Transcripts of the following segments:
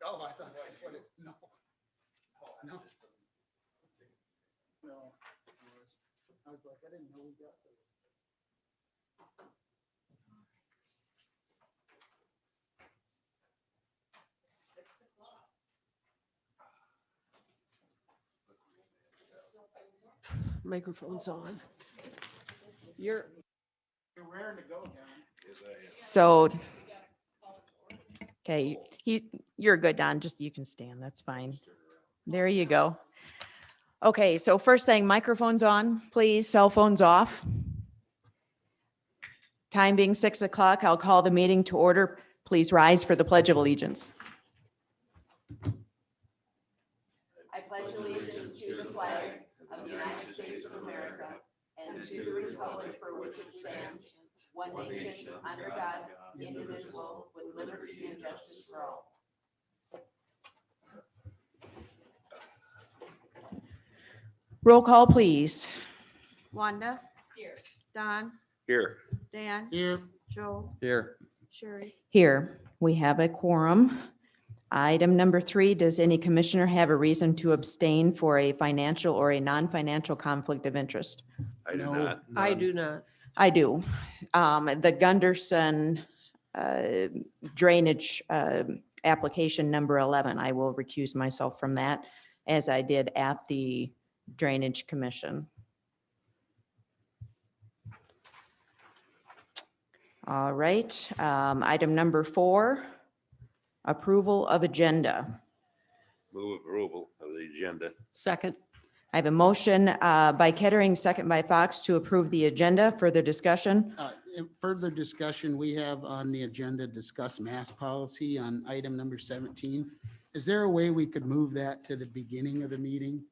Oh, I thought that's what it, no. No. No. I was like, I didn't know we got those. Microphone's on. You're raring to go, John. So, okay, you're good, Don. Just you can stand. That's fine. There you go. Okay, so first thing, microphones on, please. Cell phones off. Time being 6 o'clock, I'll call the meeting to order. Please rise for the Pledge of Allegiance. I pledge allegiance to the flag of the United States of America and to the republic for which it stands, one nation, under God, indivisible, with liberty and justice for all. Roll call, please. Wanda. Here. Don. Here. Dan. Here. Joe. Here. Sherry. Here, we have a quorum. Item number 3, does any commissioner have a reason to abstain for a financial or a non-financial conflict of interest? I do No. not. I do not. I do. The Gunderson drainage application number 11, I will recuse myself from that, as I did at the Drainage Commission. All right, item number 4, approval of agenda. Move approval of the agenda. Second. I have a motion by Kettering, second by Fox, to approve the agenda. Further discussion? In further discussion, we have on the agenda, discuss mask policy on item number 17. Is there a way we could move that to the beginning of the meeting?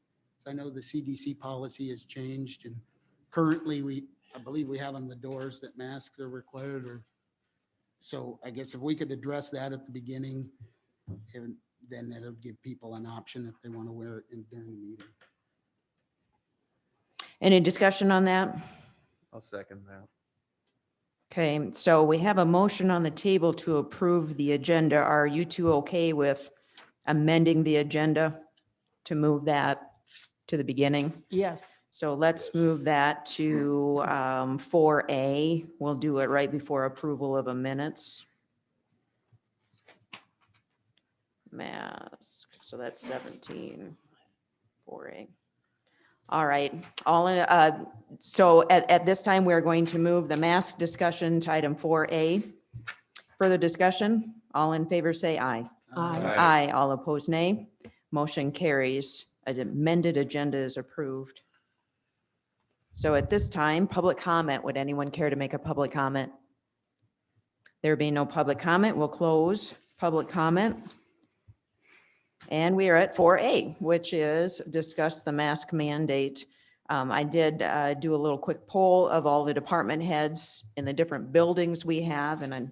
I know the CDC policy has changed, and currently I believe we have on the doors that masks are required, or so I guess if we could address that at the beginning, then that'll give people an option if they want to wear it during the meeting. Any discussion on that? I'll second that. Okay, so we have a motion on the table to approve the agenda. Are you two okay with amending the agenda to move that to the beginning? Yes. So let's move that to 4A. We'll do it right before approval of a minutes. Mask, so that's 17, 4A. All right, so at this time, we're going to move the mask discussion to item 4A. Further discussion? All in favor, say aye. Aye. Aye, all opposed, nay. Motion carries. An amended agenda is approved. So at this time, public comment. Would anyone care to make a public comment? There being no public comment, we'll close public comment. And we are at 4A, which is discuss the mask mandate. I did do a little quick poll of all the department heads in the different buildings we have, and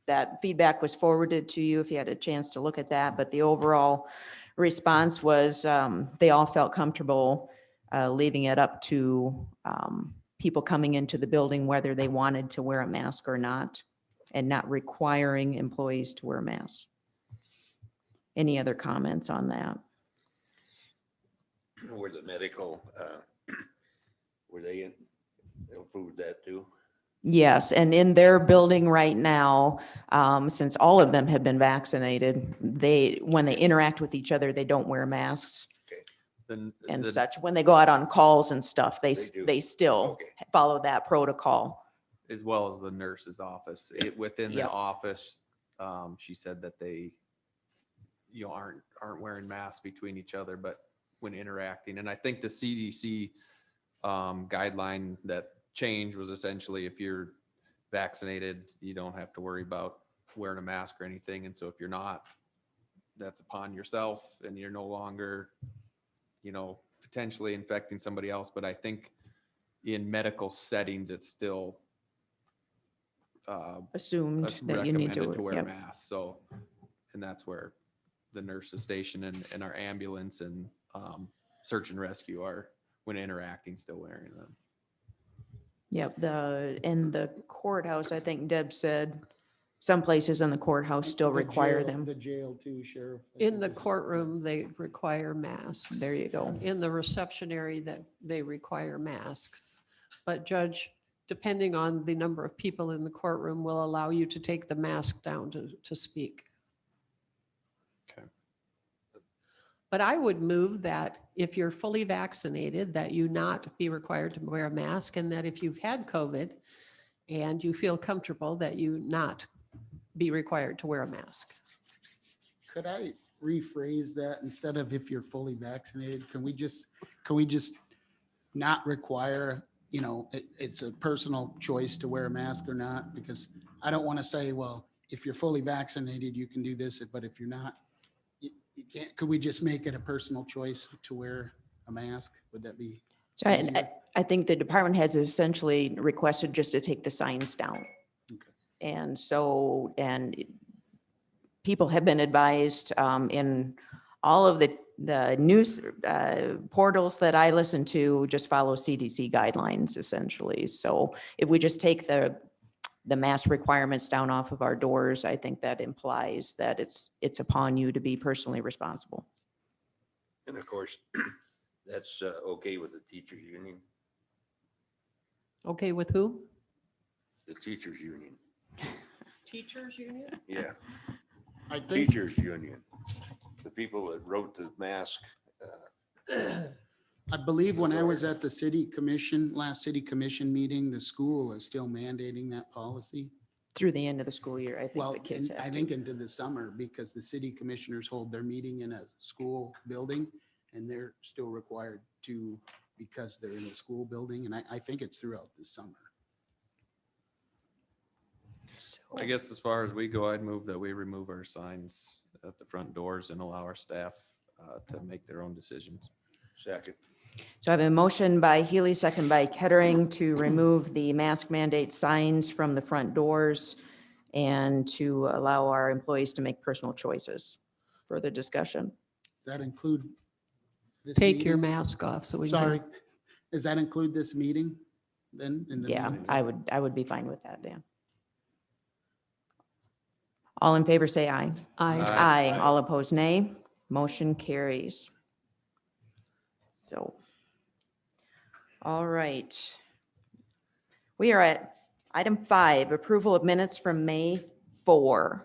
that feedback was forwarded to you if you had a chance to look at that. But the overall response was they all felt comfortable leaving it up to people coming into the building whether they wanted to wear a mask or not, and not requiring employees to wear masks. Any other comments on that? Were the medical, were they approved that too? Yes, and in their building right now, since all of them have been vaccinated, when they interact with each other, they don't wear masks and such. When they go out on calls and stuff, they still Okay. follow that protocol. As well as the nurse's office. Within the Yep. office, she said that they, aren't wearing masks between each other, but when interacting. And I think the CDC guideline that changed was essentially if you're vaccinated, you don't have to worry about wearing a mask or anything. And so if you're not, that's upon yourself, and you're no longer, potentially infecting somebody else. But I think in medical settings, it's still Assumed that you need recommended to wear a yep. mask. So, and that's where the nurse's station and our ambulance and search and rescue are, when interacting, still wearing them. Yep, in the courthouse, I think Deb said Some places in the courthouse still The require jail- them. The jail too, Sheriff. I In think the is- courtroom, they require masks. There you go. In the reception area, that they require masks. But judge, depending on the number of people in the courtroom, will allow you to take the mask down to speak. Okay. But I would move that if you're fully vaccinated, that you not be required to wear a mask, and that if you've had COVID and you feel comfortable, that you not be required to wear a mask. Could I rephrase that instead of if you're fully vaccinated? Can we just not require, it's a personal choice to wear a mask or not? Because I don't want to say, well, if you're fully vaccinated, you can do this, but if you're not, you can't. Could we just make it a personal choice to wear a mask? Would that be So I, easier? I think the department has essentially requested just to take the signs down. Okay. And so, people have been advised in all of the news portals that I listen to, just follow CDC guidelines essentially. So if we just take the mask requirements down off of our doors, I think that implies that it's upon you to be personally responsible. And of course, that's okay with the teachers union, Okay with who? the teachers union. Teachers union? Yeah, I think, teachers union. The people that wrote the mask. I believe when I was at the last city commission meeting, the school is still mandating that policy. Through the end of the school year, I think Well, the kids I have think to. into the summer, because the city commissioners hold their meeting in a school building, and they're still required to, because they're in a school building, and I think it's throughout the summer. I guess as far as we go, I'd move that we remove our signs at the front doors and allow our staff to make their own decisions. Second. So I have a motion by Healy, second by Kettering to remove the mask mandate signs from the front doors and to allow our employees to make personal choices. Further discussion? Does that include this Take your meeting? mask off so we can. Sorry, does that include this meeting then? in the Yeah, meeting? I would be fine with that, Dan. All in favor, say aye. I, Aye. Aye. All opposed, nay. Motion carries. So, all right. We are at item 5, approval of minutes from May 4.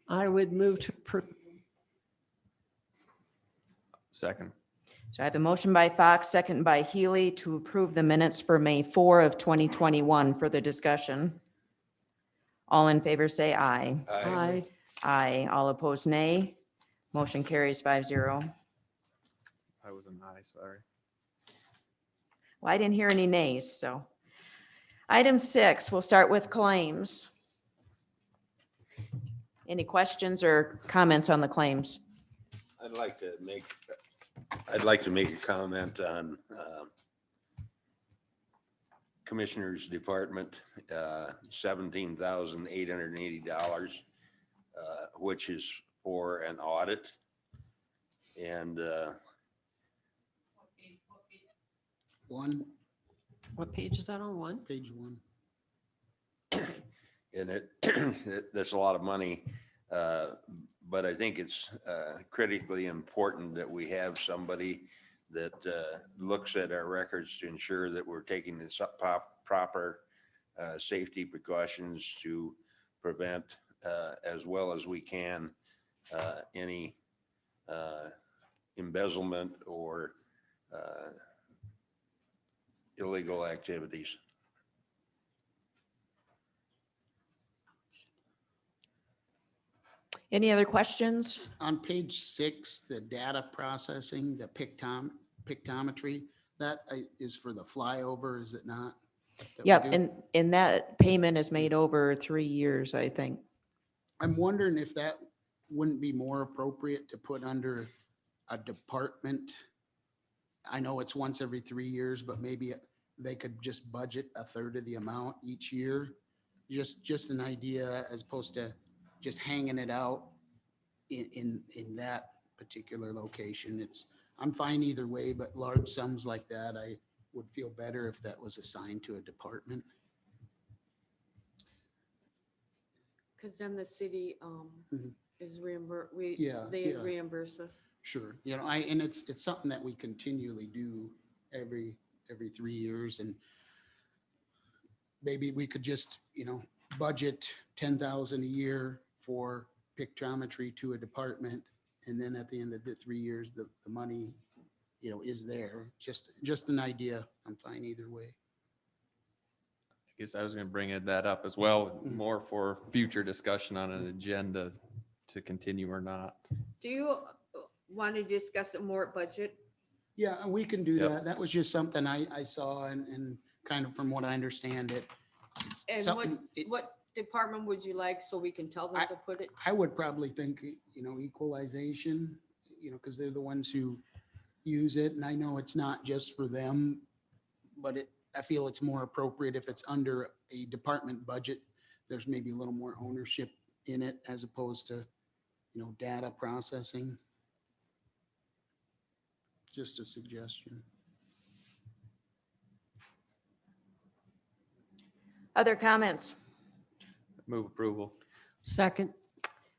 I would move to, Second. So I have a motion by Fox, second by Healy to approve the minutes for May 4 of 2021. Further discussion? All in favor, say aye. I, Aye. All opposed, nay. Motion carries 5-0. I was an aye, sorry. Well, I didn't hear any nays, so. Item 6, we'll start with claims. Any questions or comments on the claims? I'd like to make a comment on Commissioner's Department, $17,880, which is for an audit. And One, what page is that on? One? page 1. and that's a lot of money. But I think it's critically important that we have somebody that looks at our records to ensure that we're taking the proper safety precautions to prevent, as well as we can, any embezzlement or illegal activities. Any other questions? On page 6, the data processing, the pictometry, that is for the flyover, is it not? that we Yep, do? and that payment is made over 3 years, I think. I'm wondering if that wouldn't be more appropriate to put under a department. I know it's once every 3 years, but maybe they could just budget a third of the amount each year. Just an idea as opposed to just hanging it out in that particular location. I'm fine either way, but large sums like that, I would feel better if that was assigned to a department. Because then the city Mhm. is Yeah, they yeah. reimburse us. Sure, and it's something that we continually do every 3 years, and maybe we could just, budget 10,000 a year for pictometry to a department, and then at the end of the 3 years, the money, is there. Just an idea. I'm fine either way. I guess I was gonna bring that up as well, Mhm. more for future discussion on an agenda to continue or not. Do you want to discuss it more at budget? Yeah, and we can do Yep. that. That was just something I saw, and kind of from what I understand it's And something. what department would you like so we can tell them to put it? I would probably think, equalization, because they're the ones who use it. And I know it's not just for them, but I feel it's more appropriate if it's under a department budget. There's maybe a little more ownership in it as opposed to, data processing. Just a suggestion. Other comments? Move approval. Second,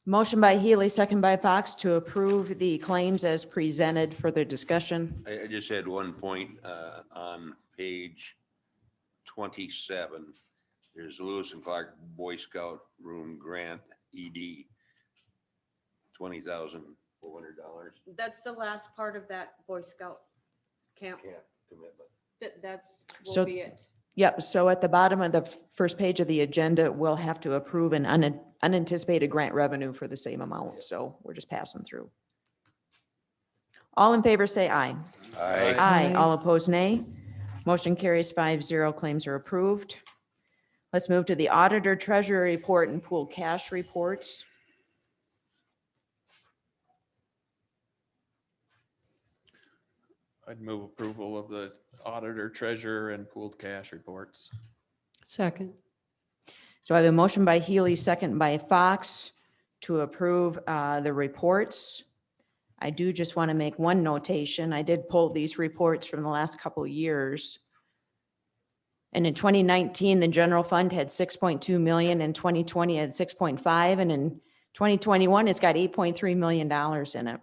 Motion by Healy, second by Fox to approve the claims as presented. Further discussion? I just had one point on page 27. There's Lewis and Clark Boy Scout Room Grant ED, $20,400. That's the last part of that Boy Scout camp. Can't commitment. That's So- will be it. Yep, so at the bottom of the first page of the agenda, we'll have to approve an unanticipated grant revenue for the same amount, so we're just passing through. All in favor, say aye. Aye. Aye. Aye. All opposed, nay. Motion carries 5-0. Claims are approved. Let's move to the auditor treasurer report and pool cash reports. I'd move approval of the auditor, treasurer, and pooled cash reports. second, So I have a motion by Healy, second by Fox to approve the reports. I do just want to make one notation. I did pull these reports from the last couple of years. And in 2019, the general fund had 6.2 million, in 2020 it had 6.5, and in 2021, it's got $8.3 million in it.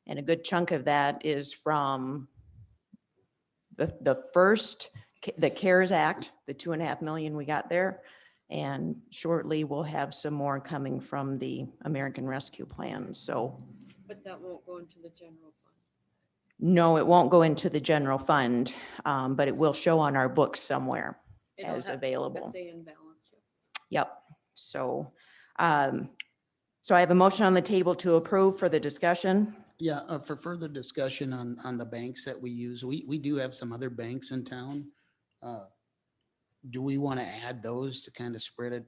And a good chunk of that is from the first, the CARES Act, the 2.5 million we got there. And shortly, we'll have some more coming from the American Rescue Plan. So But that won't go into the general fund. no, it won't go into the general fund, but it will show on our books somewhere It'll as have- available. If they imbalance it. Yep. So, so I have a motion on the table to approve for the discussion. Yeah, for further discussion on the banks that we use, we do have some other banks in town. Do we want to add those to kind of spread it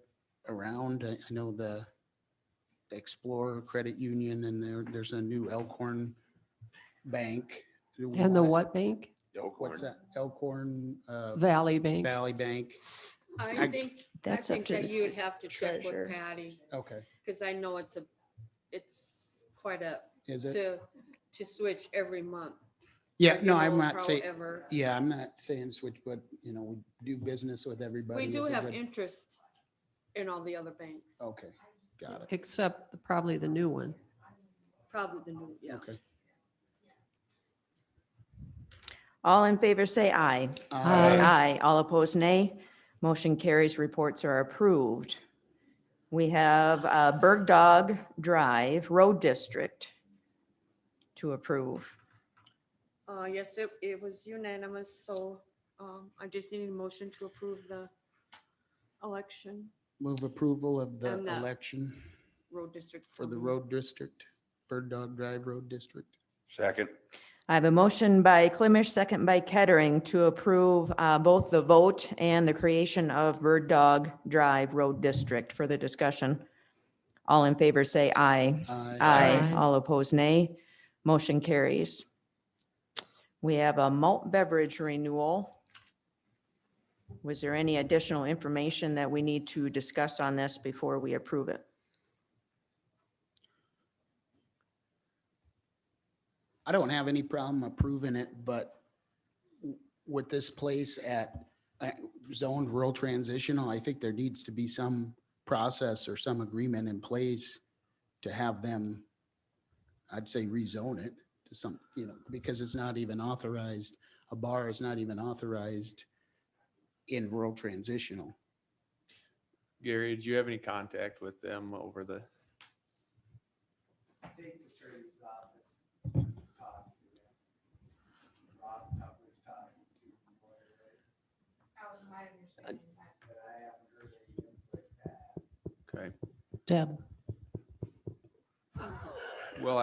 around? I know the Explorer Credit Union, and there's a new Elkhorn Bank. Do we and the wanna- what bank? What's that? Elkhorn Valley Bank. Valley Bank. I I- think That's up to that the you would have to check treasurer. with Patty, Okay, because I know it's quite a, is it? to switch every month. Yeah, Like, no, you I'm know, not saying, however. yeah, I'm not saying switch, but, we do business with everybody. We do is a have good- interest in all the other banks. Okay, got it. Except probably the new one. Probably the new, yeah. Okay. All in favor, say aye. Aye. Aye. All opposed, nay. Motion carries. Reports are approved. We have Bird Dog Drive Road District to approve. Yes, it was unanimous, so I just need a motion to approve the election Move approval of the And the- election road district. for the foreman. road district, Bird Dog Drive Road District. Second. I have a motion by Clemish, second by Kettering to approve both the vote and the creation of Bird Dog Drive Road District. For the discussion. All in favor, say aye. Aye. Aye. Aye. All opposed, nay. Motion carries. We have a malt beverage renewal. Was there any additional information that we need to discuss on this before we approve it? I don't have any problem approving it, but with this place at zoned rural transitional, I think there needs to be some process or some agreement in place to have them, I'd say rezone it to some, because it's not even authorized. A bar is not even authorized in rural transitional. Gary, did you have any contact with them over the? State's Attorney's Office talked to them. Rob was talking to them, That was my understanding. but I haven't heard any input back. Okay. Deb, Well,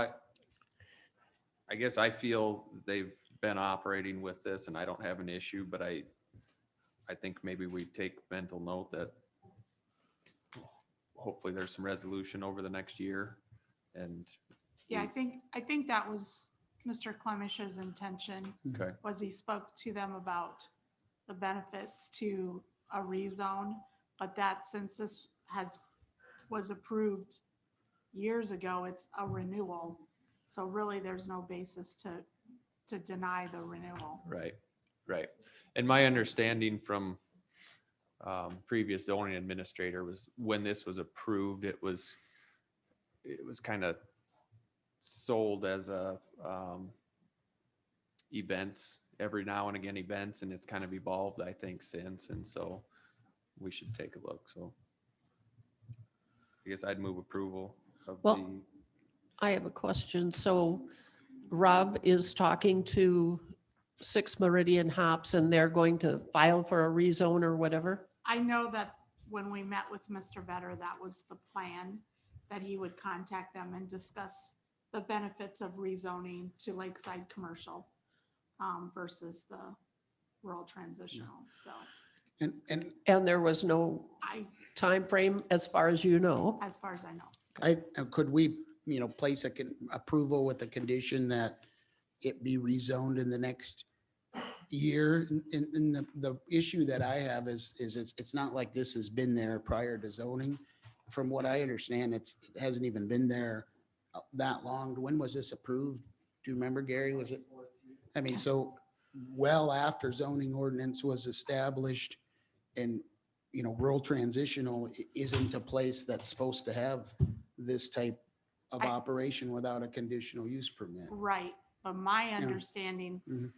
I guess I feel they've been operating with this and I don't have an issue, but I think maybe we take mental note that hopefully there's some resolution over the next year and. Yeah, I think that was Mr. Clemish's intention, Okay, was he spoke to them about the benefits to a rezone, but that since this was approved years ago, it's a renewal. So really, there's no basis to deny the renewal. right. And my understanding from previous zoning administrator was when this was approved, it was kind of sold as a events, every now and again events, and it's kind of evolved, I think, since, and so we should take a look, so. I guess I'd move approval of Well- the, I have a question. So Rob is talking to 6 Meridian Hops and they're going to file for a rezone or whatever? I know that when we met with Mr. Vetter, that was the plan, that he would contact them and discuss the benefits of rezoning to lakeside commercial versus the rural transitional. So And And there was no time frame as far as you know. as far as I know. could we, place approval with the condition that it be rezoned in the next year? And the issue that I have is it's not like this has been there prior to zoning. From what I understand, it hasn't even been there that long. When was this approved? Do you remember, Gary? Was it? I mean, so well after zoning ordinance was established and, rural transitional isn't a place that's supposed to have this type of I- operation without a conditional use permit. Right, but my understanding Mhm.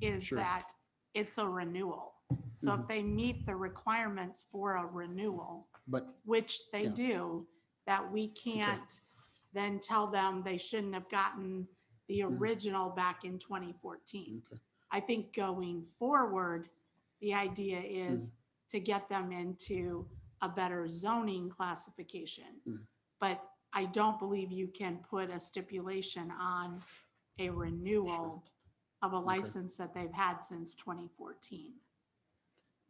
is Sure. that it's a renewal. So if they meet the requirements for a renewal, But, which they Yeah. do, that we can't then tell them they shouldn't have gotten the Mhm. original back in 2014. okay, I think going forward, the idea Mm-hmm. is to get them into a better zoning classification. Mhm. But I don't believe you can put a stipulation on a renewal of a license that they've had since 2014.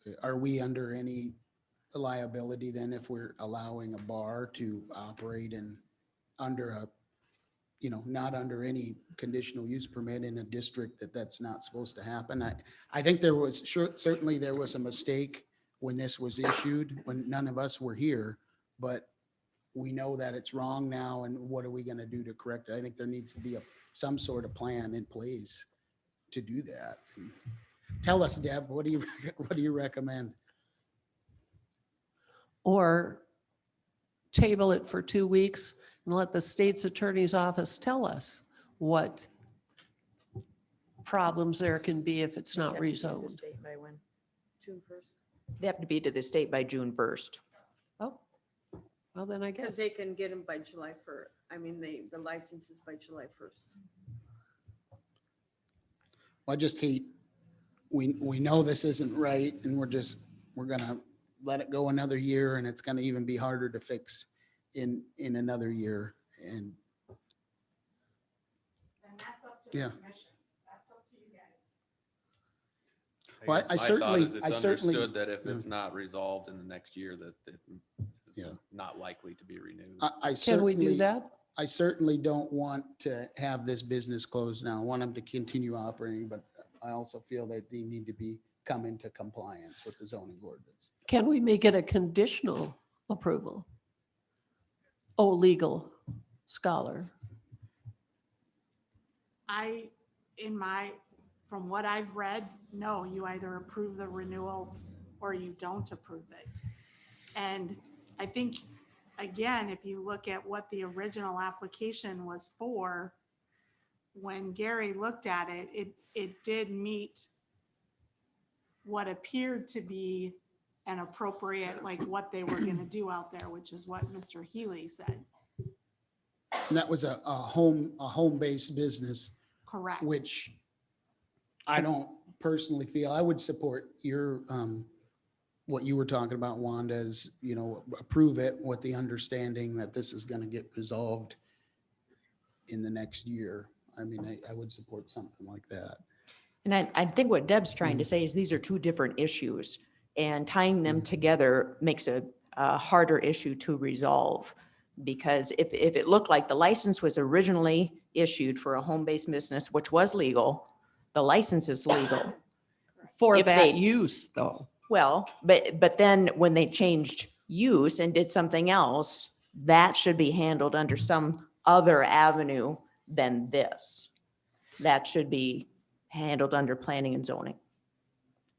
okay. Are we under any liability then if we're allowing a bar to operate in under a, not under any conditional use permit in a district that's not supposed to happen? I think there was, certainly there was a mistake when this was issued, when none of us were here, but we know that it's wrong now, and what are we gonna do to correct it? I think there needs to be some sort of plan in place to do that. Tell us, Deb, what do you recommend? Or table it for 2 weeks and let the state's attorney's office tell us what problems there can be if it's not rezoned. By when? June 1st. They have to be to the state by June 1st. Oh, well, then I Because guess. they can get them by July 1st. I mean, the license is by July 1st. I just hate, we know this isn't right, and we're gonna let it go another year, and it's gonna even be harder to fix in another year. And And that's up Yeah. the commission. That's up to you guys. Well, guess I my thought certainly- is I it's certainly- understood that if yeah. it's not resolved in the next year, that it is Yeah. not likely to be renewed. I Can we do certainly, that? I certainly don't want to have this business closed now. I want them to continue operating, but I also feel that they need to come into compliance with the zoning ordinance. Can we make it a conditional approval? Oh, legal scholar. From what I've read, no, you either approve the renewal or you don't approve it. And I think, again, if you look at what the original application was for, when Gary looked at it, it did meet what appeared to be an appropriate, like what they were gonna do out there, which is what Mr. Healy said. And that was a home-based business, Correct. which I don't personally feel, I would support your, what you were talking about, Wanda, is, approve it with the understanding that this is gonna get resolved in the next year. I mean, I would support something like that. And I think what Deb's trying to say is these are two different issues, and tying them together makes a harder issue to resolve. Because if it looked like the license was originally issued for a home-based business, which was legal, the license is legal. For If that they- use though. Well, but then when they changed use and did something else, that should be handled under some other avenue than this. That should be handled under planning and zoning.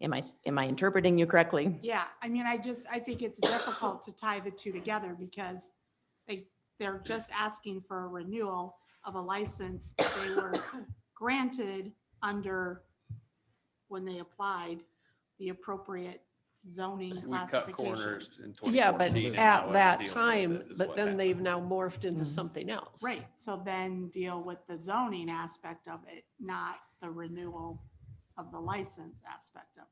Am I interpreting you correctly? Yeah, I mean, I think it's difficult to tie the two together because they're just asking for a renewal of a license that they were granted under, when they applied, the appropriate zoning We cut classification. corners in 2014. Yeah, but and now at we're that dealing with time, it, is but what then happened. they've now morphed into something else. Right, so then deal with the zoning aspect of it, not the renewal of the license aspect of it.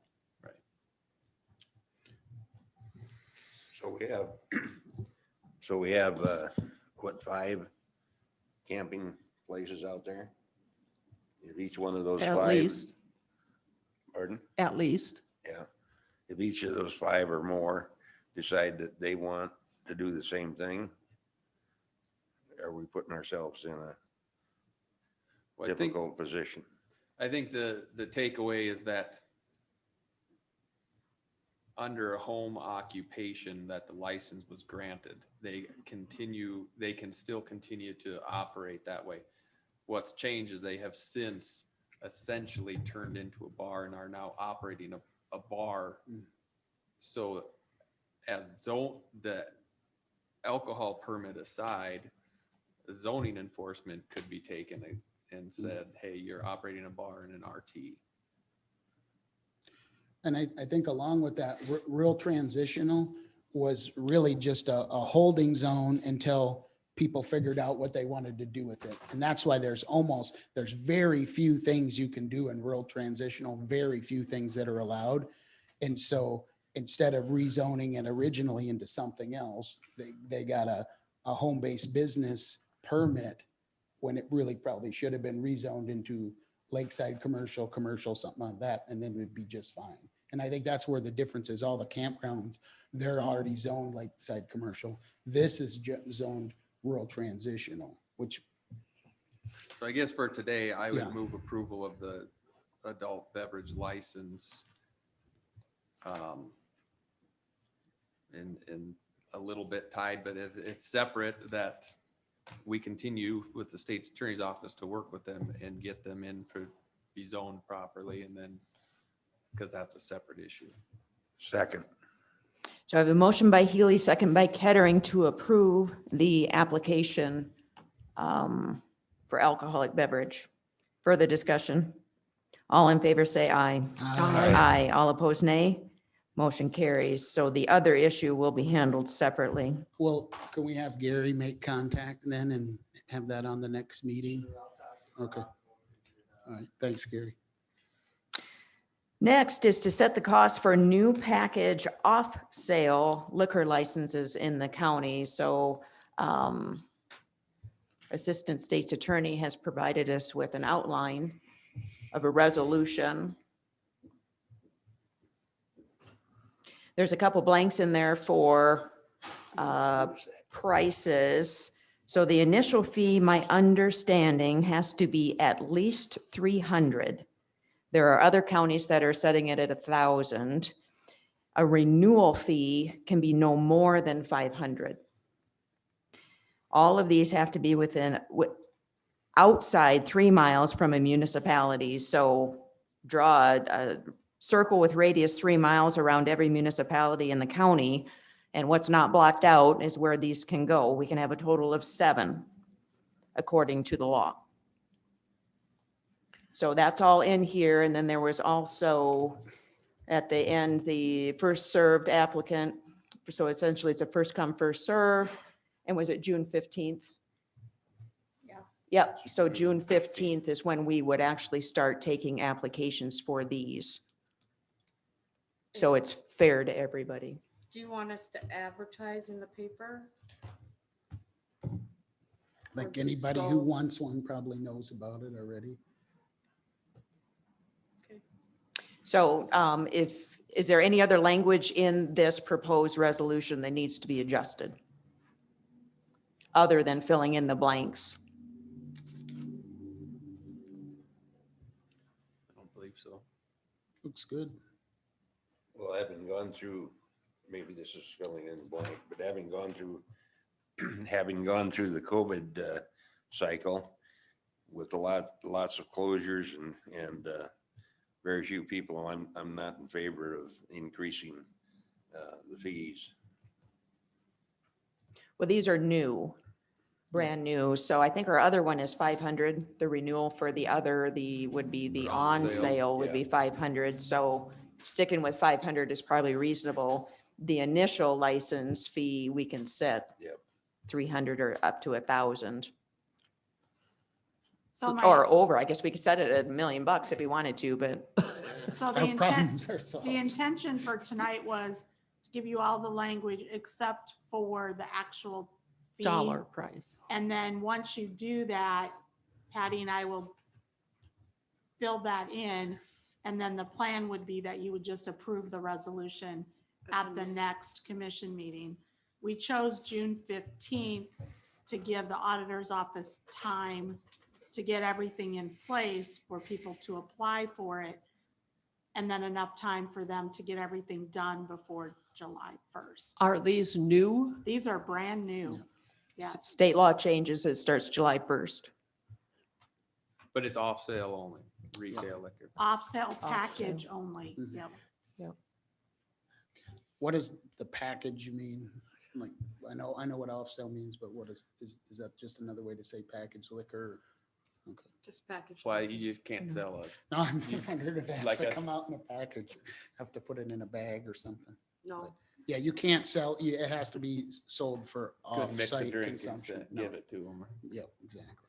So we have, what, 5 camping places out there? If each one of those At 5. least, Pardon? at least. Yeah. If each of those 5 or more decide that they want to do the same thing, are we putting ourselves in a Well, I think, difficult position? I think the takeaway is that under a home occupation that the license was granted, they can still continue to operate that way. What's changed is they have since essentially turned into a bar and are now operating a bar. So the alcohol permit aside, the zoning enforcement could be taken and said, hey, you're operating a bar in an RT. And I think along with that, real transitional was really just a holding zone until people figured out what they wanted to do with it. And that's why there's very few things you can do in rural transitional, very few things that are allowed. And so instead of rezoning it originally into something else, they got a home-based business permit when it really probably should have been rezoned into lakeside commercial, something like that, and then we'd be just fine. And I think that's where the difference is. All the campgrounds, they're already zoned lakeside commercial. This is zoned rural transitional, which, So I guess for today, I Yeah. would move approval of the adult beverage license. And a little bit tied, but it's separate, that we continue with the state's attorney's office to work with them and get them in for be zoned properly, and then, because that's a separate issue. Second. So I have a motion by Healy, second by Kettering to approve the application for alcoholic beverage. Further discussion? All in favor, say aye. Aye. All opposed, nay. Motion carries. So the other issue will be handled separately. well, can we have Gary make contact then and have that on the next meeting? Okay. All right, thanks, Gary. Next is to set the cost for new package off-sale liquor licenses in the county. So Assistant State's Attorney has provided us with an outline of a resolution. There's a couple blanks in there for prices. So the initial fee, my understanding, has to be at least 300. There are other counties that are setting it at 1,000. A renewal fee can be no more than 500. All of these have to be outside 3 miles from a municipality. So draw a circle with radius 3 miles around every municipality in the county, And what's not blocked out is where these can go. We can have a total of 7 according to the law. So that's all in here. And then there was also at the end, the first served applicant. So essentially it's a first come, first serve. And was it June 15th? Yes. Yep. So June 15th is when we would actually start taking applications for these. So it's fair to everybody. Do you want us to advertise in the paper? Like just anybody who go- wants one probably knows about it already. So is there any other language in this proposed resolution that needs to be adjusted? Other than filling in the blanks? I don't believe so. Looks good. Well, having gone through, maybe this is filling in the blank, but having gone through, having gone through the COVID cycle with lots of closures and very few people, I'm not in favor of increasing the fees. Well, these are new, brand new. So I think our other one is 500. The renewal for the other, would be the For on on sale, sale would yeah. be 500. So sticking with 500 is probably reasonable. The initial license fee, we can set Yep. 300 or up to 1,000 So or over. I guess we could set it at $1 million if we wanted to, but so the Our intent, problems are solved. the intention for tonight was to give you all the language except for the actual fee. Dollar price. And then once you do that, Patty and I will fill that in. And then the plan would be that you would just approve the resolution at the next commission meeting. We chose June 15th to give the auditor's office time to get everything in place for people to apply for it. And then enough time for them to get everything done before July 1st. Are these new? These are brand new. Yes. state law changes. It starts July 1st. But it's off sale only, retail liquor. Off-sale package only. Mhm. Yep. What does the package mean? Like, I know what off-sale means, but what is that just another way to say package liquor? Okay. Just package. Why license. you just can't sell it. No, I'm wondering if it has Like to us. come out in a package, have to put it in a bag or something. No, Yeah, you can't sell, it has to be sold for Couldn't mix a off-site drink and consumption. No. give it to them. Yeah, exactly.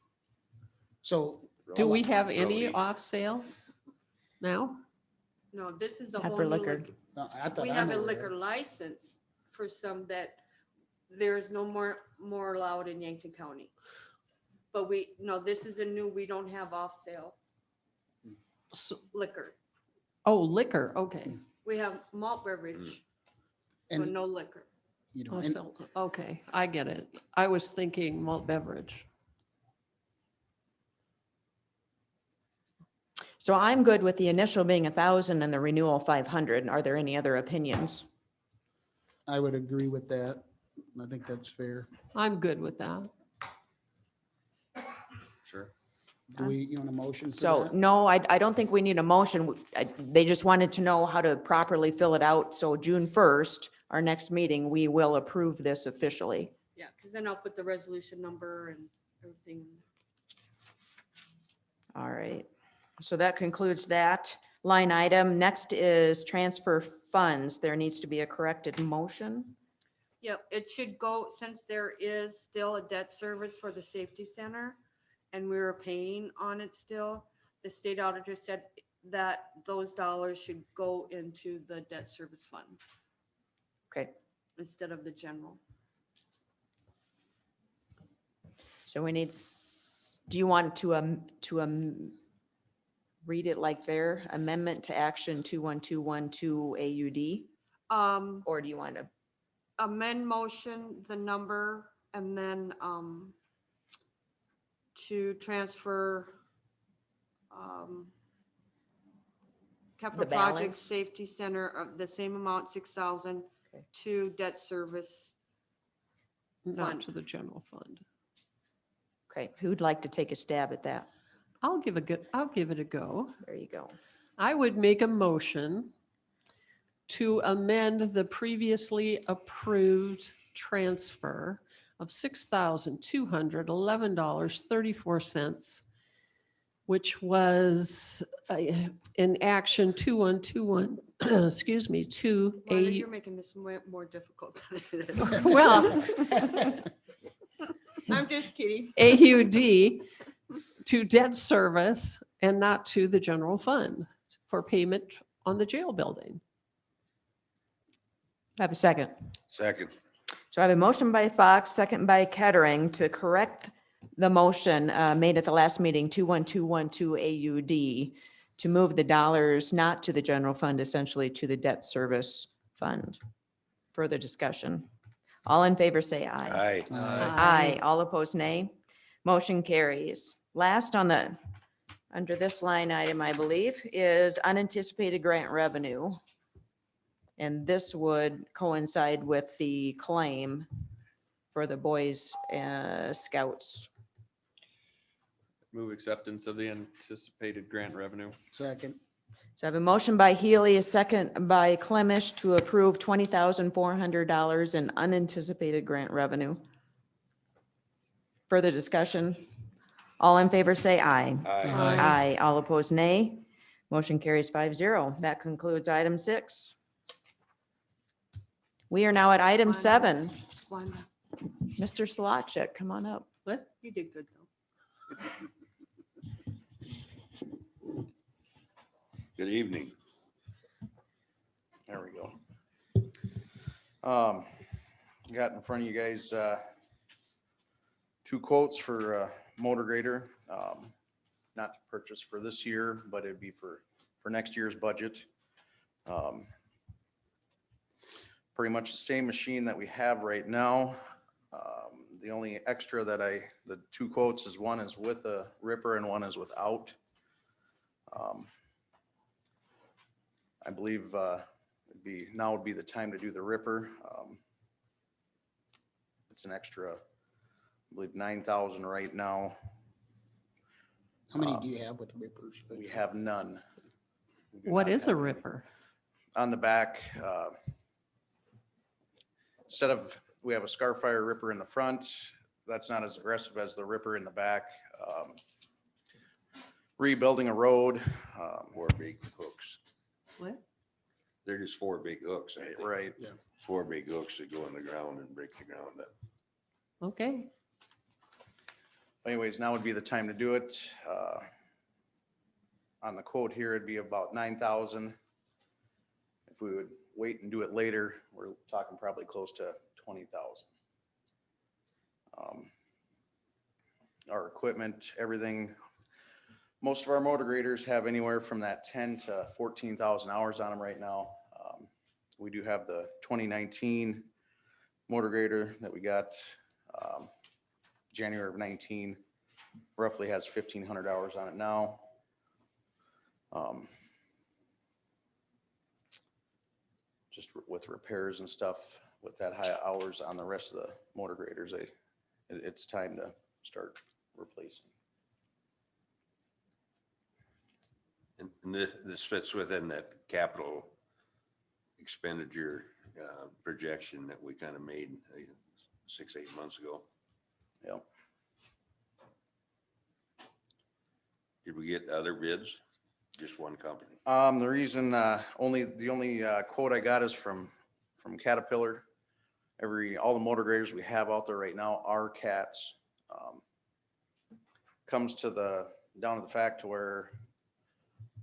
So, Do we have any Brody. off sale now? no, this is a Not whole for new liquor. liquor. no, I thought We I have know a where liquor it is. license for some that there is no more allowed in Yankton County. But this is a new, we don't have off sale So- liquor. Oh, liquor, okay. We have malt beverage, but And, no liquor. you know, Oh, and so- Okay, I get it. I was thinking malt beverage. So I'm good with the initial being 1,000 and the renewal 500. Are there any other opinions? I would agree with that. I think that's fair. I'm good with that. Sure. Do you want a motion for So that? no, I don't think we need a motion. They just wanted to know how to properly fill it out. So June 1st, our next meeting, we will approve this officially. Yeah, because then I'll put the resolution number and everything. All right. So that concludes that line item. Next is transfer funds. There needs to be a corrected motion. Yep, it should go, since there is still a debt service for the safety center and we were paying on it still, the state auditor said that those dollars should go into the debt service fund Okay. instead of the general. So we need, do you want to read it like there, amendment to action 21212 AUD? Or do you want to, Amend motion, the number, and then to transfer capital The project balance? safety center of the same amount, 6,000 Okay. to debt service. Not Fund. to the general fund. okay, who'd like to take a stab at that? I'll give it a go. There you go. I would make a motion to amend the previously approved transfer of $6,211.34, which was in action 2121, excuse me, to Rhonda, a, you're making this more difficult than it is. well, I'm just kidding. AUD to debt service and not to the general fund for payment on the jail building. Have a second. Second. So I have a motion by Fox, second by Kettering to correct the motion made at the last meeting, 21212 AUD, to move the dollars not to the general fund, essentially to the debt service fund. Further discussion. All in favor, say aye. Aye. Aye. All opposed, nay. Motion carries. Last on the, under this line item, I believe, is unanticipated grant revenue. And this would coincide with the claim for the Boys Scouts. Move acceptance of the anticipated grant revenue. Second. So I have a motion by Healy, a second by Clemish to approve $20,400 in unanticipated grant revenue. Further discussion? All in favor, say aye. Aye. Aye. All opposed, nay. Motion carries 5-0. That concludes item 6. We are now at item Wanda. 7. Wanda, Mr. Solacek, come on up. What? you did good though. Good evening. There we go. Got in front of you guys, 2 quotes for motor grader. Not to purchase for this year, but it'd be for next year's budget. Pretty much the same machine that we have right now. The only extra that the 2 quotes is one is with a ripper and one is without. I believe now would be the time to do the ripper. It's an extra, I believe, 9,000 right now. How many do you have with rippers? We have none. We do What not is a have any. ripper? On the back, instead of, we have a Scarfire ripper in the front. That's not as aggressive as the ripper in the back. Rebuilding a road. 4 big hooks. What? They're just 4 big hooks. I think. Right. 4 big hooks that go in the ground and break the ground up. Okay. Anyways, now would be the time to do it. On the quote here, it'd be about 9,000. If we would wait and do it later, we're talking probably close to 20,000. Our equipment, everything, most of our motor graders have anywhere from that 10 to 14,000 hours on them right now. We do have the 2019 motor grader that we got January of 19, roughly has 1,500 hours on it now. Just with repairs and stuff, with that high hours on the rest of the motor graders, it's time to start replacing. And this fits within that capital expenditure projection that we kind of made 6-8 months ago. Yep. Did we get other bids? Just one company? The reason, the only quote I got is from Caterpillar. All the motor graders we have out there right now are Cats. Comes to down to the fact to where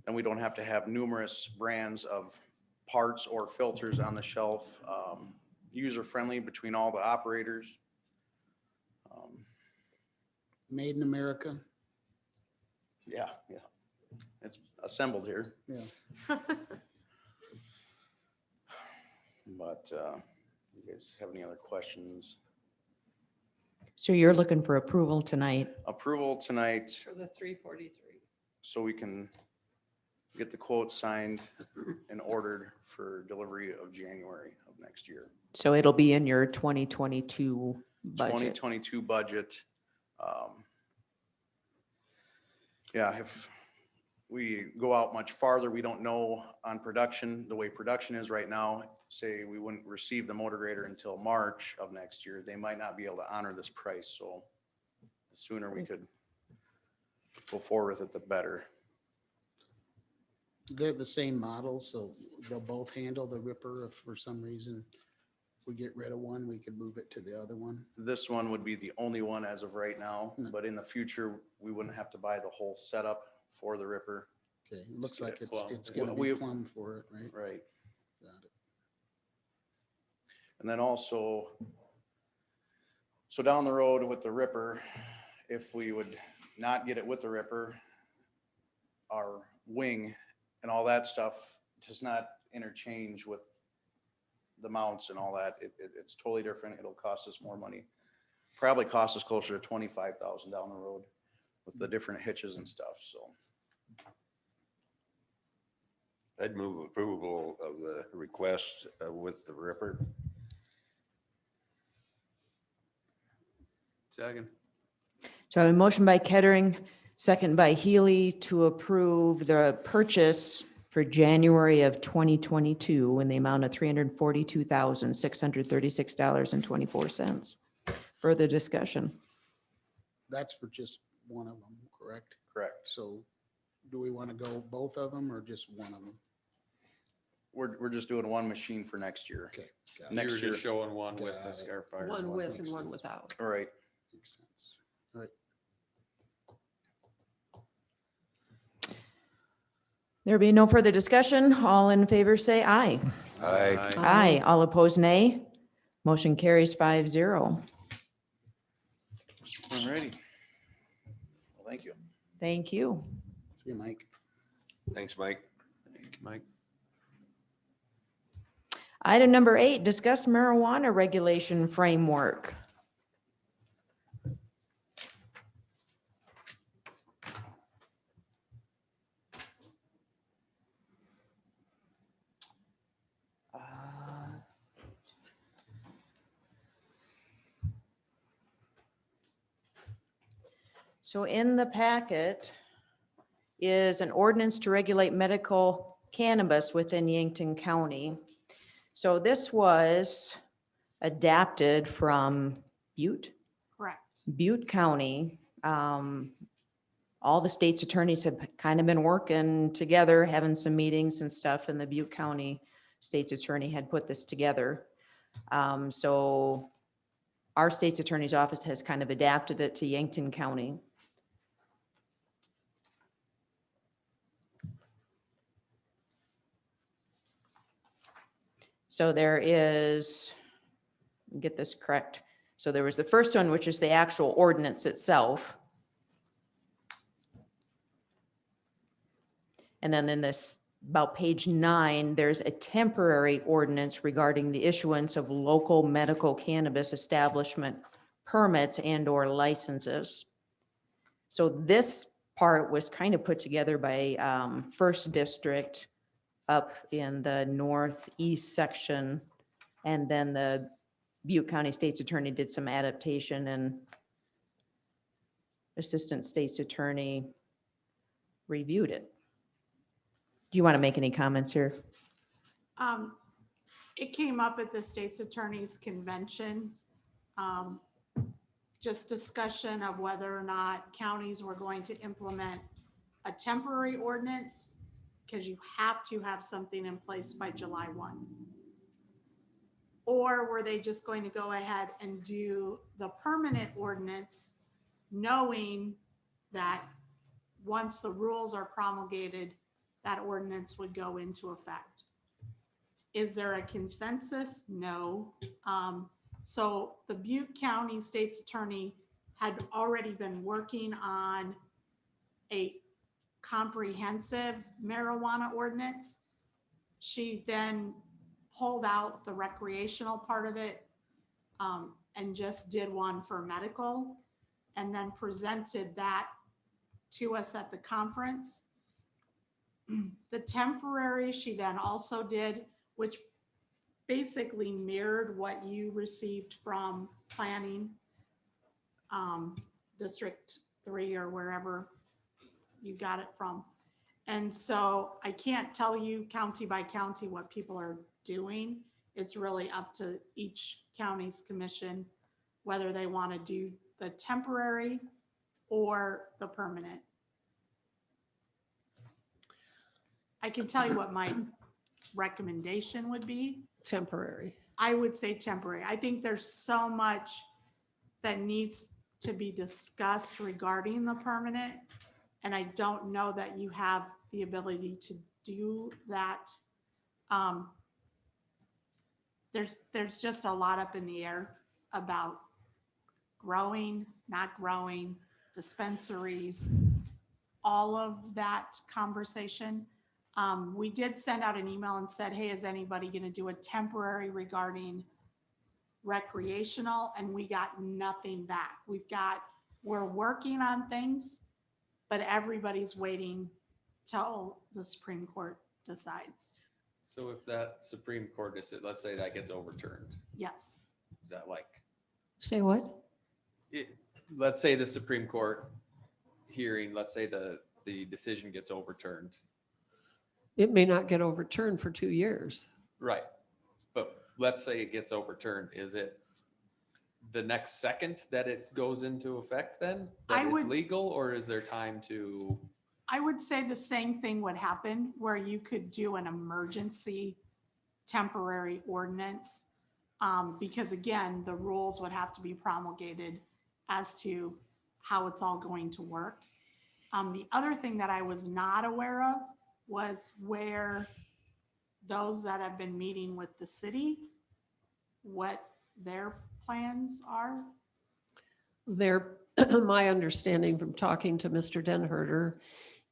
then we don't have to have numerous brands of parts or filters on the shelf. User friendly between all the operators. Made in America. Yeah. It's assembled here. Yeah. But you guys have any other questions? So you're looking for approval tonight? Approval tonight For the 343. so we can get the quote signed and ordered for delivery of January of next year. So it'll be in your 2022 budget? 2022 budget. Yeah, if we go out much farther, we don't know on production, the way production is right now, say we wouldn't receive the motor grader until March of next year, they might not be able to honor this price, so the sooner we could go forward with it, the better. They're the same model, so they'll both handle the ripper if for some reason we get rid of one, we could move it to the other one. This one would be the only one as of right now, but in the future, we wouldn't have to buy the whole setup for the ripper. Okay, it looks get like it it's plumbed. gonna be We- plumbed for it, right? Right. Got it. And then also, so down the road with the ripper, if we would not get it with the ripper, our wing and all that stuff does not interchange with the mounts and all that. It's totally different. It'll cost us more money. Probably cost us closer to 25,000 down the road with the different hitches and stuff, so. I'd move approval of the request with the ripper. Second. So a motion by Kettering, second by Healy to approve the purchase for January of 2022 in the amount of $342,636.24. Further discussion? That's for just one of them, correct? Correct. So do we want to go both of them or just one of them? We're just doing one machine for next year. Okay. got it. You were Next year. just showing one with Got the it. scar fire. One with and makes one sense. without. All right. Makes sense. All right. There being no further discussion, all in favor say aye. Aye. Aye. All opposed, nay. Motion carries 5-0. All righty. Well, thank you. Thank you. See you, Mike. Thanks, Mike. Thank you, Mike. Item number 8, discuss marijuana regulation framework. So in the packet is an ordinance to regulate medical cannabis within Yankton County. So this was adapted from Correct. Butte County. All the state's attorneys have kind of been working together, having some meetings and stuff, and the Butte County state's attorney had put this together. So our state's attorney's office has kind of adapted it to Yankton County. So there is, let me get this correct. So there was the first one, which is the actual ordinance itself. And then in this, about page 9, there's a temporary ordinance regarding the issuance of local medical cannabis establishment permits and/or licenses. So this part was kind of put together by First District up in the northeast section. And then the Butte County State's Attorney did some adaptation, and Assistant State's Attorney reviewed it. Do you want to make any comments here? It came up at the state's attorney's convention. Just discussion of whether or not counties were going to implement a temporary ordinance, because you have to have something in place by July 1. Or were they just going to go ahead and do the permanent ordinance, knowing that once the rules are promulgated, that ordinance would go into effect? Is there a consensus? No. So the Butte County State's Attorney had already been working on a comprehensive marijuana ordinance. She then pulled out the recreational part of it and just did one for medical, and then presented that to us at the conference. The temporary she then also did, which basically mirrored what you received from planning, District 3 or wherever you got it from. And so I can't tell you county by county what people are doing. It's really up to each county's commission, whether they want to do the temporary or the permanent. I can tell you what my recommendation would be. Temporary. I would say temporary. I think there's so much that needs to be discussed regarding the permanent. And I don't know that you have the ability to do that. There's just a lot up in the air about growing, not growing, dispensaries, all of that conversation. We did send out an email and said, hey, is anybody going to do a temporary regarding recreational? And we got nothing back. We're working on things, but everybody's waiting till the Supreme Court decides. So if that Supreme Court decision, let's say that gets overturned, Yes. is that like, Say what? let's say the Supreme Court hearing, let's say the decision gets overturned. It may not get overturned for 2 years. Right. But let's say it gets overturned. Is it the next second that it goes into effect then? I That it's would- legal, or is there time to? I would say the same thing would happen where you could do an emergency temporary ordinance. Because again, the rules would have to be promulgated as to how it's all going to work. The other thing that I was not aware of was where those that have been meeting with the city, what their plans are. My understanding from talking to Mr. Denherter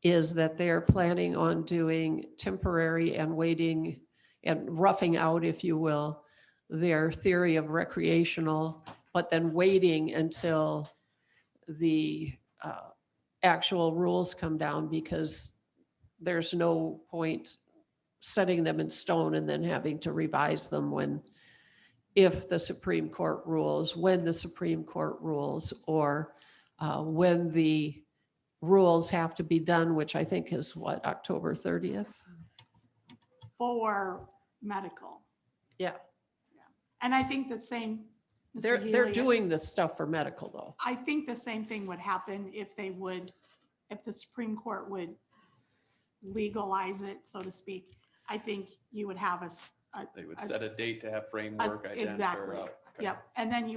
is that they're planning on doing temporary and waiting and roughing out, if you will, their theory of recreational, but then waiting until the actual rules come down, because there's no point setting them in stone and then having to revise them if the Supreme Court rules, when the Supreme Court rules, or when the rules have to be done, which I think is what, October 30th? For medical. Yeah. And I think the same. Mr. They're Healy, doing this stuff for medical though. I think the same thing would happen if the Supreme Court would legalize it, so to speak. I think you would have They would set a date to have framework identified. exactly. Okay. Yep. And then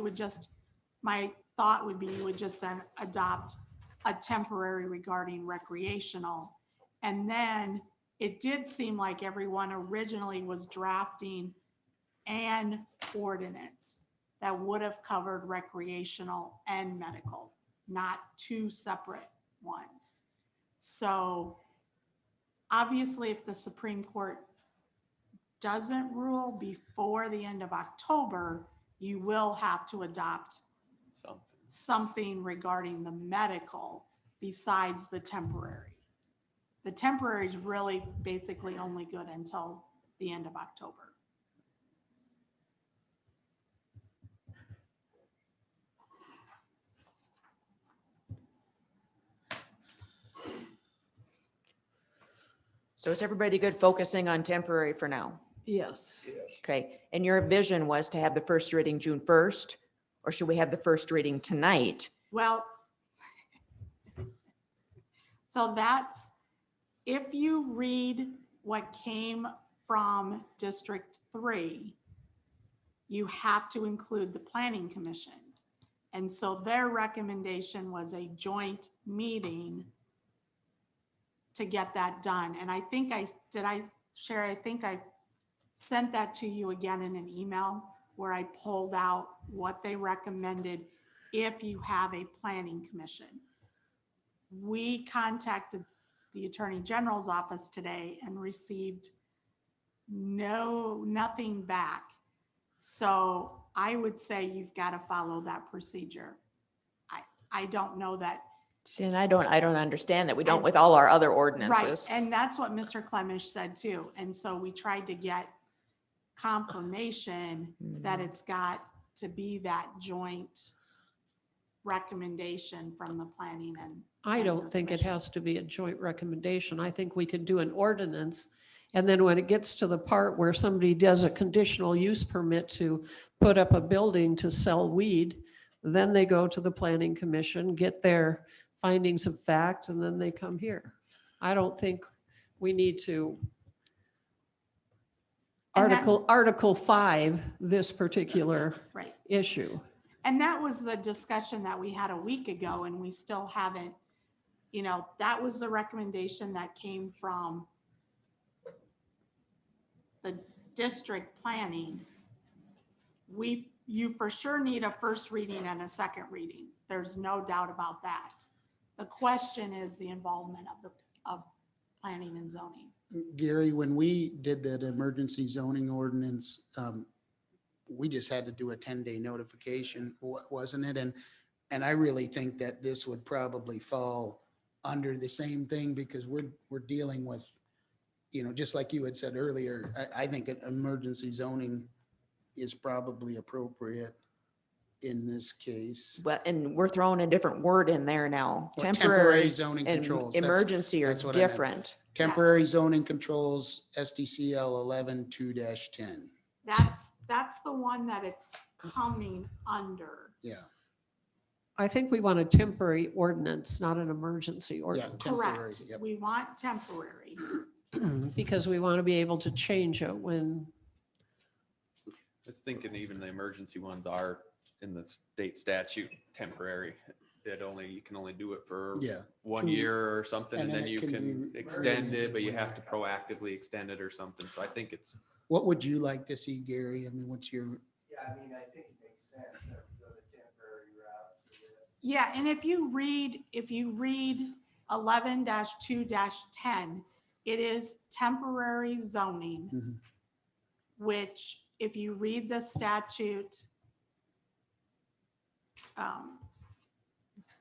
my thought would be you would just then adopt a temporary regarding recreational. And then it did seem like everyone originally was drafting an ordinance that would have covered recreational and medical, not two separate ones. So obviously, if the Supreme Court doesn't rule before the end of October, you will have to adopt something regarding the medical besides the temporary. The temporary is really basically only good until the end of October. So is everybody good focusing on temporary for now? Yes. Okay, and your vision was to have the first reading June 1st, or should we have the first reading tonight? Well, so that's, if you read what came from District 3, you have to include the Planning Commission. And so their recommendation was a joint meeting to get that done. And I think I think I sent that to you again in an email where I pulled out what they recommended if you have a planning commission. We contacted the Attorney General's office today and received nothing back. So I would say you've got to follow that procedure. I don't know that. See, and I don't understand that. We don't with all our other Right, ordinances. and that's what Mr. Clemish said too. And so we tried to get confirmation that it's got to be that joint recommendation from the planning I And don't the think it commission. has to be a joint recommendation. I think we could do an ordinance. And then when it gets to the part where somebody does a conditional use permit to put up a building to sell weed, then they go to the planning commission, get their findings of fact, and then they come here. I don't think we need to And that- Article 5, this particular Right. issue. And that was the discussion that we had a week ago, and we still haven't, that was the recommendation that came from the district planning. You for sure need a first reading and a second reading. There's no doubt about that. The question is the involvement of planning and zoning. Gary, when we did that emergency zoning ordinance, we just had to do a 10-day notification, wasn't it? And I really think that this would probably fall under the same thing because we're dealing with, just like you had said earlier, I think an emergency zoning is probably appropriate in this case. But, and we're throwing a different word in there now. Well, Temporary zoning and controls. emergency are that's what I meant. different. Temporary zoning controls, SDCL 11-2-10. That's the one that it's coming under. Yeah. I think we want a temporary ordinance, not an emergency Yeah, ordinance, temporary, Correct. yep. We want temporary. because we want to be able to change it when, I was thinking even the emergency ones are in the state statute temporary. You can only do it for Yeah. 1 2 year or something, and and then then it you can can be extend it, but you have to renewed. proactively extend it or something. So I think it's, What would you like to see, Gary? I mean, what's your, Yeah, I mean, I think it makes sense that we go the temporary route for this. Yeah, and if you read 11-2-10, it is temporary zoning, Mhm. which if you read the statute,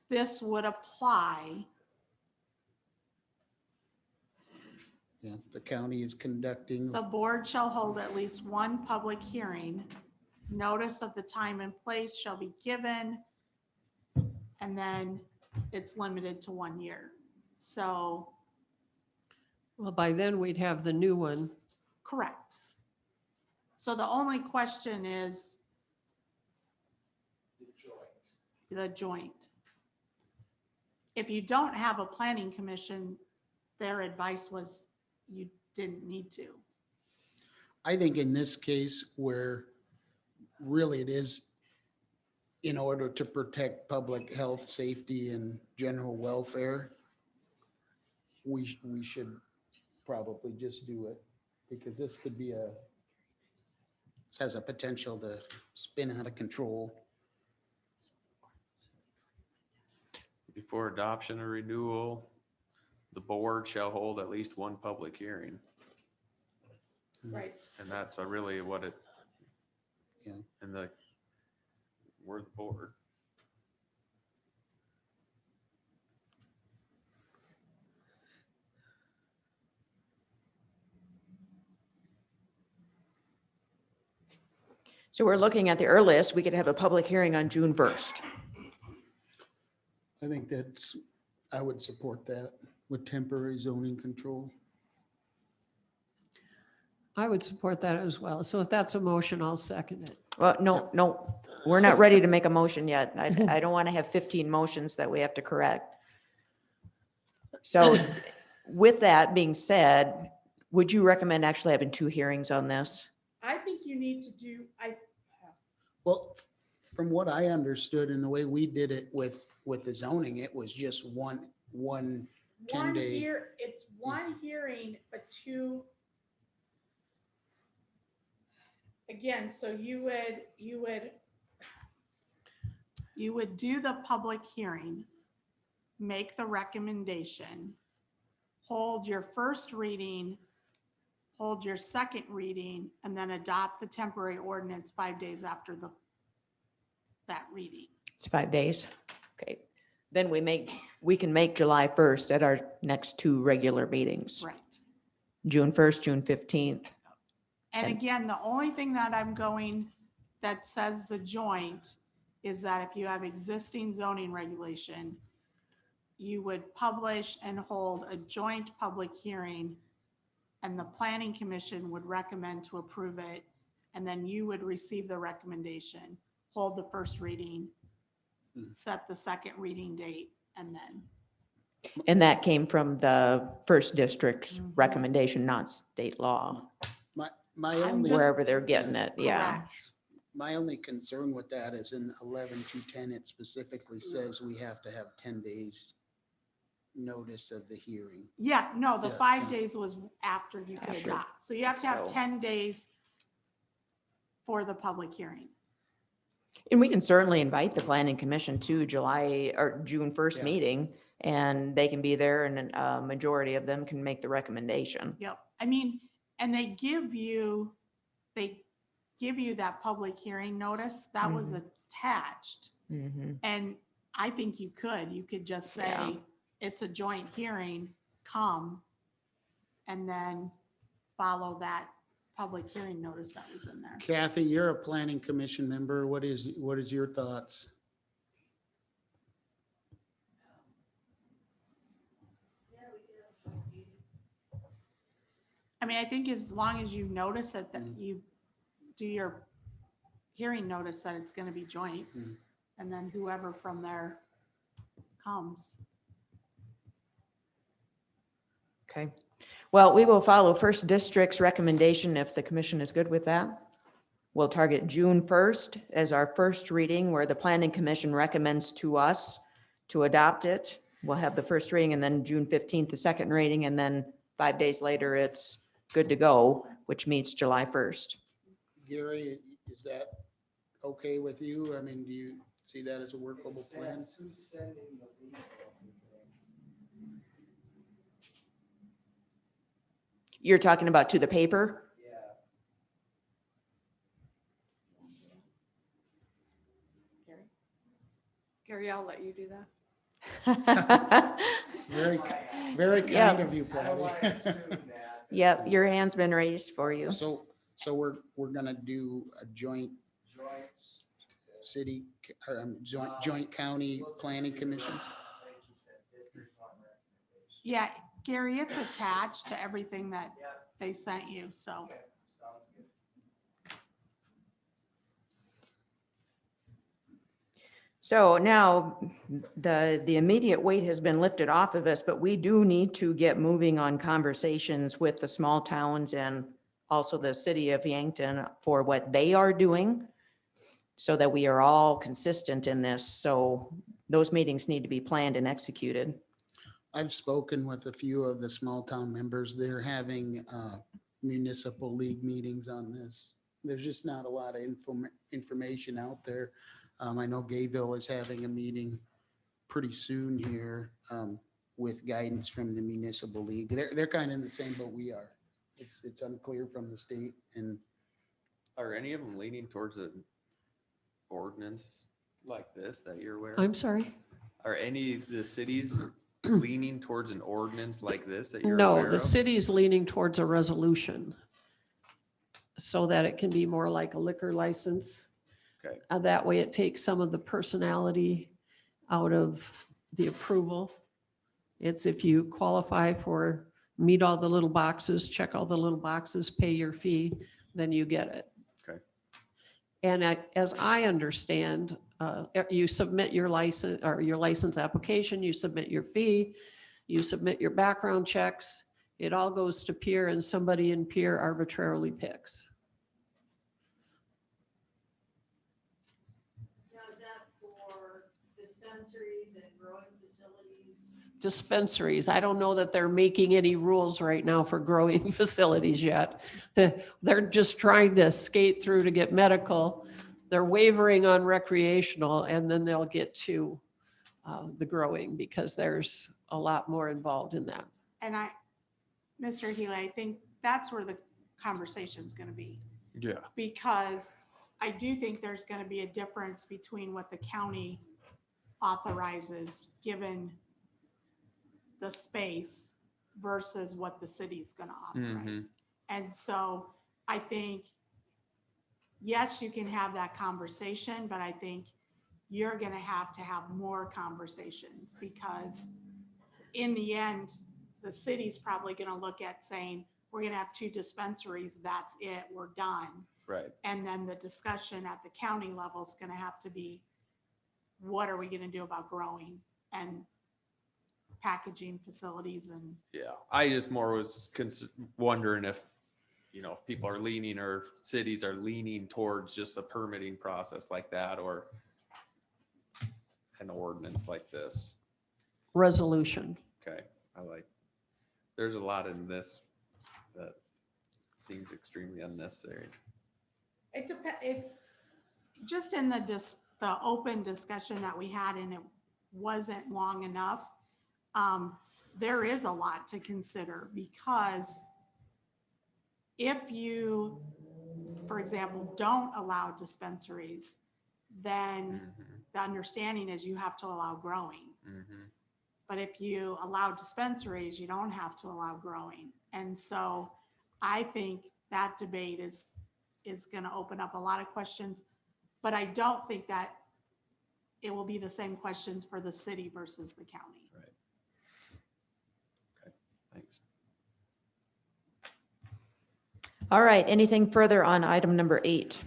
this would apply. if the county is conducting, The board shall hold at least one public hearing. Notice of the time and place shall be given. And then it's limited to 1 year. So, well, by then we'd have the new one. correct. So the only question is The joint. the joint. If you don't have a planning commission, their advice was you didn't need to. I think in this case where really it is in order to protect public health, safety and general welfare, we should probably just do it because this could be this has a potential to spin out of control. before adoption or renewal, the board shall hold at least one public hearing. Right. And that's really what it, Yeah. and we're the board. So we're looking at the earliest, we could have a public hearing on June 1st. I think I would support that with temporary zoning control. I would support that as well. So if that's a motion, I'll second it. Well, no, we're not ready to make a motion yet. I don't want to have 15 motions that we have to correct. So with that being said, would you recommend actually having 2 hearings on this? I think you need to do, Well, from what I understood and the way we did it with the zoning, it was just one 10-day. it's one hearing, but 2. Again, so you would do the public hearing, make the recommendation, hold your first reading, hold your second reading, and then adopt the temporary ordinance 5 days after that reading. It's 5 days. Okay. Then we can make July 1st at our next 2 regular meetings. Right. June 1st, June 15th. And Okay. again, the only thing that says the joint is that if you have existing zoning regulation, you would publish and hold a joint public hearing, and the planning commission would recommend to approve it, and then you would receive the recommendation, hold the first reading, set the second reading date, and then. And that came from the first district's Mhm. recommendation, not state law, My I'm only, just- wherever they're getting it, yeah. Correct. my only concern with that is in 11-10, it specifically says we have to have 10 days notice of the hearing. Yeah, no, the Yeah, 5 yeah. days was after you could After. adopt. So you have to have So- 10 days for the public hearing. And we can certainly invite the planning commission to July or June 1st Yeah. meeting, and they can be there, and a majority of them can make the recommendation. Yep. I mean, and they give you that public hearing notice that was attached. Mhm. And I think you could just Yeah. say, it's a joint hearing, come, and then follow that public hearing notice that was in there. Kathy, you're a planning commission member. What is your thoughts? I mean, I think as long as you notice it, that Mm. you do your hearing notice that it's gonna be joint, Mm. and then whoever from there comes. Okay. Well, we will follow first district's recommendation if the commission is good with that. We'll target June 1st as our first reading, where the planning commission recommends to us to adopt it. We'll have the first reading, and then June 15th, the second reading, and then 5 days later, it's good to go, which meets July 1st. Gary, is that okay with you? I mean, do you see that as a workable plan? It's who's sending the legal things. You're talking about to the paper? Yeah. Gary, I'll let you do that. It's very, very Yeah. kind of you, I don't want to Patty. assume that. Yep, your hand's been raised for you. So we're gonna do a joint Joints. city, or joint county planning commission? Like you said, district one recommendation. Yeah, Gary, it's attached to everything that Yeah, they sent you, so. okay, sounds good. So now the immediate weight has been lifted off of us, but we do need to get moving on conversations with the small towns and also the city of Yankton for what they are doing so that we are all consistent in this. So those meetings need to be planned and executed. I've spoken with a few of the small town members. They're having municipal league meetings on this. There's just not a lot of information out there. I know Gayville is having a meeting pretty soon here with guidance from the municipal league. They're kind of in the same boat we are. It's unclear from the state, and Are any of them leaning towards an ordinance like this that you're aware of? I'm sorry? Are any of the cities leaning towards an ordinance like this that you're No, aware the of? city's leaning towards a resolution so that it can be more like a liquor license. Okay. That way it takes some of the personality out of the approval. It's if you qualify for, meet all the little boxes, check all the little boxes, pay your fee, then you get it. Okay. And as I understand, you submit your license or your license application, you submit your fee, you submit your background checks. It all goes to peer and somebody in peer arbitrarily picks. Now, is that for dispensaries and growing facilities? Dispensaries. I don't know that they're making any rules right now for growing facilities yet. They're just trying to skate through to get medical. They're wavering on recreational, and then they'll get to the growing because there's a lot more involved in that. And Mr. Healy, I think that's where the conversation's gonna be. Yeah. Because I do think there's gonna be a difference between what the county authorizes, given the space versus what the city's gonna authorize. And so I think, yes, you can have that conversation, but I think you're gonna have to have more conversations because in the end, the city's probably gonna look at saying, we're gonna have 2 dispensaries, that's it, we're done. Right. And then the discussion at the county level is gonna have to be, what are we gonna do about growing and packaging facilities and, Yeah, I just more was wondering if, if people are leaning or cities are leaning towards just a permitting process like that or an ordinance like this. Resolution. Okay, there's a lot in this that seems extremely unnecessary. it depends, if, just in the open discussion that we had, and it wasn't long enough, there is a lot to consider, because if you, for example, don't allow dispensaries, then the understanding is you have to allow growing. But if you allow dispensaries, you don't have to allow growing. And so I think that debate is going to open up a lot of questions, but I don't think that it will be the same questions for the city versus the county. Right. Okay, thanks. All right, anything further on item number 8?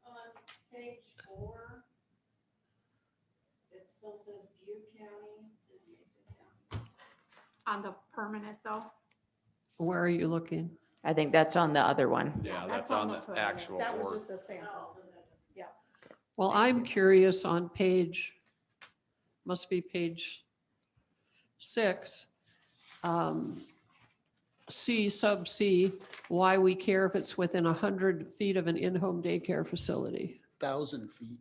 On page 4, it still says Butte County, it says Yankton County. On the permanent though? Where are you looking? I think that's on the other one. Yeah, that's on the permanent. actual That was org. just a sample. Yeah. Well, I'm curious on page, must be page 6. C sub C, why we care if it's within 100 feet of an in-home daycare facility. 1,000 feet.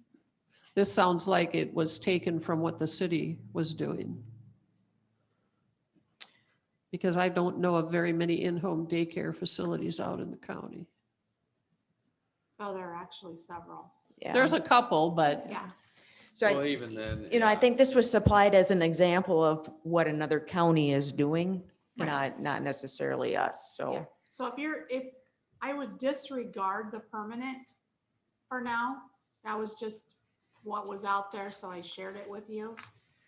This sounds like it was taken from what the city was doing. Because I don't know of very many in-home daycare facilities out in the county. Oh, there are actually several. Yeah. There's a couple, but Yeah. So Well, I, even then. I yeah. think this was supplied as an example of what another county is doing, Right. not necessarily us, Yeah. so. So if I would disregard the permanent for now, that was just what was out there, so I shared it with you.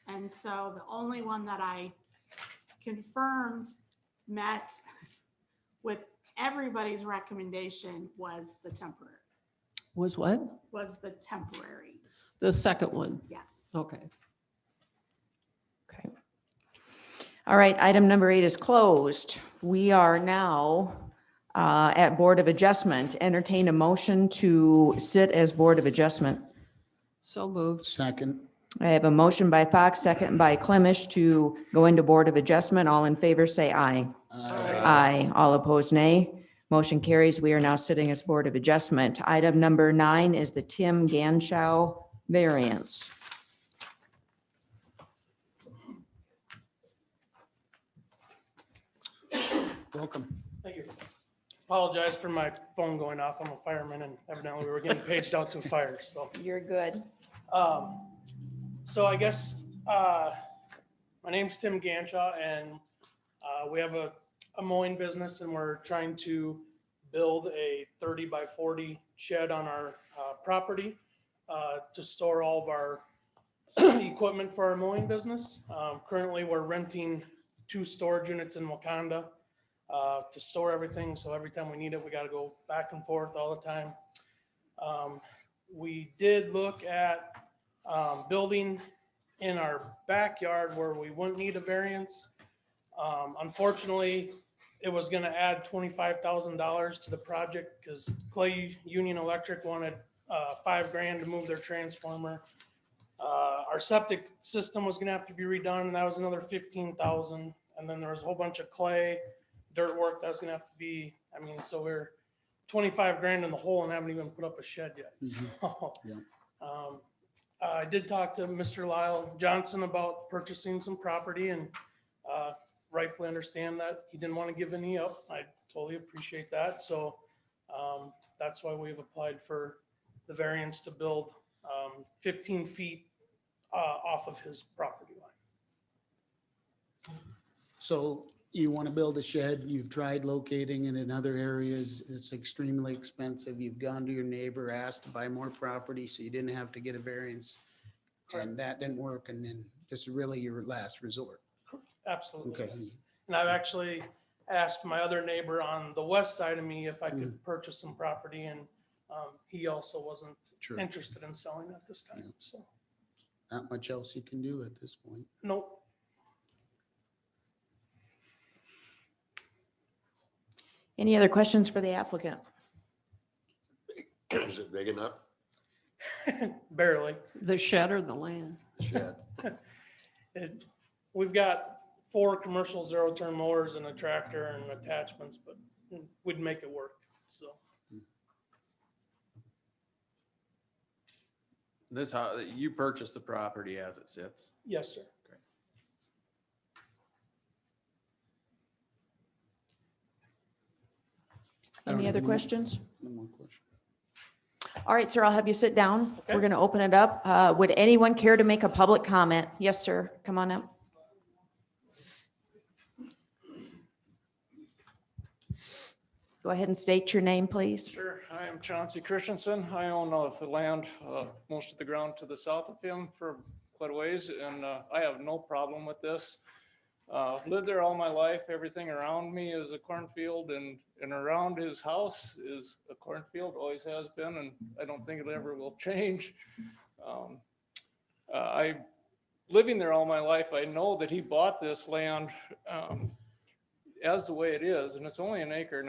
And so the only one that I confirmed met with everybody's recommendation was the temporary, was what? was the temporary, The second one. yes. Okay. Okay. All right, item number 8 is closed. We are now at Board of Adjustment. Entertain a motion to sit as Board of Adjustment. So moved. Second. I have a motion by Fox, second by Clemish to go into Board of Adjustment. All in favor, say aye. Aye. All opposed, nay. Motion carries. We are now sitting as Board of Adjustment. Item number 9 is the Tim Ganschow variance. Welcome. Thank you. Apologize for my phone going off. I'm a fireman and evidently we were getting paged out to a fire, so. You're good. So I guess, my name's Tim Ganshaw and, we have a mowing business and we're trying to build a 30 by 40 shed on our, property, to store all of our equipment for our mowing business. Currently, we're renting 2 storage units in Wakanda to store everything. So every time we need it, we got to go back and forth all the time. We did look at building in our backyard where we wouldn't need a variance. Unfortunately, it was going to add $25,000 to the project because Clay Union Electric wanted $5,000 to move their transformer. Our septic system was going to have to be redone, and that was another $15,000. And then there was a whole bunch of clay, dirt work that was going to have to be. I mean, so we're $25,000 in the hole and haven't even put up a shed yet. So, Yeah. I did talk to Mr. Lyle Johnson about purchasing some property, and rightfully understand that he didn't want to give any up. I totally appreciate that. So that's why we've applied for the variance to build 15 feet off of his property line. So you want to build a shed, you've tried locating it in other areas, it's extremely expensive. You've gone to your neighbor, asked to buy more property, so you didn't have to get a variance. And that didn't work. And then This is really your last resort. Absolutely. Okay. Yes. And I've actually asked my other neighbor on the west side of me if I could purchase some property, and he also wasn't Sure. interested in selling at this time. So, Not much else you can do at this point. nope. Any other questions for the applicant? Is it big enough? Barely. The shed or the land? Shed. We've got 4 commercial zero-turn mowers and a tractor and attachments, but we'd make it work. So, This, how, you purchased the property as it sits. yes, sir. I don't Any have other more- questions? No more questions. All right, sir, I'll have you sit down. Okay. We're going to open it up. Would anyone care to make a public comment? Yes, sir. Come on up. Go ahead and state your name, please. Sure. I am Chauncey Christensen. I own the land, most of the ground to the south of him for quite a ways, and I have no problem with this. Lived there all my life. Everything around me is a cornfield, and around his house is a cornfield, always has been, and I don't think it ever will change. Living there all my life, I know that he bought this land as the way it is, and it's only 1.5 acres,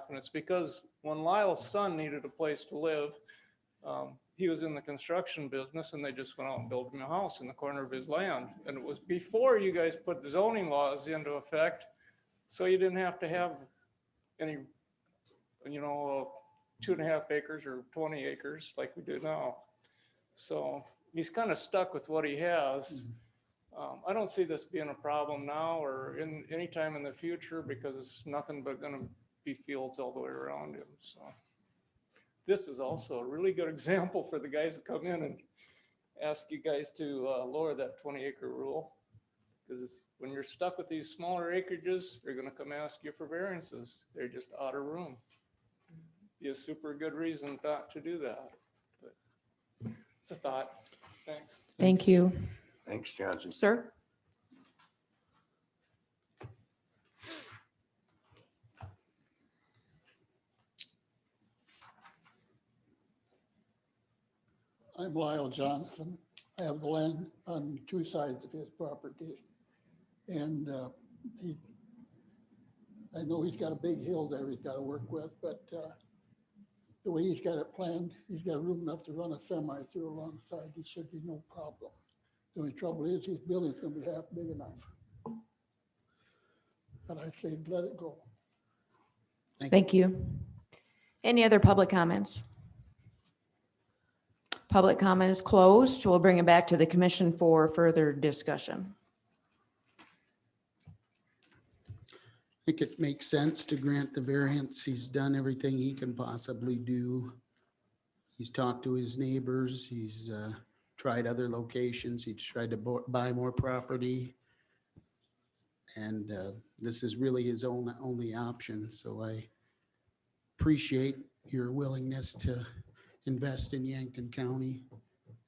and it's because when Lyle's son needed a place to live, he was in the construction business, and they just went out and built him a house in the corner of his land. And it was before you guys put the zoning laws into effect, so you didn't have to have any, 2.5 acres or 20 acres like we do now. So he's kind of stuck with what he has. I don't see this being a problem now or in any time in the future, because it's nothing but going to be fields all the way around him. So this is also a really good example for the guys that come in and ask you guys to lower that 20-acre rule. Because when you're stuck with these smaller acreages, they're going to come ask you for variances. They're just out of room. Be a super good reason not to do that. But it's a thought. Thanks. Thank you. Thanks, Johnson. Sir? I'm Lyle Johnson. I have the land on 2 sides of his property. And I know he's got a big hill there he's got to work with, but the way he's got it planned, he's got room enough to run a semi through alongside. He should be no problem. The only trouble is his building's going to be half big enough. But I say, let it go. Thank you. Any other public comments? Public comment is closed. We'll bring it back to the commission for further discussion. I think it makes sense to grant the variance. He's done everything he can possibly do. He's talked to his neighbors. He's tried other locations. He's tried to buy more property. And this is really his only option. So I appreciate your willingness to invest in Yankton County.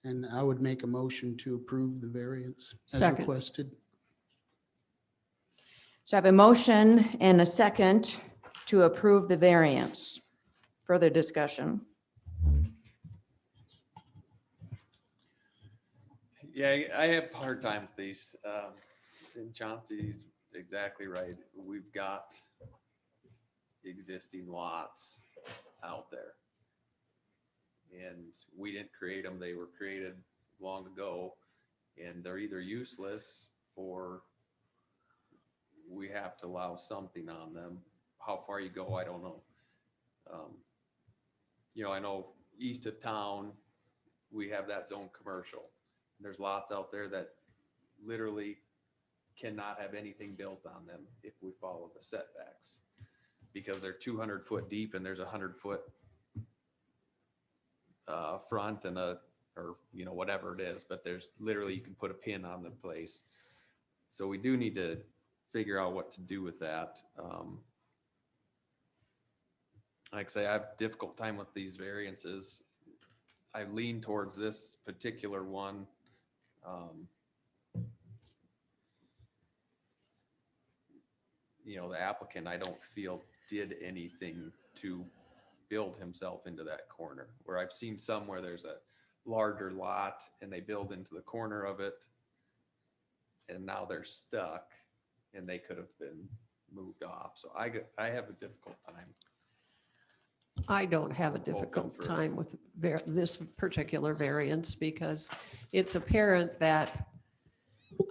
And I would make a motion to approve the variance as Second. requested. So I have a motion and a second to approve the variance. Further discussion. Yeah, I have a hard time with these. And Chauncey's exactly right. We've got existing lots out there. And we didn't create them. They were created long ago, and they're either useless or we have to allow something on them. How far you go, I don't know. I know east of town, we have that zone commercial. There's lots out there that literally cannot have anything built on them if we follow the setbacks, because they're 200 foot deep and there's 100-foot front and whatever it is, but there's literally, you can put a pin on the place. So we do need to figure out what to do with that. Like I say, I have a difficult time with these variances. I lean towards this particular one. the applicant, I don't feel did anything to build himself into that corner. Where I've seen some where there's a larger lot and they build into the corner of it, and now they're stuck and they could have been moved off. So I have a difficult time. I don't have a difficult for- time with this particular variance because it's apparent that,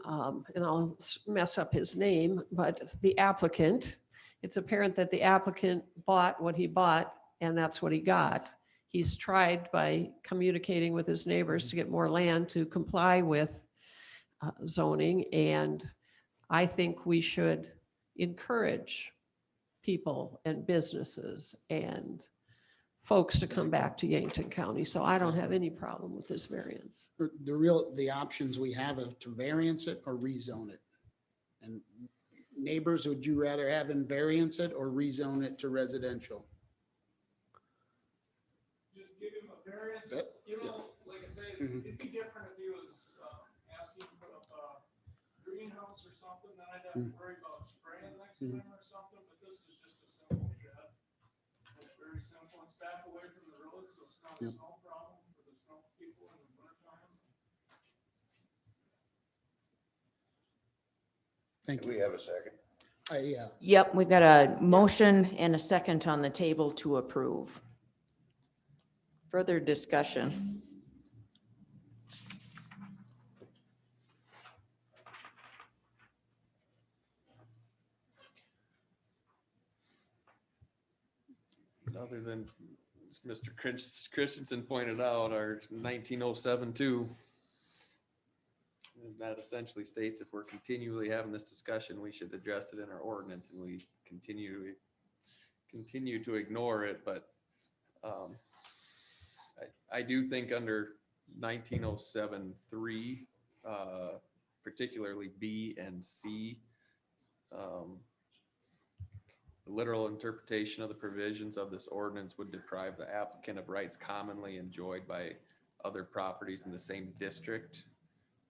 and I'll mess up his name, but the applicant, it's apparent that the applicant bought what he bought and that's what he got. He's tried by communicating with his neighbors to get more land to comply with zoning, and I think we should encourage people and businesses and folks to come back to Yankton County. So I don't have any problem with this variance. The options we have are to variance it or rezone it. And neighbors, would you rather have him variance it or rezone it to residential? Just give him a variance, That- like I say, Mhm. it'd be different if he was asking to put up a greenhouse or something, then I'd have to worry about spraying next time or something, but this is just a simple shed. It's very simple, it's back away from the road, so it's not a Yep. snow problem for the snow people in the wintertime. Thank Do we you. have a second? Yeah. Yep, we've got a motion and a second on the table to approve. Further discussion. Other than, as Mr. Christensen pointed out, our 1907 too. And that essentially states if we're continually having this discussion, we should address it in our ordinance, and we continue to ignore it. But I do think under 1907-3, particularly B and C, the literal interpretation of the provisions of this ordinance would deprive the applicant of rights commonly enjoyed by other properties in the same district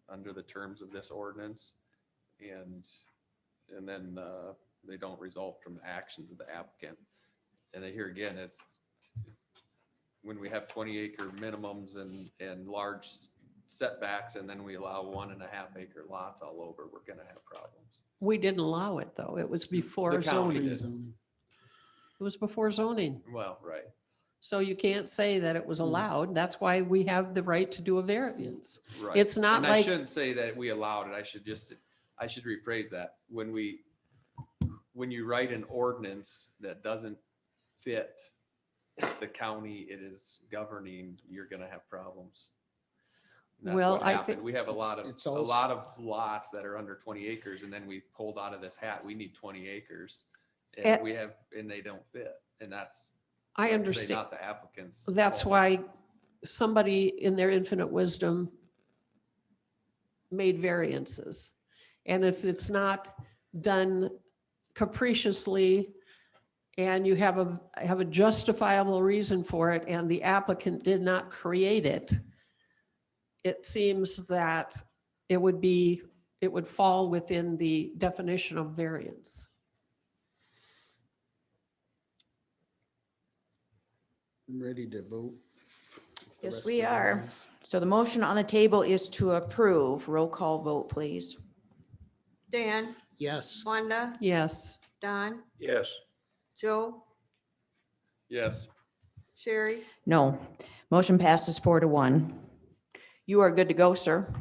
under the terms of this ordinance. And then they don't result from the actions of the applicant. And then here again, it's when we have 20-acre minimums and large setbacks, and then we allow 1.5 acre lots all over, we're gonna have problems. We didn't allow it, though. It was before The county zoning. did. Rezoning. It was before zoning. Well, right. So you can't say that it was allowed. That's why we have the right to do a variance. Right. It's not And I like, shouldn't say that we allowed it. I should rephrase that. When you write an ordinance that doesn't fit the county it is governing, you're gonna have problems. And that's Well, what I happened. think- We have a It's lot also- of lots that are under 20 acres, and then we pulled out of this hat, we need 20 acres. Eh. And they don't fit. And that's, I like I say, understand. not the applicant's That's fault. why somebody in their infinite wisdom made variances. And if it's not done capriciously and you have a justifiable reason for it and the applicant did not create it, it seems that it would fall within the definition of variance. I'm ready to vote. if the Yes, rest we of the are. guys- So the motion on the table is to approve. Roll call vote, please. Dan, Yes. Wanda, Yes. Don, Yes. Joe, Yes. Sherry, No. Motion passes 4-1. You are good to go, sir.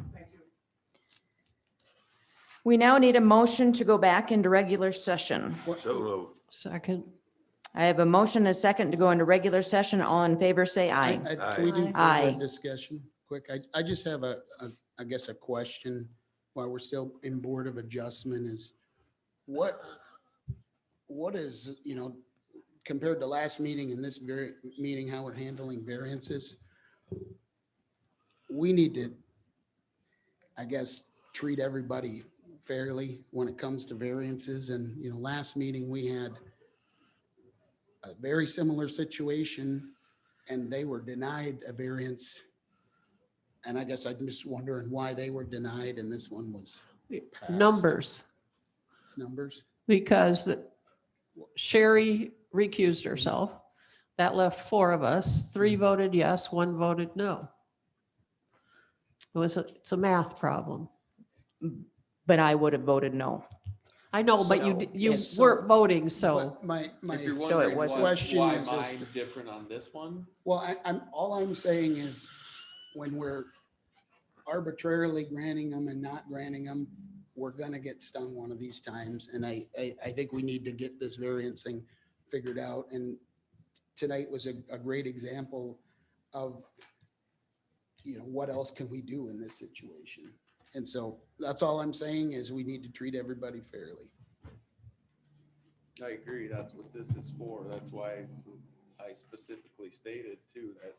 We now need a motion to go back into regular session. So moved. Second. I have a motion and a second to go into regular session. All in favor, say aye. Can we do Aye. further discussion quick? I just have I guess a question while we're still in Board of Adjustment is what is, compared to last meeting and this very meeting, how we're handling variances? We need to, I guess, treat everybody fairly when it comes to variances. And, last meeting we had a very similar situation and they were denied a variance. And I guess I'm just wondering why they were denied and this one was passed. Numbers. It's numbers. because Sherry recused herself. That left 4 of us. 3 voted yes, 1 voted no. It's a math problem. But I would have voted no. I know, but you, So, you yes. weren't voting, so. But my, If you're So it wondering wasn't- Question why is this- mine's different on this one, well, all I'm saying is when we're arbitrarily granting them and not granting them, we're gonna get stung one of these times. And I think we need to get this variance thing figured out. And tonight was a great example of, what else can we do in this situation? And so that's all I'm saying is we need to treat everybody fairly. I agree, that's what this is for. That's why I specifically stated too, that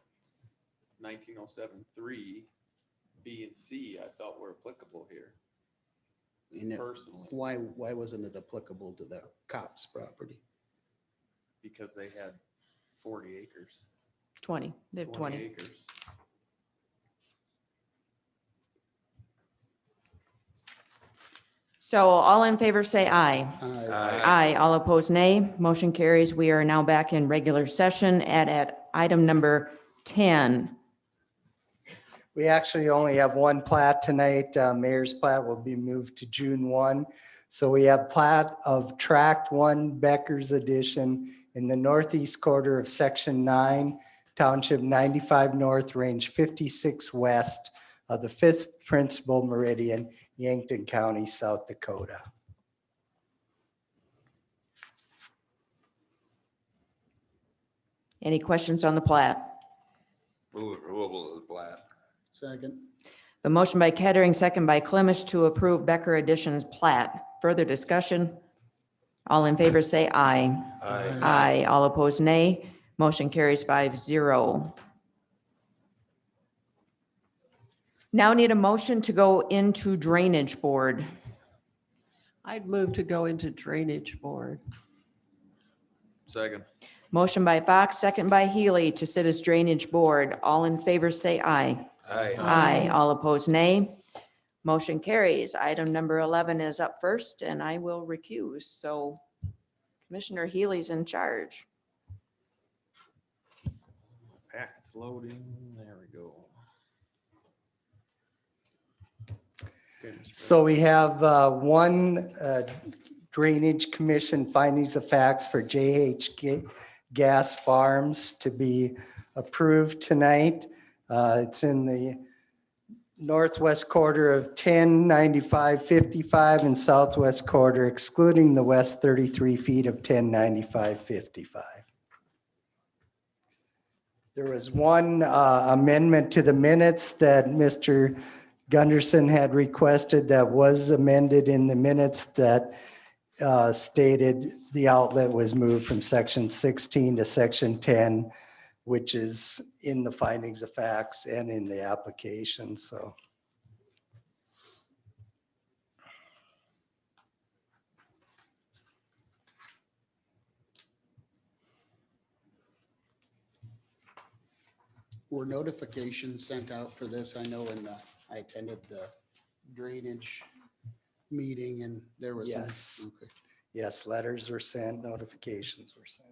1907-3, B and C, I felt were applicable here And personally, why wasn't it applicable to the cops' property? because they had 40 acres, 20, they have 20. acres. So all in favor, say aye. Aye. Aye. All opposed, nay. Motion carries. We are now back in regular session at item number 10. We actually only have one plat tonight. Mayor's plat will be moved to June 1. So we have plat of Tract 1 Becker's Edition in the northeast quarter of Section 9, Township 95 North, Range 56 West of the 5th Principal Meridian, Yankton County, South Dakota. Any questions on the plat? Move approval of the plat. Second. The motion by Kettering, second by Clemish to approve Becker Additions plat. Further discussion? All in favor, say aye. Aye. Aye. All opposed, nay. Motion carries 5-0. Now need a motion to go into Drainage Board. I'd move to go into Drainage Board. Second. Motion by Fox, second by Healy to sit as Drainage Board. All in favor, say aye. Aye. Aye. All opposed, nay. Motion carries. Item number 11 is up first, and I will recuse. So Commissioner Healy's in charge. Packet's loading. There we go. Okay, Mr. So we have one Drainage Commission findings of facts for JH Gas Farms to be approved tonight. It's in the northwest quarter of 1095-55 and southwest quarter excluding the west 33 feet of 1095-55. There was one amendment to the minutes that Mr. Gunderson had requested that was amended in the minutes that stated the outlet was moved from section 16 to section 10, which is in the findings of facts and in the application, so. Were notifications sent out for this? I know I attended the drainage meeting and there was some. Yes. Okay. Yes, letters were sent, notifications were sent.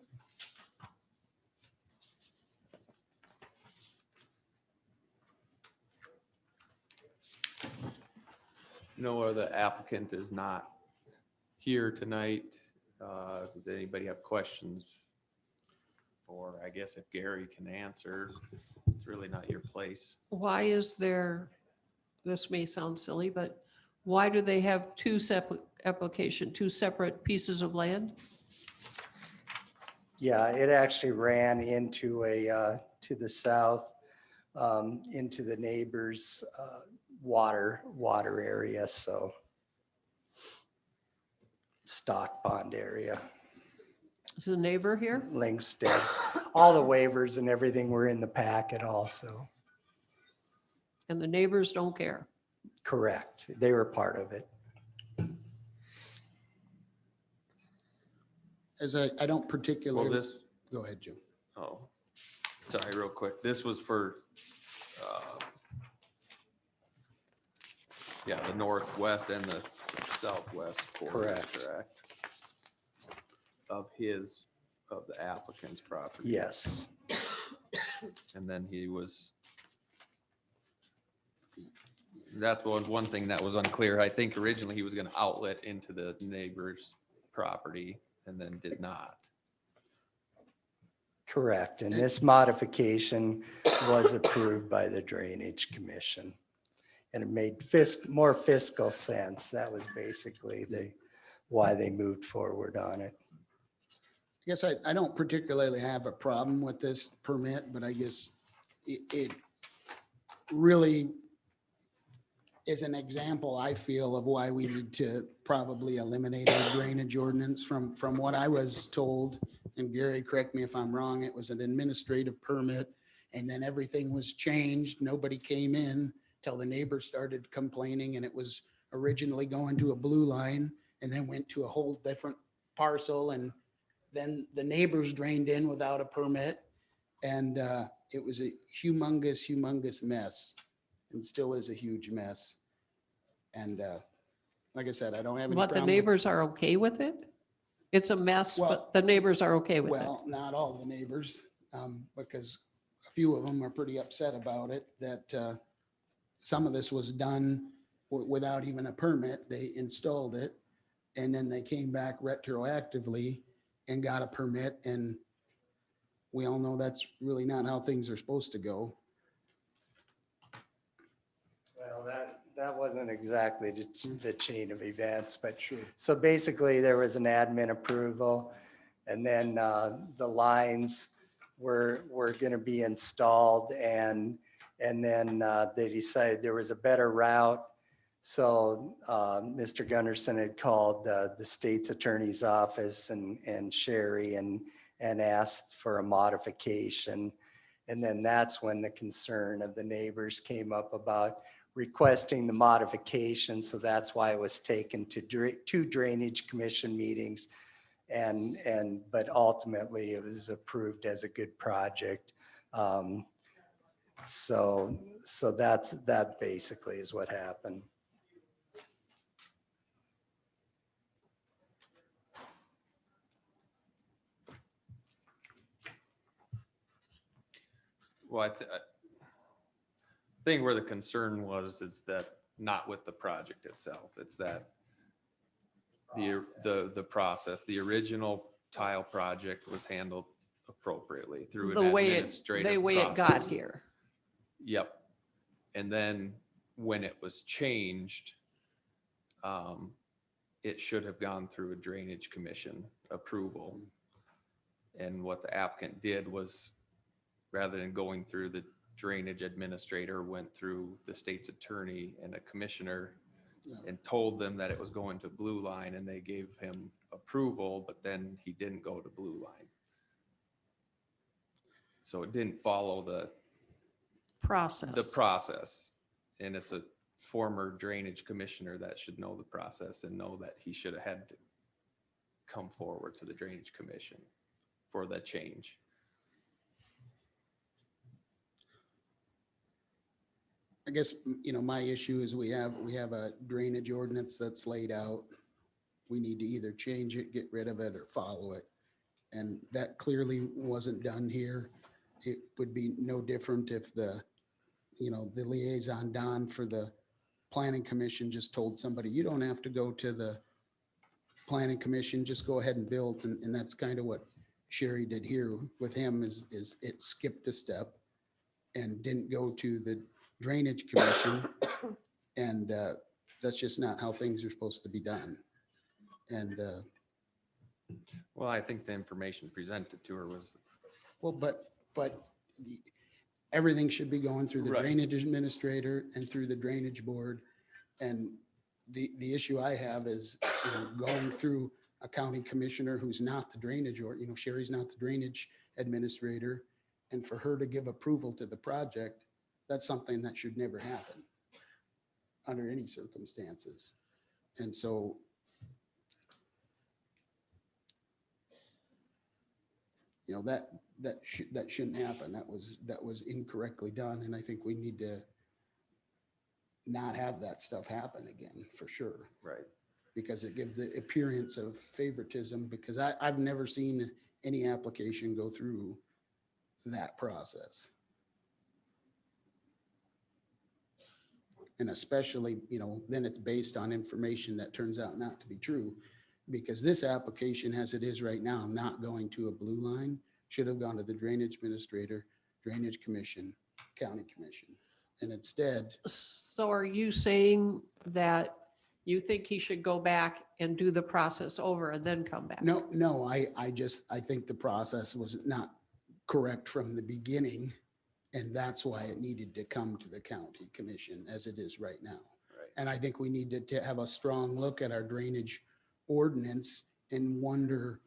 No, the applicant is not here tonight. Does anybody have questions? Or I guess if Gary can answer, it's really not your place. Why is there, this may sound silly, but why do they have two separate pieces of land? Yeah, it actually ran into to the south, into the neighbor's water area, so stock pond area. Is the neighbor here? Linkstead. All the waivers and everything were in the packet also. And the neighbors don't care. Correct. They were part of it. As I don't Well, particularly, this, go ahead, Joe. oh, sorry, real quick. This was for, yeah, the northwest and the southwest quarters, Correct. correct? of the applicant's property. Yes. And then that's one thing that was unclear. I think originally he was gonna outlet into the neighbor's property and then did not. Correct. And this modification was approved by the Drainage Commission. And it made more fiscal sense. That was basically why they moved forward on it. I guess I don't particularly have a problem with this permit, but I guess it really is an example, I feel, of why we need to probably eliminate our drainage ordinance. From what I was told, and Gary, correct me if I'm wrong, it was an administrative permit, and then everything was changed. Nobody came in till the neighbors started complaining, and it was originally going to a blue line and then went to a whole different parcel, and then the neighbors drained in without a permit. And it was a humongous mess, and still is a huge mess. And like I said, I don't have any But problem. the neighbors are okay with it? It's a mess, Well- but the neighbors are okay with it. Well, not all the neighbors, because a few of them are pretty upset about it, that some of this was done without even a permit. They installed it, and then they came back retroactively and got a permit, and we all know that's really not how things are supposed to go. Well, that wasn't exactly the chain of events, but so basically there was an admin approval, and then the lines were going to be installed, and then they decided there was a better route. So Mr. Gunderson had called the state's attorney's office and Sherry and asked for a modification. And then that's when the concern of the neighbors came up about requesting the modification. So that's why it was taken to two Drainage Commission meetings. But ultimately it was approved as a good project. So that basically is what happened. Well, I think where the concern was is that not with the project itself. It's that the process, the original tile project was handled appropriately through The an way administrative it got process. here. Yep. And then when it was changed, it should have gone through a Drainage Commission approval. And what the applicant did was, rather than going through the drainage administrator, went through the state's attorney and a commissioner and told them that it was going to blue line, and they gave him approval, but then he didn't go to blue line. So it didn't follow the process. And it's a former drainage commissioner that should know the process and know that he should have had to come forward to the Drainage Commission for that change. I guess, my issue is we have a drainage ordinance that's laid out. We need to either change it, get rid of it, or follow it. And that clearly wasn't done here. It would be no different if the liaison Don for the Planning Commission just told somebody, you don't have to go to the Planning Commission, just go ahead and build. And that's kind of what Sherry did here with him, is it skipped a step and didn't go to the Drainage Commission. And that's just not how things are supposed to be done. And Well, I think the information presented to her was, well, but everything should be going through the Right. drainage administrator and through the drainage board. And the issue I have is going through a county commissioner who's not the drainage, or, Sherry's not the drainage administrator. And for her to give approval to the project, that's something that should never happen under any circumstances. And so that shouldn't happen. That was incorrectly done. And I think we need to not have that stuff happen again, for sure. right. because it gives the appearance of favoritism, because I've never seen any application go through that process. And especially, then it's based on information that turns out not to be true, because this application, as it is right now, not going to a blue line, should have gone to the drainage administrator, drainage commission, county commission. And instead, So are you saying that you think he should go back and do the process over and then come back? no, I think the process was not correct from the beginning. And that's why it needed to come to the county commission as it is right now. Right. And I think we need to have a strong look at our drainage ordinance and wonder,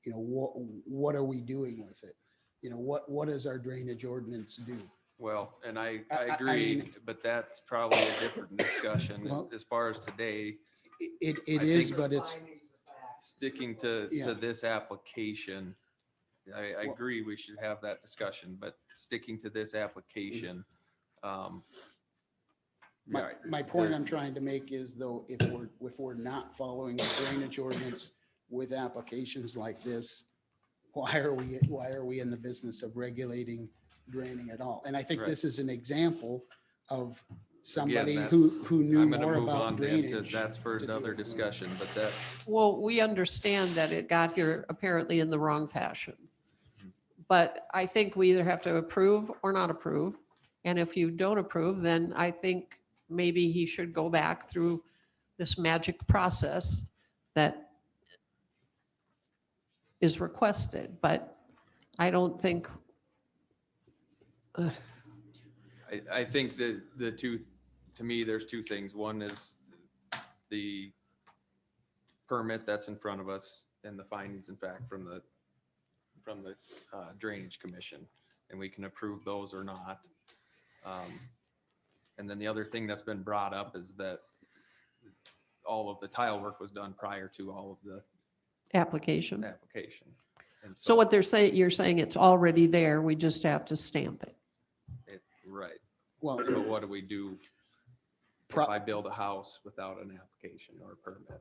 what are we doing with it? What does our drainage ordinance do? Well, and I I agree, mean- but that's probably a different discussion. Well- As far as today, It I is, think but it's, sticking to Yeah. this application, I Well- agree we should have that discussion, but sticking to this application. my point I'm trying to make is though, if we're not following the drainage ordinance with applications like this, why are we in the business of regulating draining at all? And I think Right. this is an example of somebody Again, who that's- knew I'm gonna more move about on into- drainage. That's for to do another it. discussion, but that, Well, we understand that it got here apparently in the wrong fashion. But I think we either have to approve or not approve. And if you don't approve, then I think maybe he should go back through this magic process that is requested. But I don't think, I think that to me, there's two things. One is the permit that's in front of us and the findings, in fact, from the Drainage Commission, and we can approve those or not. And then the other thing that's been brought up is that all of the tile work was done prior to all of the application. application. And So what they're saying, you're saying it's already there, we just have to stamp it. Right, Well, but what do we do if Pro- I build a house without an application or a permit?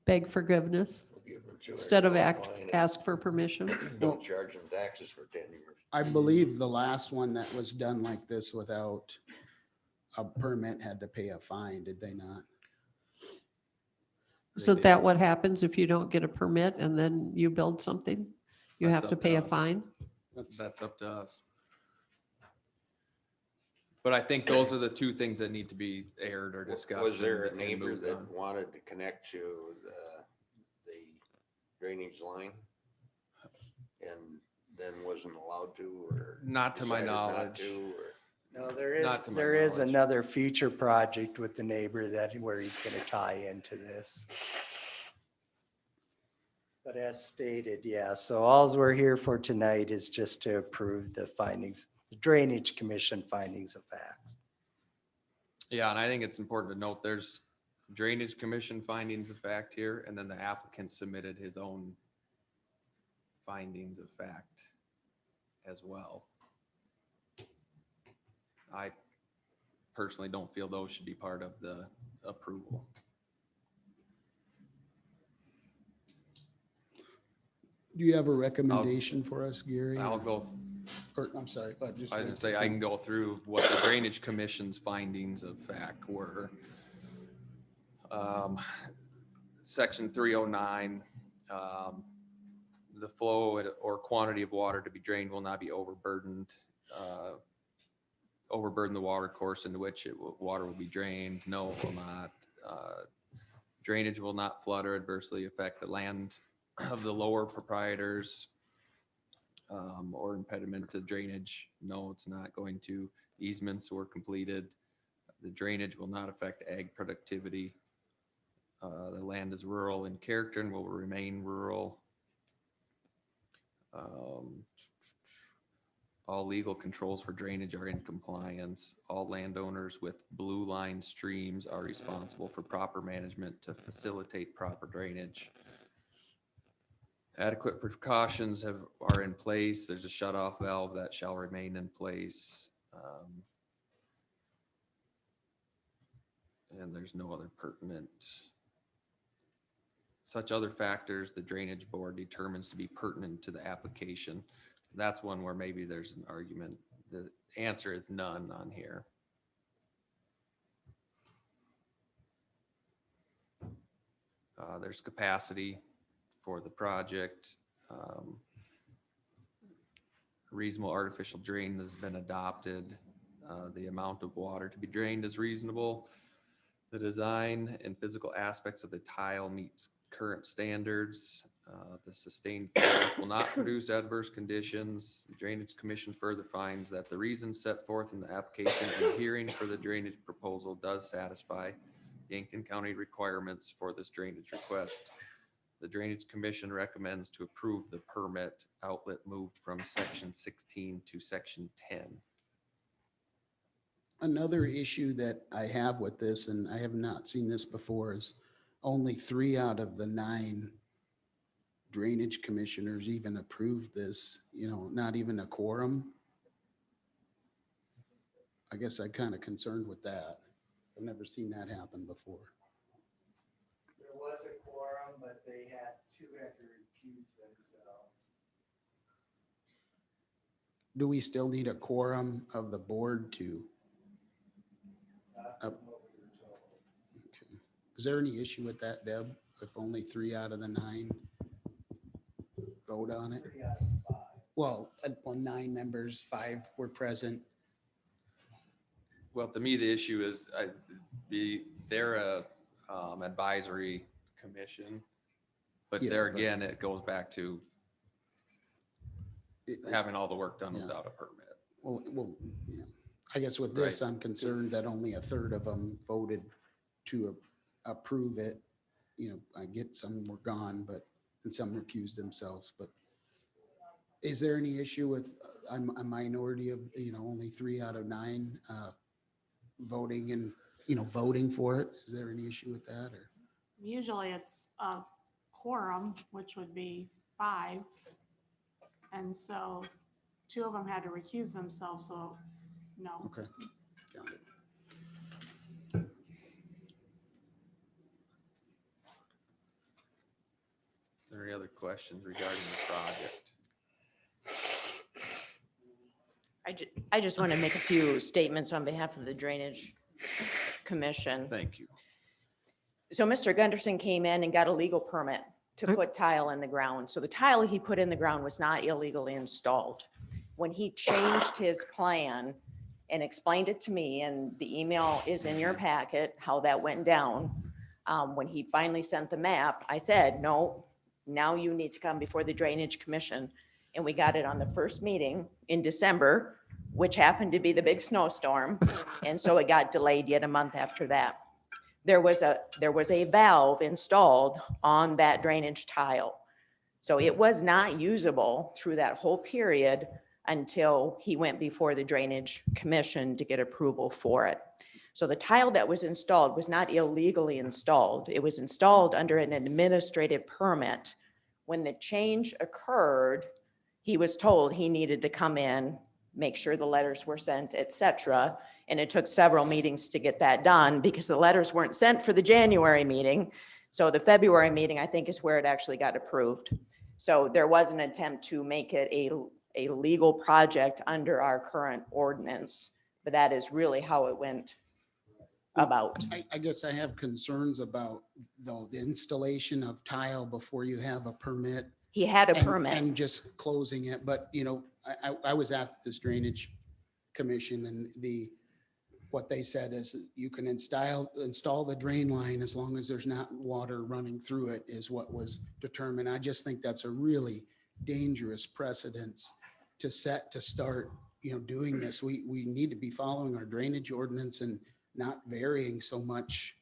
Beg forgiveness instead of ask for permission. Don't charge them taxes for 10 years. I believe the last one that was done like this without a permit had to pay a fine, did they not? Isn't that what happens if you don't get a permit and then you build something? You That's have to up to pay a us. fine? That's up to us. But I think those are the two things that need to be aired or discussed. Was there a and neighbor moved that on. wanted to connect to the drainage line? And then wasn't allowed to, or? Not to my decided not knowledge. to, or- No, there is, Not to my there is knowledge. another future project with the neighbor where he's gonna tie into this. But as stated, yeah, so alls we're here for tonight is just to approve the findings, the Drainage Commission findings of fact. Yeah, and I think it's important to note there's Drainage Commission findings of fact here, and then the applicant submitted his own findings of fact as well. I personally don't feel those should be part of the approval. Do you have a recommendation for us, Gary? I'll go, Or, I'm sorry, but just. I was gonna say, I can go through what the Drainage Commission's findings of fact were. Section 309, the flow or quantity of water to be drained will not be overburdened. Overburden the water course into which water will be drained. No, it will not. Drainage will not flood or adversely affect the land of the lower proprietors or impediment to drainage. No, it's not going to. Easements were completed. The drainage will not affect ag productivity. The land is rural in character and will remain rural. All legal controls for drainage are in compliance. All landowners with blue line streams are responsible for proper management to facilitate proper drainage. Adequate precautions are in place. There's a shut-off valve that shall remain in place. And there's no other pertinent such other factors the drainage board determines to be pertinent to the application. That's one where maybe there's an argument. The answer is none on here. There's capacity for the project. Reasonable artificial drain has been adopted. The amount of water to be drained is reasonable. The design and physical aspects of the tile meets current standards. The sustained flows will not produce adverse conditions. The Drainage Commission further finds that the reasons set forth in the application and hearing for the drainage proposal does satisfy Yankton County requirements for this drainage request. The Drainage Commission recommends to approve the permit outlet moved from section 16 to section 10. Another issue that I have with this, and I have not seen this before, is only 3 out of the 9 drainage commissioners even approved this, not even a quorum. I guess I'm kind of concerned with that. I've never seen that happen before. There was a quorum, but they had 2 had to recuse themselves. Do we still need a quorum of the board to? Okay. Is there any issue with that, Deb? If only 3 out of the 9 vote on it? 3 out of 5. Well, 9 members, 5 were present. Well, to me, the issue is they're a advisory commission, but Yeah, there but- again, it goes back to having all the work done Yeah. without a permit. Well, yeah. I guess with this, I'm concerned that only a third of them voted to approve it. I get some were gone, and some recused themselves, but is there any issue with a minority of, only 3 out of 9 voting and, voting for it? Is there any issue with that, or? Usually it's a quorum, which would be 5. And so 2 of them had to recuse themselves, so no. Okay. Got it. Are there any other questions regarding the project? I just want to make a few statements on behalf of the Drainage Commission. Thank you. So Mr. Gunderson came in and got a legal permit to put tile in the ground. So the tile he put in the ground was not illegally installed. When he changed his plan and explained it to me, and the email is in your packet, how that went down. When he finally sent the map, I said, no, now you need to come before the Drainage Commission. And we got it on the first meeting in December, which happened to be the big snowstorm. And so it got delayed yet a month after that. There was a valve installed on that drainage tile. So it was not usable through that whole period until he went before the Drainage Commission to get approval for it. So the tile that was installed was not illegally installed. It was installed under an administrative permit. When the change occurred, he was told he needed to come in, make sure the letters were sent, et cetera. And it took several meetings to get that done because the letters weren't sent for the January meeting. So the February meeting, I think, is where it actually got approved. So there was an attempt to make it a legal project under our current ordinance, but that is really how it went about. I guess I have concerns about the installation of tile before you have a permit. He had a and- permit. And just closing it, but I was at this Drainage Commission, and what they said is you can install the drain line as long as there's not water running through it, is what was determined. I just think that's a really dangerous precedence to set to start, doing this. We need to be following our drainage ordinance and not varying so much,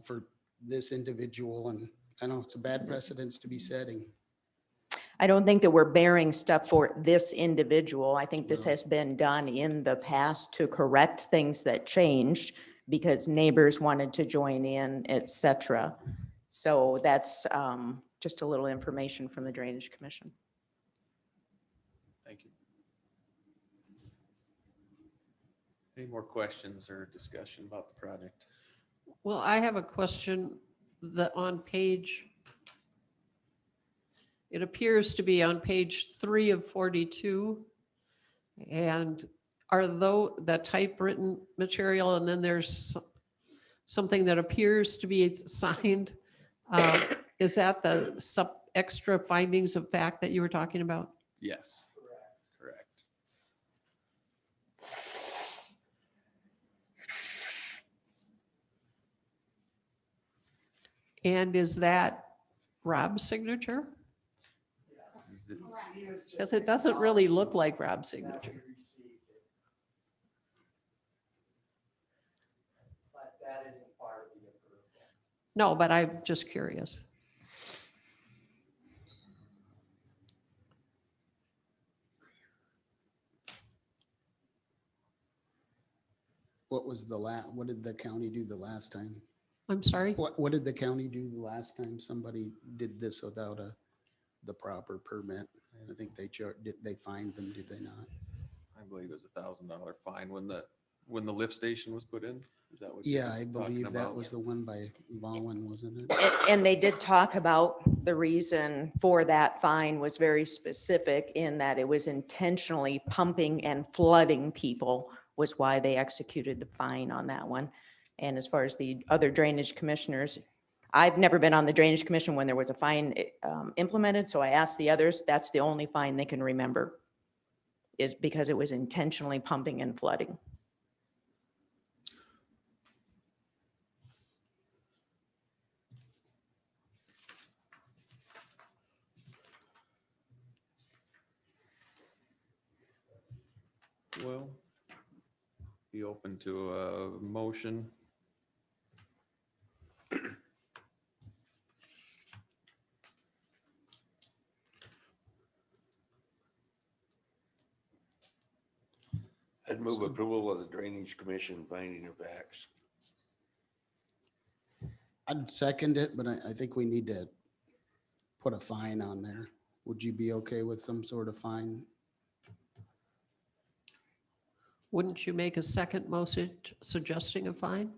for this individual. And I know it's a bad precedence to be setting. I don't think that we're bearing stuff for this individual. I think this has been done in the past to correct things that changed because neighbors wanted to join in, et cetera. So that's just a little information from the Drainage Commission. Thank you. Any more questions or discussion about the project? Well, I have a question that on page It appears to be on page 3 of 42. And are though the typewritten material, and then there's something that appears to be signed. Is that the extra findings of fact that you were talking about? Yes. Correct. And is that Rob's signature? Because it doesn't really look like Rob's signature. But that isn't part of the approval. No, but I'm just curious. What did the county do the last time? I'm sorry? What did the county do the last time somebody did this without the proper permit? I think they fined them, did they not? I believe it was $1,000 fine when the lift station was put in. Is that what? you Yeah, was I talking believe that about? was the one by Baldwin, wasn't it? And they did talk about the reason for that fine was very specific in that it was intentionally pumping and flooding people was why they executed the fine on that one. And as far as the other drainage commissioners, I've never been on the drainage commission when there was a fine implemented. So I asked the others, that's the only fine they can remember is because it was intentionally pumping and flooding. Well, be open to a motion. I'd move approval of the Drainage Commission finding of facts. I'd second it, but I think we need to put a fine on there. Would you be okay with some sort of fine? Wouldn't you make a second motion suggesting a fine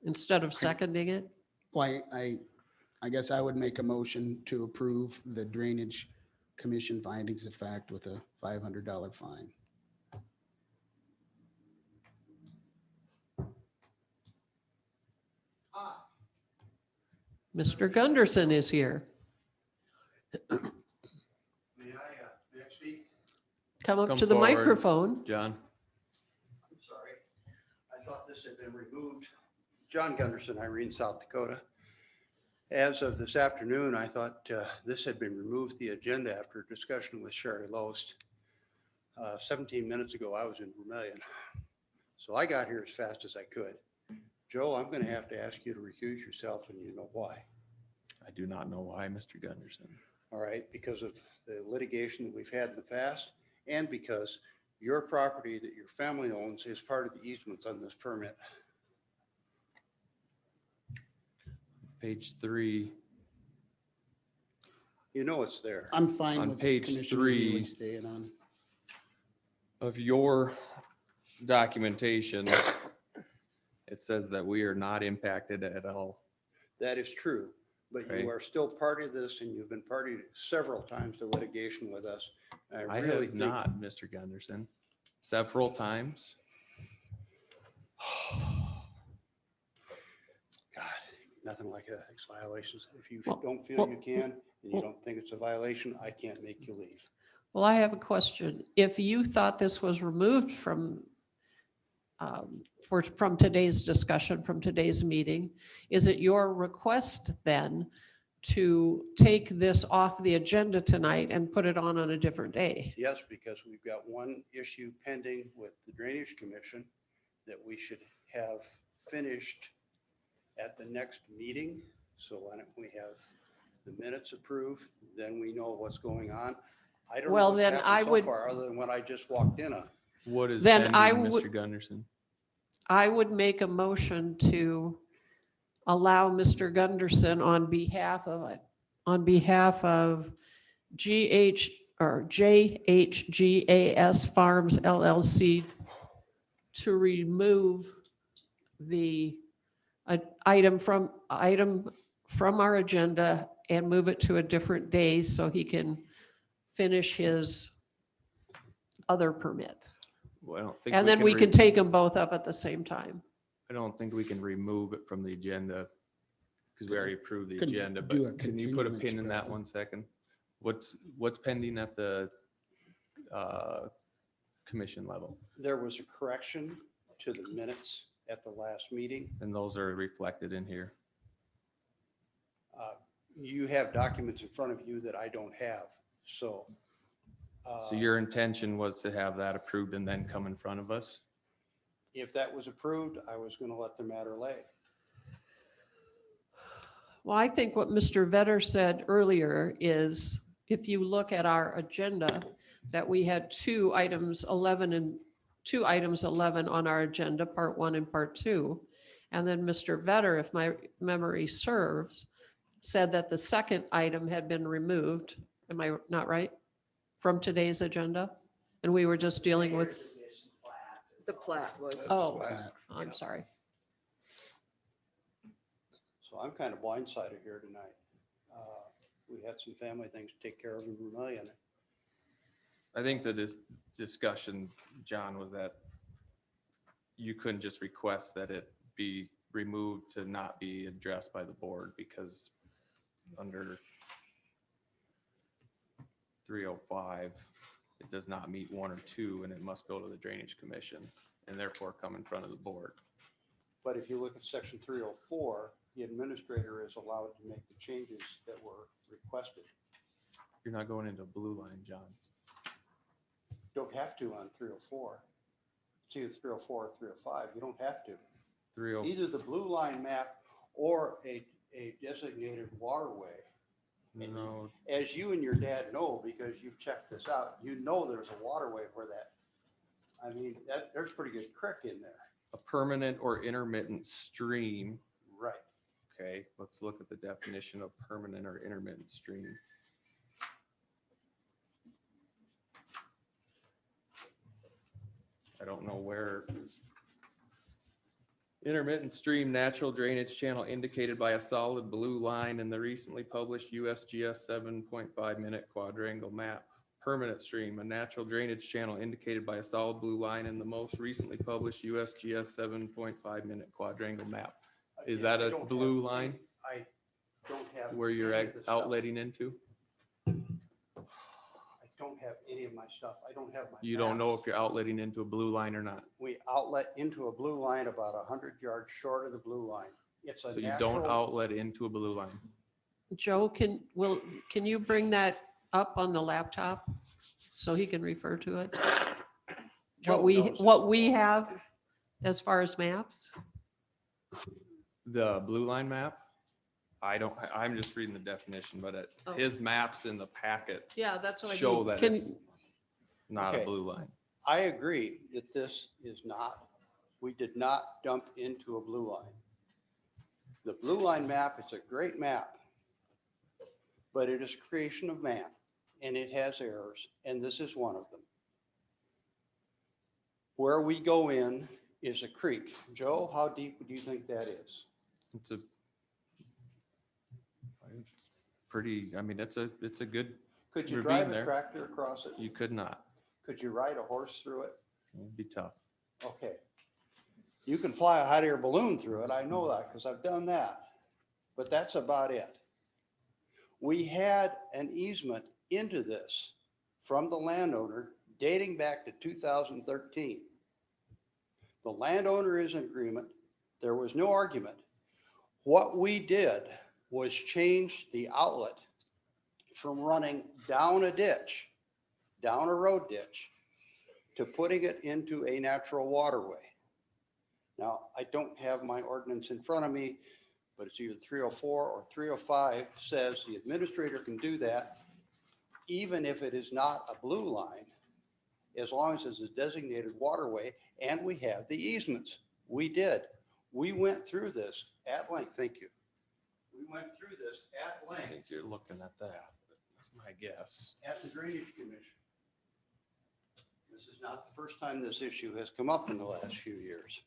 instead of seconding it? Why, I guess I would make a motion to approve the Drainage Commission findings of fact with a $500 fine. Mr. Gunderson is here. May I speak? Come up Come to the forward, microphone. John. I'm sorry. I thought this had been removed. John Gunderson, Irene, South Dakota. As of this afternoon, I thought this had been removed the agenda after discussion with Sherry Loest. 17 minutes ago, I was in Vermillion. So I got here as fast as I could. Joe, I'm going to have to ask you to recuse yourself, and you know why. I do not know why, Mr. Gunderson. All right, because of the litigation that we've had in the past, and because your property that your family owns is part of the easements on this permit. Page 3. You know it's there. I'm fine On with page Commissioner 3. Healy staying on. Of your documentation, it says that we are not impacted at all. That is true, but Okay. you are still part of this, and you've been party several times to litigation with us. I really have think not, Mr. Gunderson, several times. God, nothing like ethics violations. If you Well- don't feel well- you can, and you well- don't think it's a violation, I can't make you leave. Well, I have a question. If you thought this was removed from from today's discussion, from today's meeting, is it your request then to take this off the agenda tonight and put it on a different day? Yes, because we've got one issue pending with the Drainage Commission that we should have finished at the next meeting. So why don't we have the minutes approved, then we know what's going on. I don't know Well, what's then happened I so would- far, other than what I just walked in on. What is Then I pending, would- Mr. Gunderson? I would make a motion to allow Mr. Gunderson on behalf of GH or JHGAS Farms LLC to remove the an item from our agenda and move it to a different day so he can finish his other permit. Well, I don't think. And then we can take them both up at the same time. I don't think we can remove it from the agenda because we already approved the Couldn't agenda, do a but can you put a continuance, pin in that probably. 1 second? What's pending at the commission level? There was a correction to the minutes at the last meeting. And those are reflected in here. You have documents in front of you that I don't have, so. So your intention was to have that approved and then come in front of us? If that was approved, I was going to let the matter lay. Well, I think what Mr. Vetter said earlier is if you look at our agenda, that we had two items 11 on our agenda, part 1 and part 2. And then Mr. Vetter, if my memory serves, said that the second item had been removed. Am I not right? From today's agenda? And we were just dealing with, The plat was. oh, I'm sorry. So I'm kind of blindsided here tonight. We had some family things to take care of in Vermillion. I think that this discussion, John, was that you couldn't just request that it be removed to not be addressed by the board because under 305, it does not meet 1 or 2 and it must go to the Drainage Commission and therefore come in front of the board. But if you look at section 304, the administrator is allowed to make the changes that were requested. You're not going into a blue line, John. Don't have to on 304. It's either 304 or 305. You don't have to. 304. Either the blue line map or a designated waterway. And No, as you and your dad know, because you've checked this out, you know there's a waterway where that, I mean, there's pretty good creek in there. a permanent or intermittent stream. Right. Okay, let's look at the definition of permanent or intermittent stream. I don't know where. Intermittent stream, natural drainage channel indicated by a solid blue line in the recently published USGS 7.5 minute quadrangle map. Permanent stream, a natural drainage channel indicated by a solid blue line in the most recently published USGS 7.5 minute quadrangle map. Is that I a don't blue have line I don't have. where you're any of this stuff. outletting into? I don't have any of my stuff. I don't have my. You don't know maps. if you're outletting into a blue line or not. We outlet into a blue line about 100 yards short of the blue line. It's a So you don't natural- outlet into a blue line. Joe, can you bring that up on the laptop so he can refer to it? Joe What knows what we have as far as maps? The blue line map, I'm just reading the definition, but Oh. his maps in the packet Yeah, that's what I show mean. that Can- it's not a Okay. blue line. I agree that this is not, we did not dump into a blue line. The blue line map is a great map, but it is a creation of man and it has errors, and this is one of them. Where we go in is a creek. Joe, how deep do you think that is? It's a pretty, I mean, it's a good, Could you ravine drive a there. tractor across it? you could not. Could you ride a horse through it? It'd be tough. Okay. You can fly a hot air balloon through it. I know that because I've done that. But that's about it. We had an easement into this from the landowner dating back to 2013. The landowner is in agreement. There was no argument. What we did was change the outlet from running down a ditch, down a road ditch, to putting it into a natural waterway. Now, I don't have my ordinance in front of me, but it's either 304 or 305 says the administrator can do that even if it is not a blue line, as long as it's a designated waterway and we have the easements. We did. We went through this at length. Thank you. We went through this at I length think you're looking at that. That's my guess. at the Drainage Commission. This is not the first time this issue has come up in the last few years.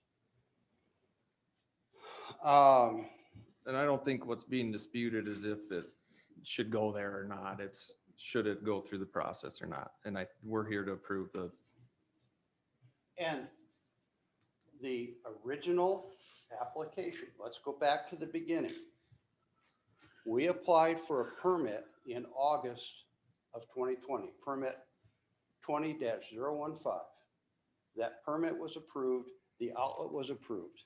And I don't think what's being disputed is if it should go there or not. It's, should it go through the process or not? And we're here to approve the, And the original application, let's go back to the beginning. We applied for a permit in August of 2020, permit 20-015. That permit was approved, the outlet was approved.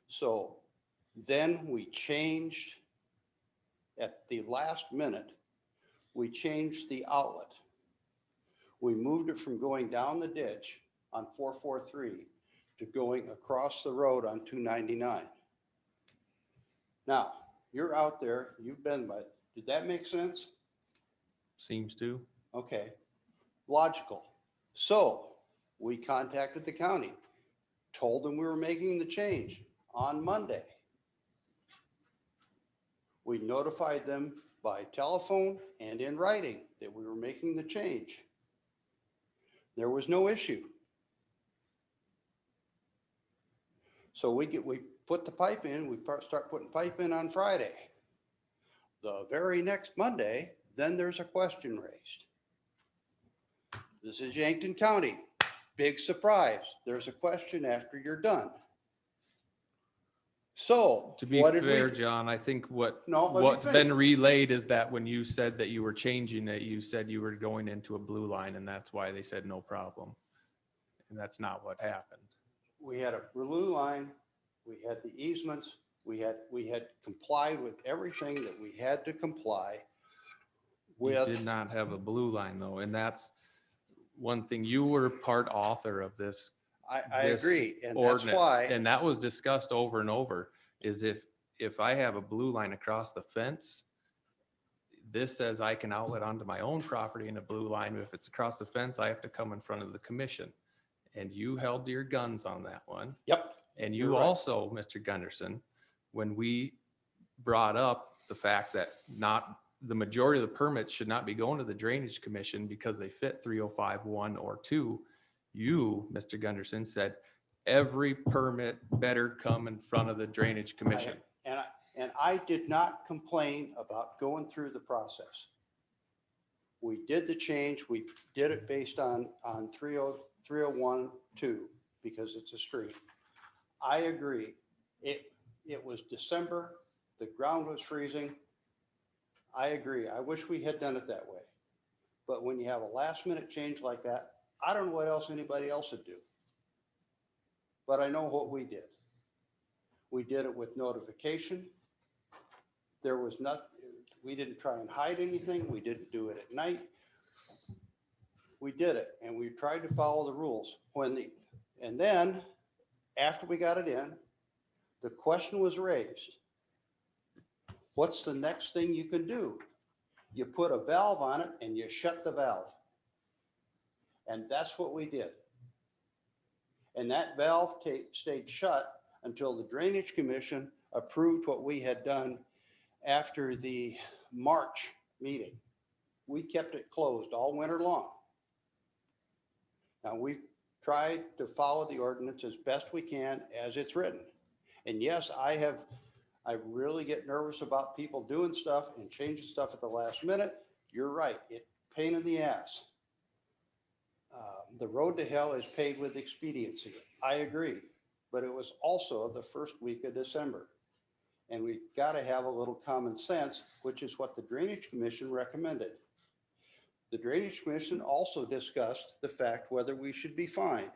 So then we changed at the last minute, we changed the outlet. We moved it from going down the ditch on 443 to going across the road on 299. Now, you're out there, you've been by, did that make sense? seems to. Okay, logical. So we contacted the county, told them we were making the change on Monday. We notified them by telephone and in writing that we were making the change. There was no issue. So we put the pipe in, we start putting pipe in on Friday. The very next Monday, then there's a question raised. This is Yankton County. Big surprise. There's a question after you're done. So To be what did fair, we? John, I think No, let me what's been finish. relayed is that when you said that you were changing it, you said you were going into a blue line and that's why they said no problem. And that's not what happened. We had a blue line, we had the easements, we had complied with everything that we had to comply You with. did not have a blue line though, and that's one thing. You were part author of this. I this agree, and that's ordinance, why, and that was discussed over and over, is if I have a blue line across the fence, this says I can outlet onto my own property in a blue line. If it's across the fence, I have to come in front of the commission. And you held to your guns on that one. yep, And You're you right. also, Mr. Gunderson, when we brought up the fact that not the majority of the permits should not be going to the Drainage Commission because they fit 305(1) or 2, you, Mr. Gunderson, said every permit better come in front of the Drainage Commission. and I did not complain about going through the process. We did the change, we did it based on 301-2 because it's a street. I agree. It was December, the ground was freezing. I agree. I wish we had done it that way. But when you have a last minute change like that, I don't know what else anybody else would do. But I know what we did. We did it with notification. There was nothing, we didn't try and hide anything. We didn't do it at night. We did it and we tried to follow the rules. And then after we got it in, the question was raised. What's the next thing you can do? You put a valve on it and you shut the valve. And that's what we did. And that valve stayed shut until the Drainage Commission approved what we had done after the March meeting. We kept it closed all winter long. Now we've tried to follow the ordinance as best we can as it's written. And yes, I really get nervous about people doing stuff and changing stuff at the last minute. You're right, it's pain in the ass. The road to hell is paved with expediency. I agree, but it was also the first week of December. And we've got to have a little common sense, which is what the Drainage Commission recommended. The Drainage Commission also discussed the fact whether we should be fined.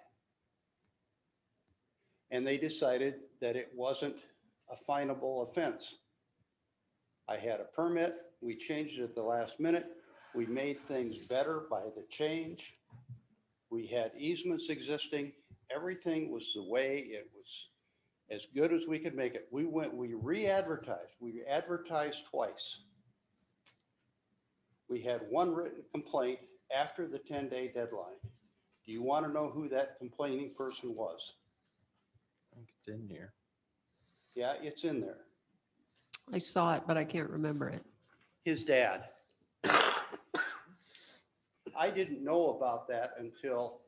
And they decided that it wasn't a finable offense. I had a permit, we changed it at the last minute. We made things better by the change. We had easements existing. Everything was the way it was, as good as we could make it. We re-advertised. We advertised twice. We had one written complaint after the 10-day deadline. Do you want to know who that complaining person was? I think it's in here. Yeah, it's in there. I saw it, but I can't remember it. His dad. I didn't know about that until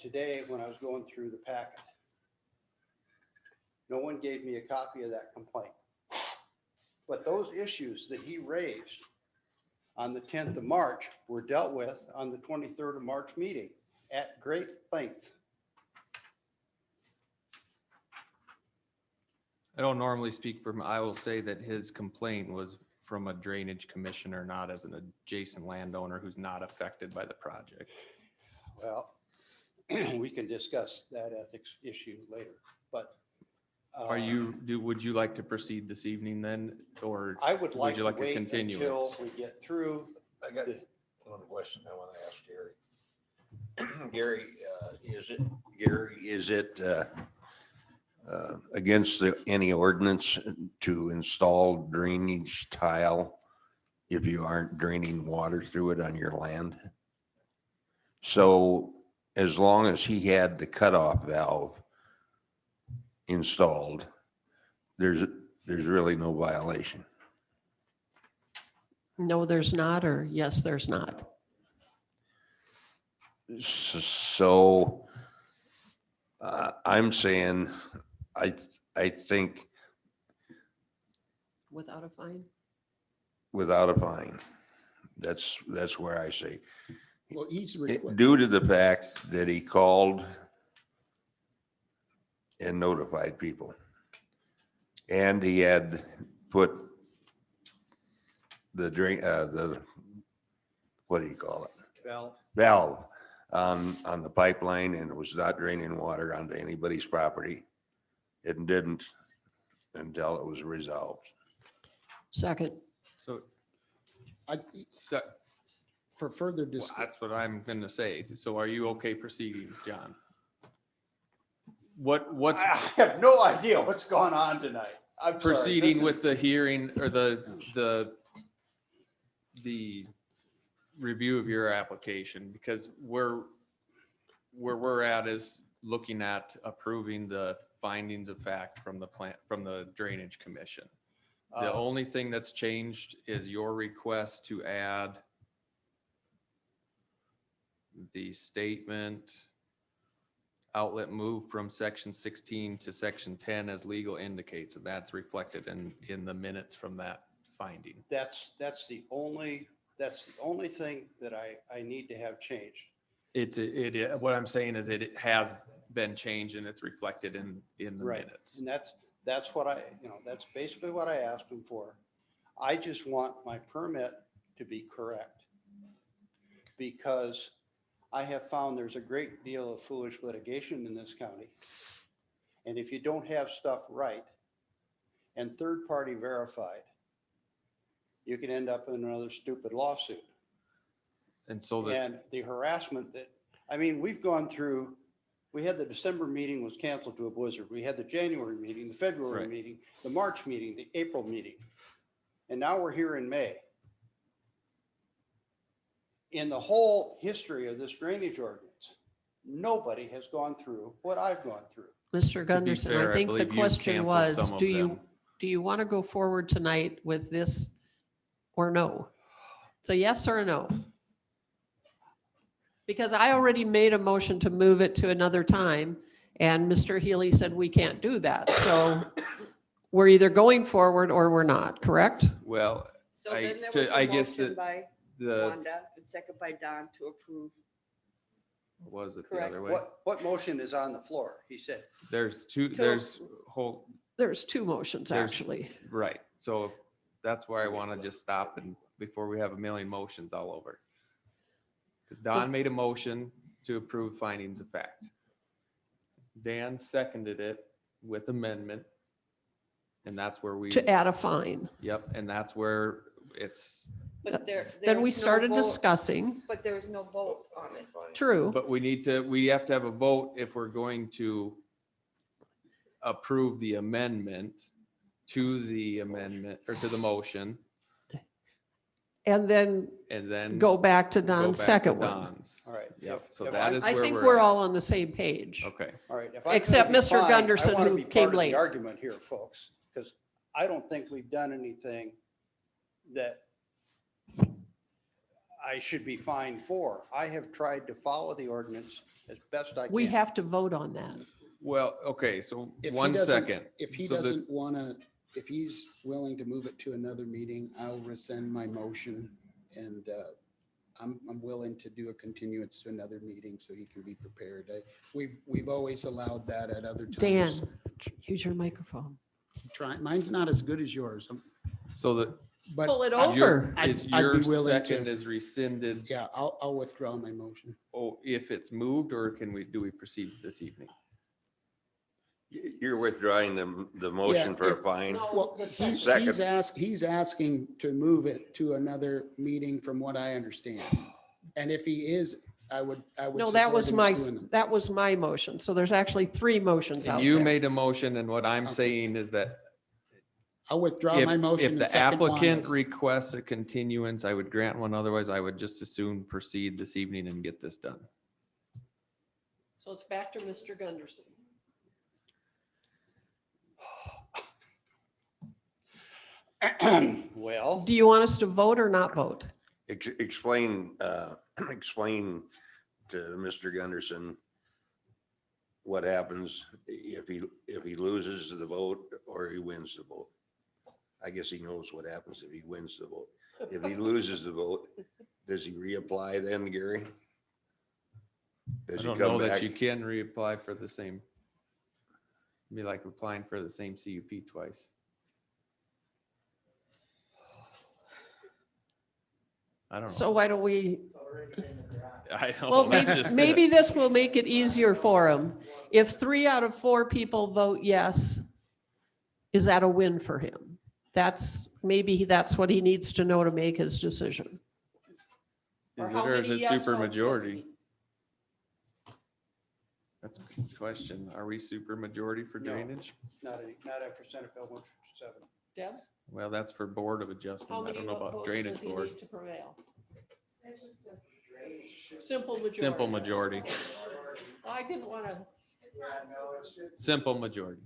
today when I was going through the packet. No one gave me a copy of that complaint. But those issues that he raised on the 10th of March were dealt with on the 23rd of March meeting at great length. I don't normally speak for him. I will say that his complaint was from a drainage commissioner, not as an adjacent landowner who's not affected by the project. Well, we can discuss that ethics issue later, but. Would you like to proceed this evening then, or I would like you to like a wait until continuance? we get through. I got one question I want to ask Gary. Gary, is it against any ordinance to install drainage tile if you aren't draining water through it on your land? So as long as he had the cutoff valve installed, there's really no violation. No, there's not, or yes, there's not. So I'm saying, I think Without a fine? without a fine, that's where I say, Well, he's due to the fact that he called and notified people. And he had put the drain, what do you call it? Valve on the pipeline, and it was not draining water onto anybody's property. It didn't until it was resolved. Second. So, I, so for further discussion. that's what I'm going to say. So are you okay proceeding, John? What's I have no idea what's going on tonight. I'm sorry. proceeding This with is- the hearing or the review of your application? Because where we're at is looking at approving the findings of fact from the Drainage Commission. The only thing that's changed is your request to add the statement outlet move from section 16 to section 10 as legal indicates, and that's reflected in the minutes from that finding. That's the only thing that I need to have changed. What I'm saying is it has been changed and it's reflected in the Right. minutes. And that's what that's basically what I asked him for. I just want my permit to be correct. Because I have found there's a great deal of foolish litigation in this county. And if you don't have stuff right and third-party verified, you can end up in another stupid lawsuit. And so And the harassment that, I mean, we've gone through, we had the December meeting was canceled to a blizzard. We had the January meeting, the February Right. meeting, the March meeting, the April meeting. And now we're here in May. In the whole history of this drainage ordinance, nobody has gone through what I've gone through. Mr. To be Gunderson, fair, I I think the believe you question canceled was, some of do them. you want to go forward tonight with this or no? It's a yes or a no. Because I already made a motion to move it to another time, and Mr. Healy said we can't do that. So we're either going forward or we're not, correct? well, So I- then there to- was I a guess motion that by the Wanda and second by Don to approve. was it the Correct. other way? What motion is on the floor? He said, There's whole There's two motions, There's- actually. right. So that's where I want to just stop and before we have a million motions all over. 'Cause Don made a motion to approve findings of fact. Dan seconded it with amendment. And that's where we, To add a fine. yep, and that's where it's, But Then we there's no started vote- discussing. But there's no vote on it. True. but we have to have a vote if we're going to approve the amendment to the amendment or to the motion And then and then go back to go Don's back to second one. Don's. all right. Yep, so if that I- is I where think we're we're at. all on the same page. Okay. All right. if I'm Except gonna be Mr. fine, Gunderson, I wanna who be part came of the late. argument here, folks, because I don't think we've done anything that I should be fined for. I have tried to follow the ordinance as best I can. We have to vote on that. Well, okay, so If he one doesn't- second. If he So the- doesn't want to, if he's willing to move it to another meeting, I'll rescind my motion. And I'm willing to do a continuance to another meeting so he can be prepared. We've always allowed that at other Dan, times. use your microphone. Mine's not as good as yours, So the, but Pull it your, over. I'd- is I'd be your willing to. second is rescinded? yeah, I'll withdraw my motion. Oh, if it's moved, or do we proceed this evening? You're withdrawing the motion Yeah, for if- a fine. Well, he's asking to move it to another meeting from what I understand. And if he is, I would. No, that was support him my, doing them. that was my motion. So there's actually three motions out And you there. made a motion, and what I'm Okay. saying is that I'll withdraw my motion. if and the second applicant Juana's. requests a continuance, I would grant one. Otherwise, I would just as soon proceed this evening and get this done. So it's back to Mr. Gunderson. Well, Do you want us to vote or not vote? Explain explain to Mr. Gunderson what happens if he loses the vote or he wins the vote. I guess he knows what happens if he wins the vote. If he loses the vote, does he reapply then, Gary? I Does he don't come know that back? you can reapply for the same. Be like applying for the same CUP twice. I don't know. So why don't we, I know. well, that's maybe, just it. maybe this will make it easier for him. If 3 out of 4 people vote yes, is that a win for him? Maybe that's what he needs to know to make his decision. Is it how or is many it yes super votes does he majority? need? That's a good question. Are we super majority for No. drainage? not after Senate Bill 157. Deb, Well, that's for Board of how Adjustment. I many don't know about votes drainage does he board. need to prevail? Simple majority. Simple majority. I didn't want to, Simple majority.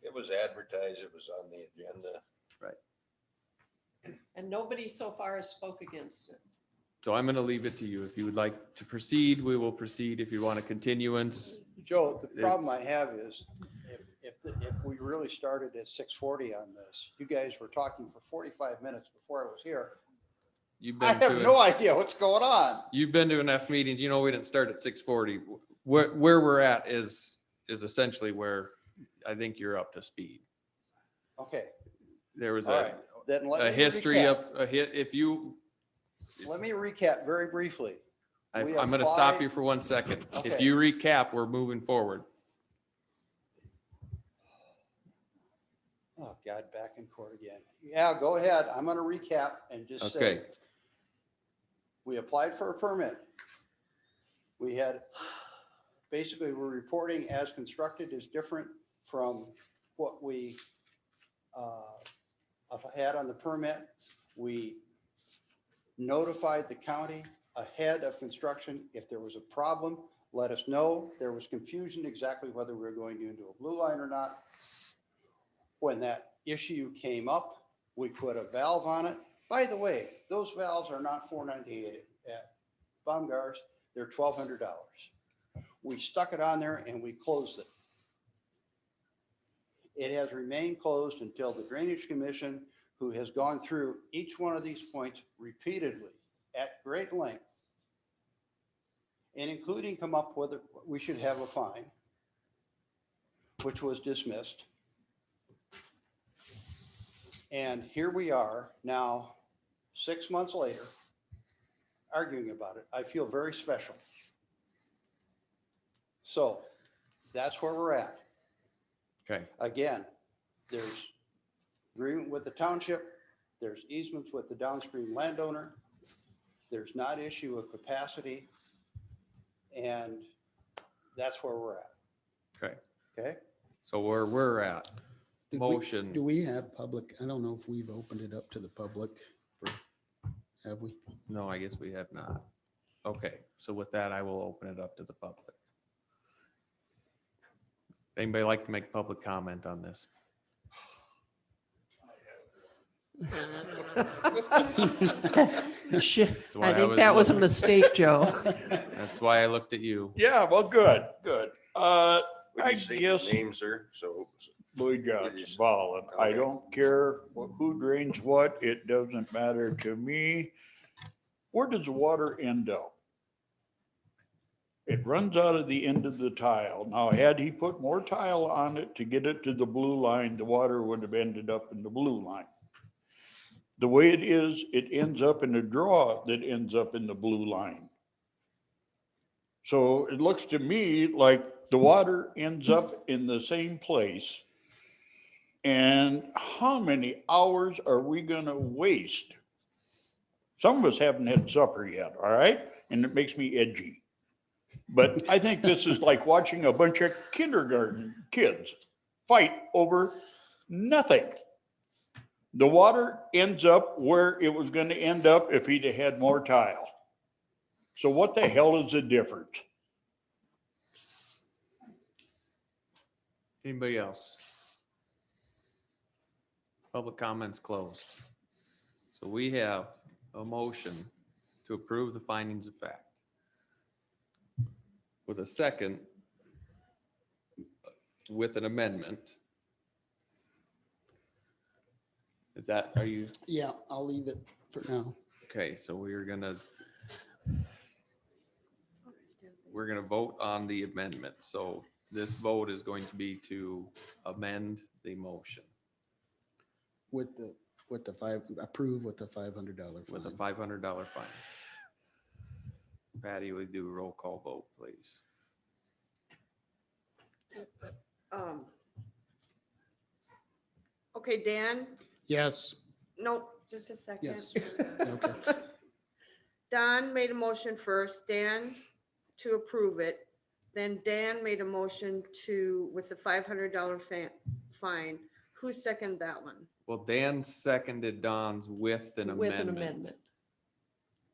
It was advertised, it was on the agenda. and nobody so far has spoke against it. So I'm going to leave it to you. If you would like to proceed, we will proceed. If you want a continuance, Joe, the problem It's- I have is if we really started at 6:40 on this, you guys were talking for 45 minutes before I was here. you've I been have to, no idea what's going on. you've been to enough meetings. You know, we didn't start at 6:40. Where we're at is essentially where I think you're up to speed. Okay, There was all right. Then let a me history recap. of a hit. If you, Let me recap very briefly. I'm We going to stop applied- you for 1 second. If Okay. you recap, we're moving forward. Oh, God, back in court again. Yeah, go ahead. I'm going to recap and just say, Okay. we applied for a permit. We had, basically, we're reporting as constructed is different from what we had on the permit. We notified the county ahead of construction. If there was a problem, let us know. There was confusion exactly whether we were going to do a blue line or not. When that issue came up, we put a valve on it. By the way, those valves are not $498 at Baumgart's, they're $1,200. We stuck it on there and we closed it. It has remained closed until the Drainage Commission, who has gone through each one of these points repeatedly at great length, and including come up with, we should have a fine, which was dismissed. And here we are now, 6 months later, arguing about it. I feel very special. So that's where we're at. Okay. Again, there's agreement with the township, there's easements with the downstream landowner, there's not issue of capacity, and that's where we're at. Okay. Okay? So where we're at, Did motion. Do we have public? I don't know if we've opened it up to the public. Have we? No, I guess we have not. Okay, so with that, I will open it up to the public. Anybody like to make public comment on this? Shit, That's why I I think was that was a looking. mistake, Joe. That's why I looked at you. Yeah, well, good, good. Would I you state your guess name, sir? So, Louis Johnson, Would you- Ballin. I Okay. don't care who drains what. It doesn't matter to me. Where does the water end up? It runs out of the end of the tile. Now, had he put more tile on it to get it to the blue line, the water would have ended up in the blue line. The way it is, it ends up in a draw that ends up in the blue line. So it looks to me like the water ends up in the same place. And how many hours are we gonna waste? Some of us haven't had supper yet, all right? And it makes me edgy. But I think this is like watching a bunch of kindergarten kids fight over nothing. The water ends up where it was gonna end up if he'd have had more tile. So what the hell is the difference? Anybody else? Public comments closed. So we have a motion to approve the findings of fact. With a second, with an amendment. Is that, are you, Yeah, I'll leave it for now. okay, so we're gonna vote on the amendment. So this vote is going to be to amend the motion With the approve with the $500 with a fine. $500 fine. Patty, would you do a roll call vote, please? Okay, Dan, Yes. no, just a second. Yes. Okay. Don made a motion first, Dan to approve it. Then Dan made a motion to, with the $500 fine. Who seconded that one? Well, Dan seconded Don's with an With an amendment. amendment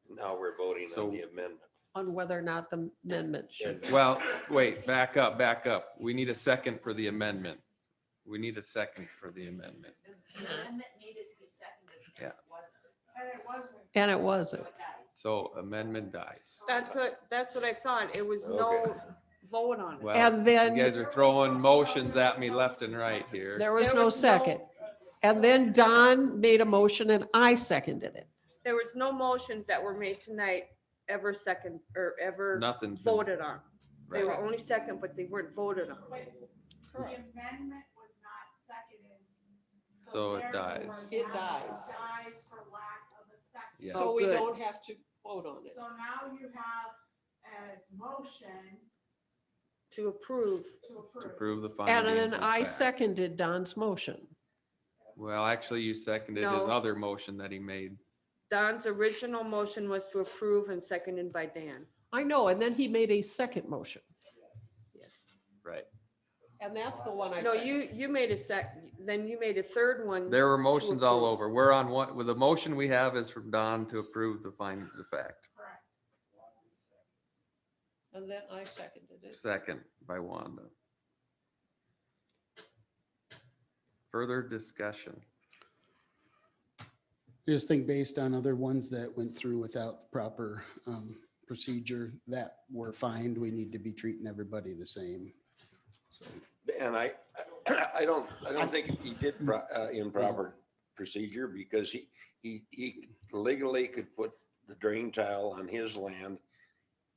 now we're voting So- on the amendment. on whether or not the amendment should. Well, wait, back up. We need a second for the amendment. We need a second for the amendment. Amendment needed to be seconded. Yeah. And it wasn't. So amendment dies. That's what I thought. It was no Okay. vote on it. Well, And then- you guys are throwing motions at me left and right here. There was There no was no- second. And then Don made a motion and I seconded it. There was no motions that were made tonight ever second or ever Nothing's been- voted on. They were Right. only second, but they weren't voted on. The amendment was not seconded. So it therefore dies. It now dies. Dies for lack of a second. Yeah. So we good. don't have to vote on it. So now you have a motion To approve. to To approve. approve the And findings then of I fact. seconded Don's motion. Well, actually, you seconded his No. other motion that he made. Don's original motion was to approve and seconded by Dan. I know, and then he made a second motion. Right. And that's the one I No, seconded. you made then you made a third one. There were motions all approve. over. We're on what, with the motion we have is from Don to approve the findings of fact. Correct. And then I seconded it. Second by Wanda. Further discussion. I just think based on other ones that went through without proper procedure that were fined, we need to be treating everybody the same. So, And I don't think he did improper procedure because he legally could put the drain tile on his land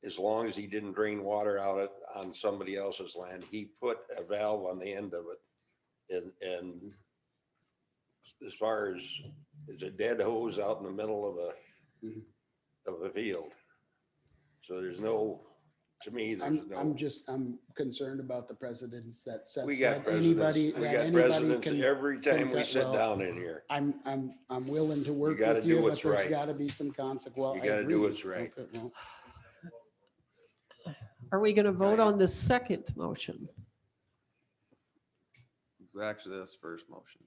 as long as he didn't drain water out it on somebody else's land. He put a valve on the end of it. And as far as it's a dead hose out in the middle of a field. So there's no, to me, there's I'm concerned about the precedents that sets we got that anybody, presidents. We that got anybody presidents can. every time we can sit well, down in here. I'm willing to work gotta with do you, but what's there's right. gotta be some consequence. You gotta do what's right. Are we going to vote on the second motion? Actually, that's first motion.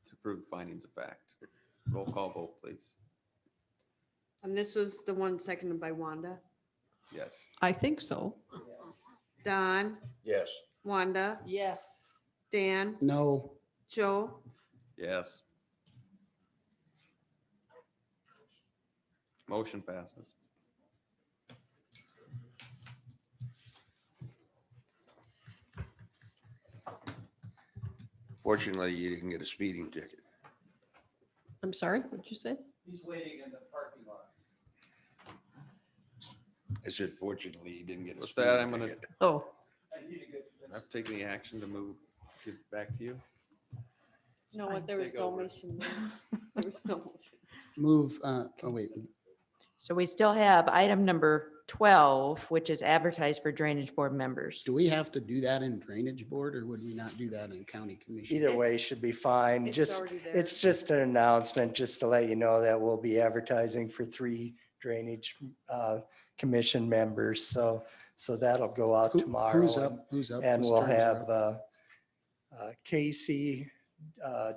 To approve the findings of fact. Roll call vote, please. And this was the one seconded by Wanda. Yes. I think so. Don, Yes. Wanda, Yes. Dan, No, Joe, Yes. Motion passes. Fortunately, you didn't get a speeding ticket. I'm sorry, what'd you say? He's waiting in the parking lot. I said, fortunately, you didn't get a With that, I'm speeding gonna, ticket. Oh, I've taken the action to move, give back to you. No, what, there was Take no over. motion. made. There was no motion. Move, oh wait, So we still have item number 12, which is advertised for drainage board members. do we have to do that in drainage board or would we not do that in county commission? Either way should be fine. It's Just, already there. it's just an announcement, just to let you know that we'll be advertising for 3 drainage commission members. So that'll go out tomorrow. Who's up? Who's up? And Whose we'll terms are have up? Casey,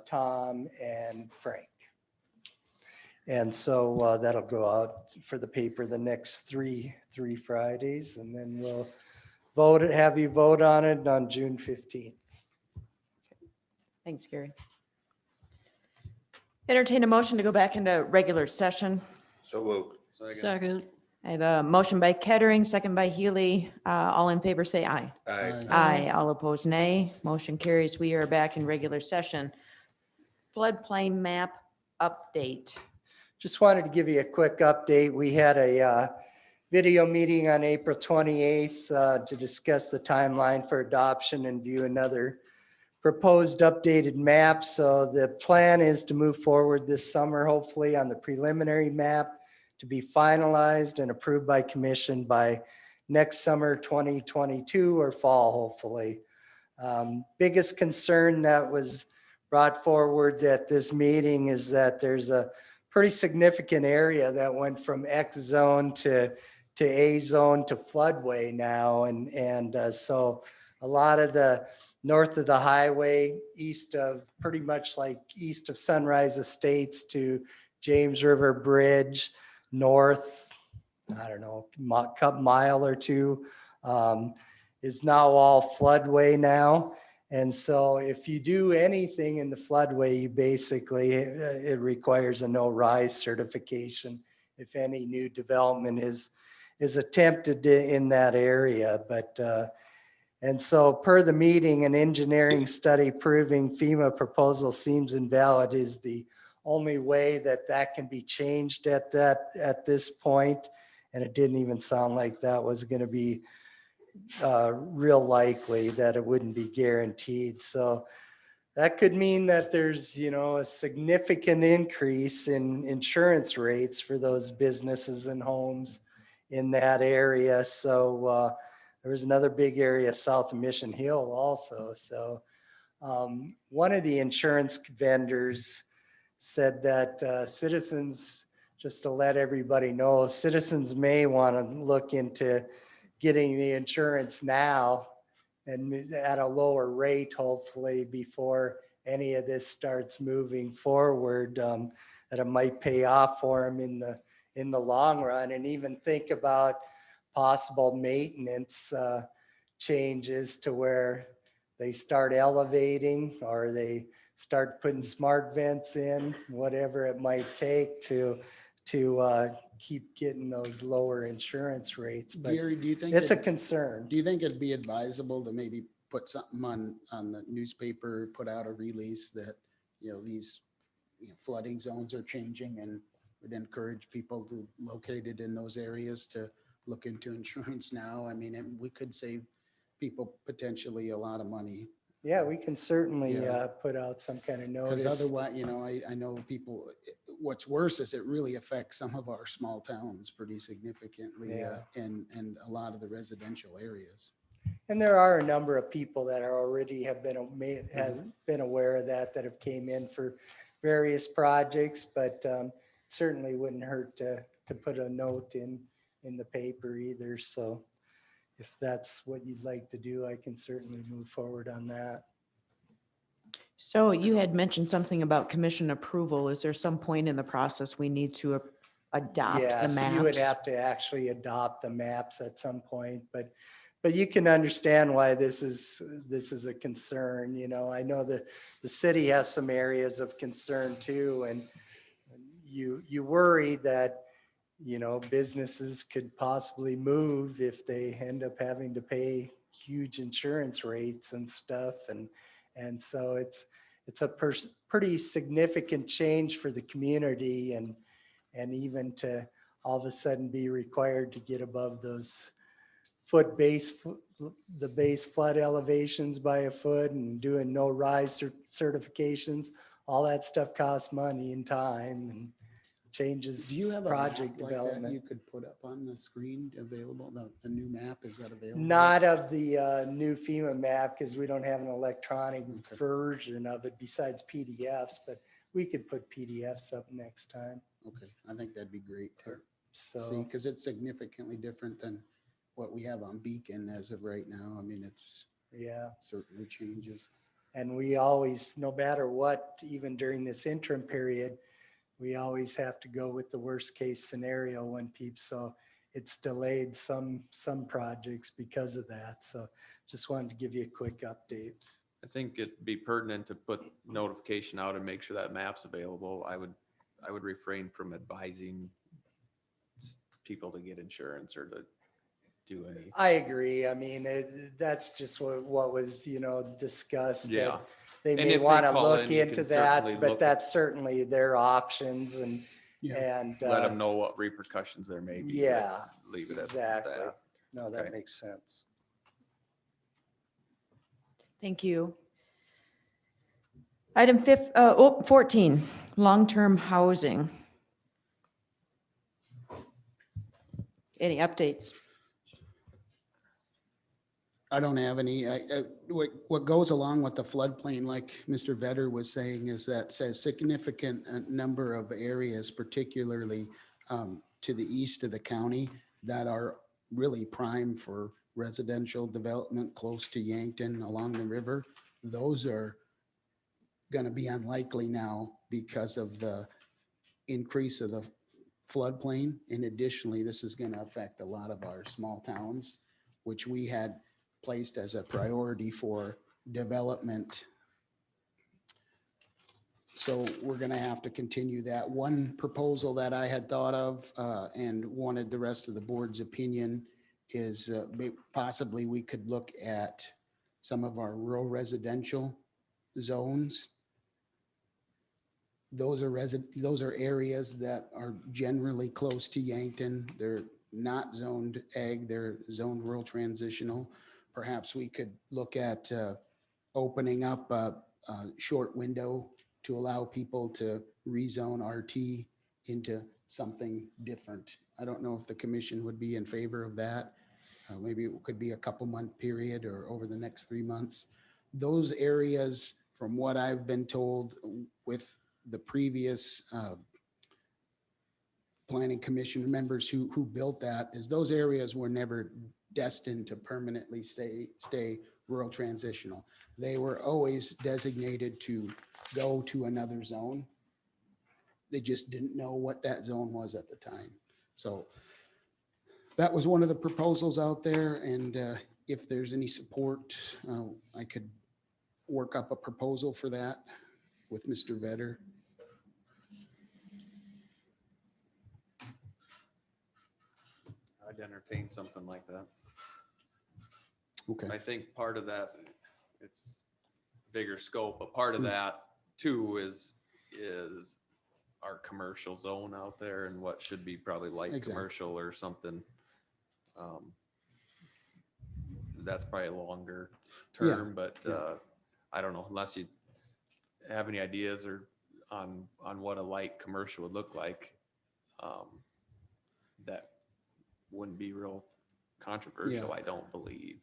Tom, and Frank. And so that'll go out for the paper the next three Fridays, and then we'll have you vote on it on June 15th. Thanks, Gary. Entertain a motion to go back into regular session. So moved. second. I have a motion by Kettering, second by Healy. All in favor, say aye. Aye. Aye. All opposed, nay. Motion carries. We are back in regular session. Floodplain map update. Just wanted to give you a quick update. We had a video meeting on April 28th to discuss the timeline for adoption and view another proposed updated map. So the plan is to move forward this summer, hopefully on the preliminary map to be finalized and approved by commission by next summer, 2022 or fall, hopefully. Biggest concern that was brought forward at this meeting is that there's a pretty significant area that went from X zone to A zone to floodway now. And so a lot of the north of the highway, east of pretty much like east of Sunrise Estates to James River Bridge, north, I don't know, mile or two, is now all floodway now. And so if you do anything in the floodway, you basically, it requires a no rise certification if any new development is attempted in that area. But, and so per the meeting, an engineering study proving FEMA proposal seems invalid is the only way that can be changed at this point. And it didn't even sound like that was going to be real likely, that it wouldn't be guaranteed. So that could mean that there's, a significant increase in insurance rates for those businesses and homes in that area. So there was another big area south of Mission Hill also. So one of the insurance vendors said that citizens, just to let everybody know, citizens may want to look into getting the insurance now and at a lower rate, hopefully, before any of this starts moving forward, that it might pay off for them in the long run. And even think about possible maintenance changes to where they start elevating or they start putting smart vents in, whatever it might take to keep getting those lower insurance rates. But Gary, do you think it's a concern. Do you think it'd be advisable to maybe put something on the newspaper, put out a release that, these flooding zones are changing and would encourage people to located in those areas to look into insurance now? I mean, we could save people potentially a lot of money. Yeah, we can certainly Yeah. put out some kind of Because notice. otherwise, I know people, what's worse is it really affects some of our small towns pretty significantly Yeah. and a lot of the residential areas. And there are a number of people that are already have been aware of that have came in for various projects, but certainly wouldn't hurt to put a note in the paper either. So if that's what you'd like to do, I can certainly move forward on that. So you had mentioned something about commission approval. Is there some point in the process we need to adopt the Yes, maps? you would have to actually adopt the maps at some point, but you can understand why this is a concern. I know that the city has some areas of concern too, and you worry that businesses could possibly move if they end up having to pay huge insurance rates and stuff. And so it's a pretty significant change for the community, and even to all of a sudden be required to get above those the base flood elevations by a foot, and doing no rise certifications. All that stuff costs money and time and changes Do you have a project map like that development. you could put up on the screen available? The new map, is that available? Not of the new FEMA map, because we don't have an electronic Okay. version of it besides PDFs, but we could put PDFs up next time. Okay, I think that'd be great to see, So, because it's significantly different than what we have on Beacon as of right now. I mean, it's yeah. certainly changes. And we always, no matter what, even during this interim period, we always have to go with the worst case scenario when people, so it's delayed some projects because of that. So just wanted to give you a quick update. I think it'd be pertinent to put notification out and make sure that map's available. I would refrain from advising people to get insurance or to do any. I agree. I mean, that's just what was, discussed. that Yeah. They And may if they want to call look in, you into can certainly that, but look- that's certainly their options, and, Yeah. and. Let them know what repercussions there may be. but Yeah, Leave it at exactly. that. No, that Okay. makes sense. Thank you. Item 14, long-term housing. Any updates? I don't have any. What goes along with the floodplain, like Mr. Vetter was saying, is that says significant number of areas, particularly to the east of the county, that are really prime for residential development close to Yankton along the river. Those are going to be unlikely now because of the increase of the floodplain. And additionally, this is going to affect a lot of our small towns, which we had placed as a priority for development. So we're going to have to continue that. One proposal that I had thought of and wanted the rest of the board's opinion is possibly we could look at some of our rural residential zones. Those are areas that are generally close to Yankton. They're not zoned ag, they're zoned rural transitional. Perhaps we could look at opening up a short window to allow people to rezone RT into something different. I don't know if the commission would be in favor of that. Maybe it could be a couple-month period or over the next 3 months. Those areas, from what I've been told with the previous planning commission members who built that, is those areas were never destined to permanently stay rural transitional. They were always designated to go to another zone. They just didn't know what that zone was at the time. So that was one of the proposals out there. And if there's any support, I could work up a proposal for that with Mr. Vetter. I'd entertain something like that. Okay. I think part of that, it's bigger scope, but part of that too is our commercial zone out there and what should be probably light Exactly. commercial or something. That's probably a longer term, but I don't know, unless you have any ideas or on what a light commercial would look like. That wouldn't be real controversial, I don't believe.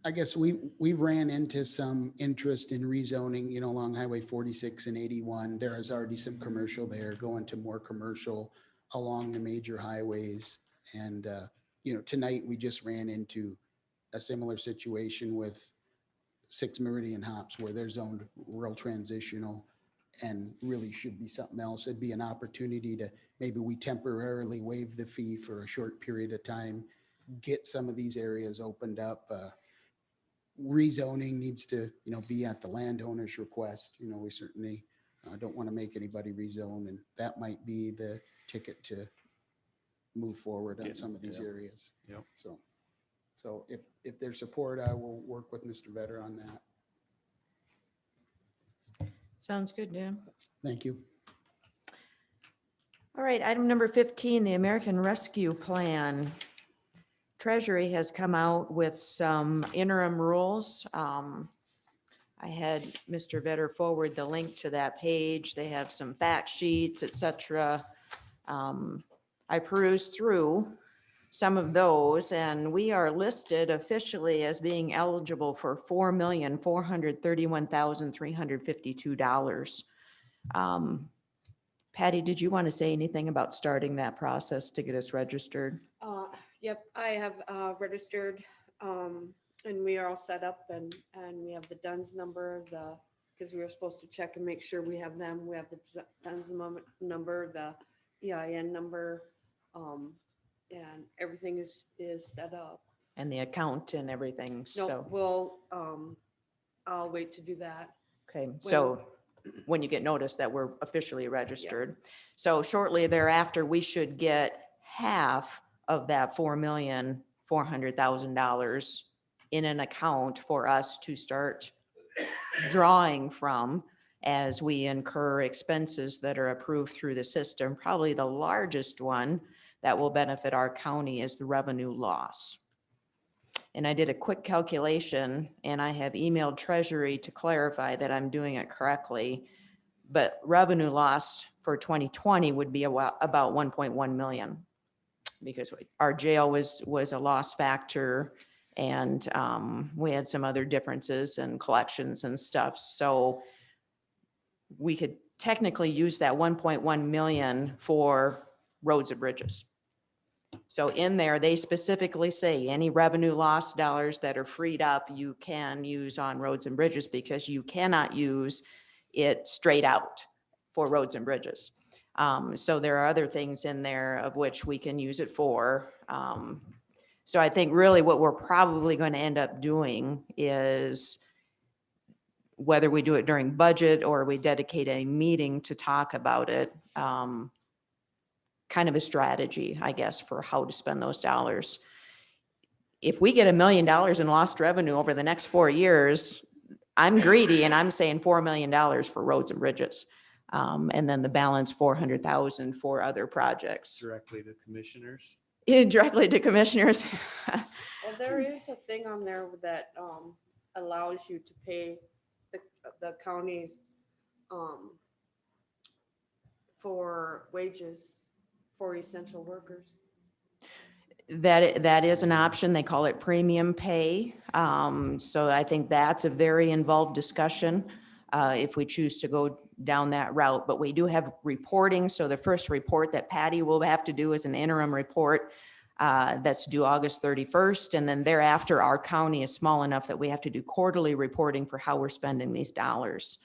I guess we've ran into some interest in rezoning, along Highway 46 and 81. There is already some commercial there, going to more commercial along the major highways. And, tonight we just ran into a similar situation with 6 Meridian Hops, where they're zoned rural transitional and really should be something else. It'd be an opportunity to, maybe we temporarily waive the fee for a short period of time, get some of these areas opened up. Rezoning needs to, be at the landowner's request. We certainly don't want to make anybody rezone, and that might be the ticket to move forward on some of these areas. Yep. So if there's support, I will work with Mr. Vetter on that. Sounds good, Dan. Thank you. All right, item number 15, the American Rescue Plan. Treasury has come out with some interim rules. I had Mr. Vetter forward the link to that page. They have some fact sheets, et cetera. I perused through some of those, and we are listed officially as being eligible for $4,431,352. Patty, did you want to say anything about starting that process to get us registered? Yep, I have registered, and we are all set up, and we have the DUNS number, because we were supposed to check and make sure we have them. We have the DUNS number, the EIN number, and everything is set up. And the account and everything, No, so, we'll, I'll wait to do that. okay, so when you get notice that we're officially registered. So shortly thereafter, we should get half of that $4,400,000 in an account for us to start drawing from as we incur expenses that are approved through the system. Probably the largest one that will benefit our county is the revenue loss. And I did a quick calculation, and I have emailed Treasury to clarify that I'm doing it correctly. But revenue lost for 2020 would be about 1.1 million, because our jail was a loss factor, and we had some other differences in collections and stuff. So we could technically use that 1.1 million for roads and bridges. So in there, they specifically say any revenue loss dollars that are freed up, you can use on roads and bridges, because you cannot use it straight out for roads and bridges. So there are other things in there of which we can use it for. So I think really what we're probably going to end up doing is, whether we do it during budget or we dedicate a meeting to talk about it, kind of a strategy, I guess, for how to spend those dollars. If we get $1 million in lost revenue over the next 4 years, I'm greedy and I'm saying $4 million for roads and bridges. And then the balance 400,000 for other projects. Directly to commissioners. Directly to commissioners. Well, there is a thing on there that allows you to pay the counties for wages for essential workers. That is an option. They call it premium pay. So I think that's a very involved discussion if we choose to go down that route. But we do have reporting. So the first report that Patty will have to do is an interim report that's due August 31st. And then thereafter, our county is small enough that we have to do quarterly reporting for how we're spending these dollars.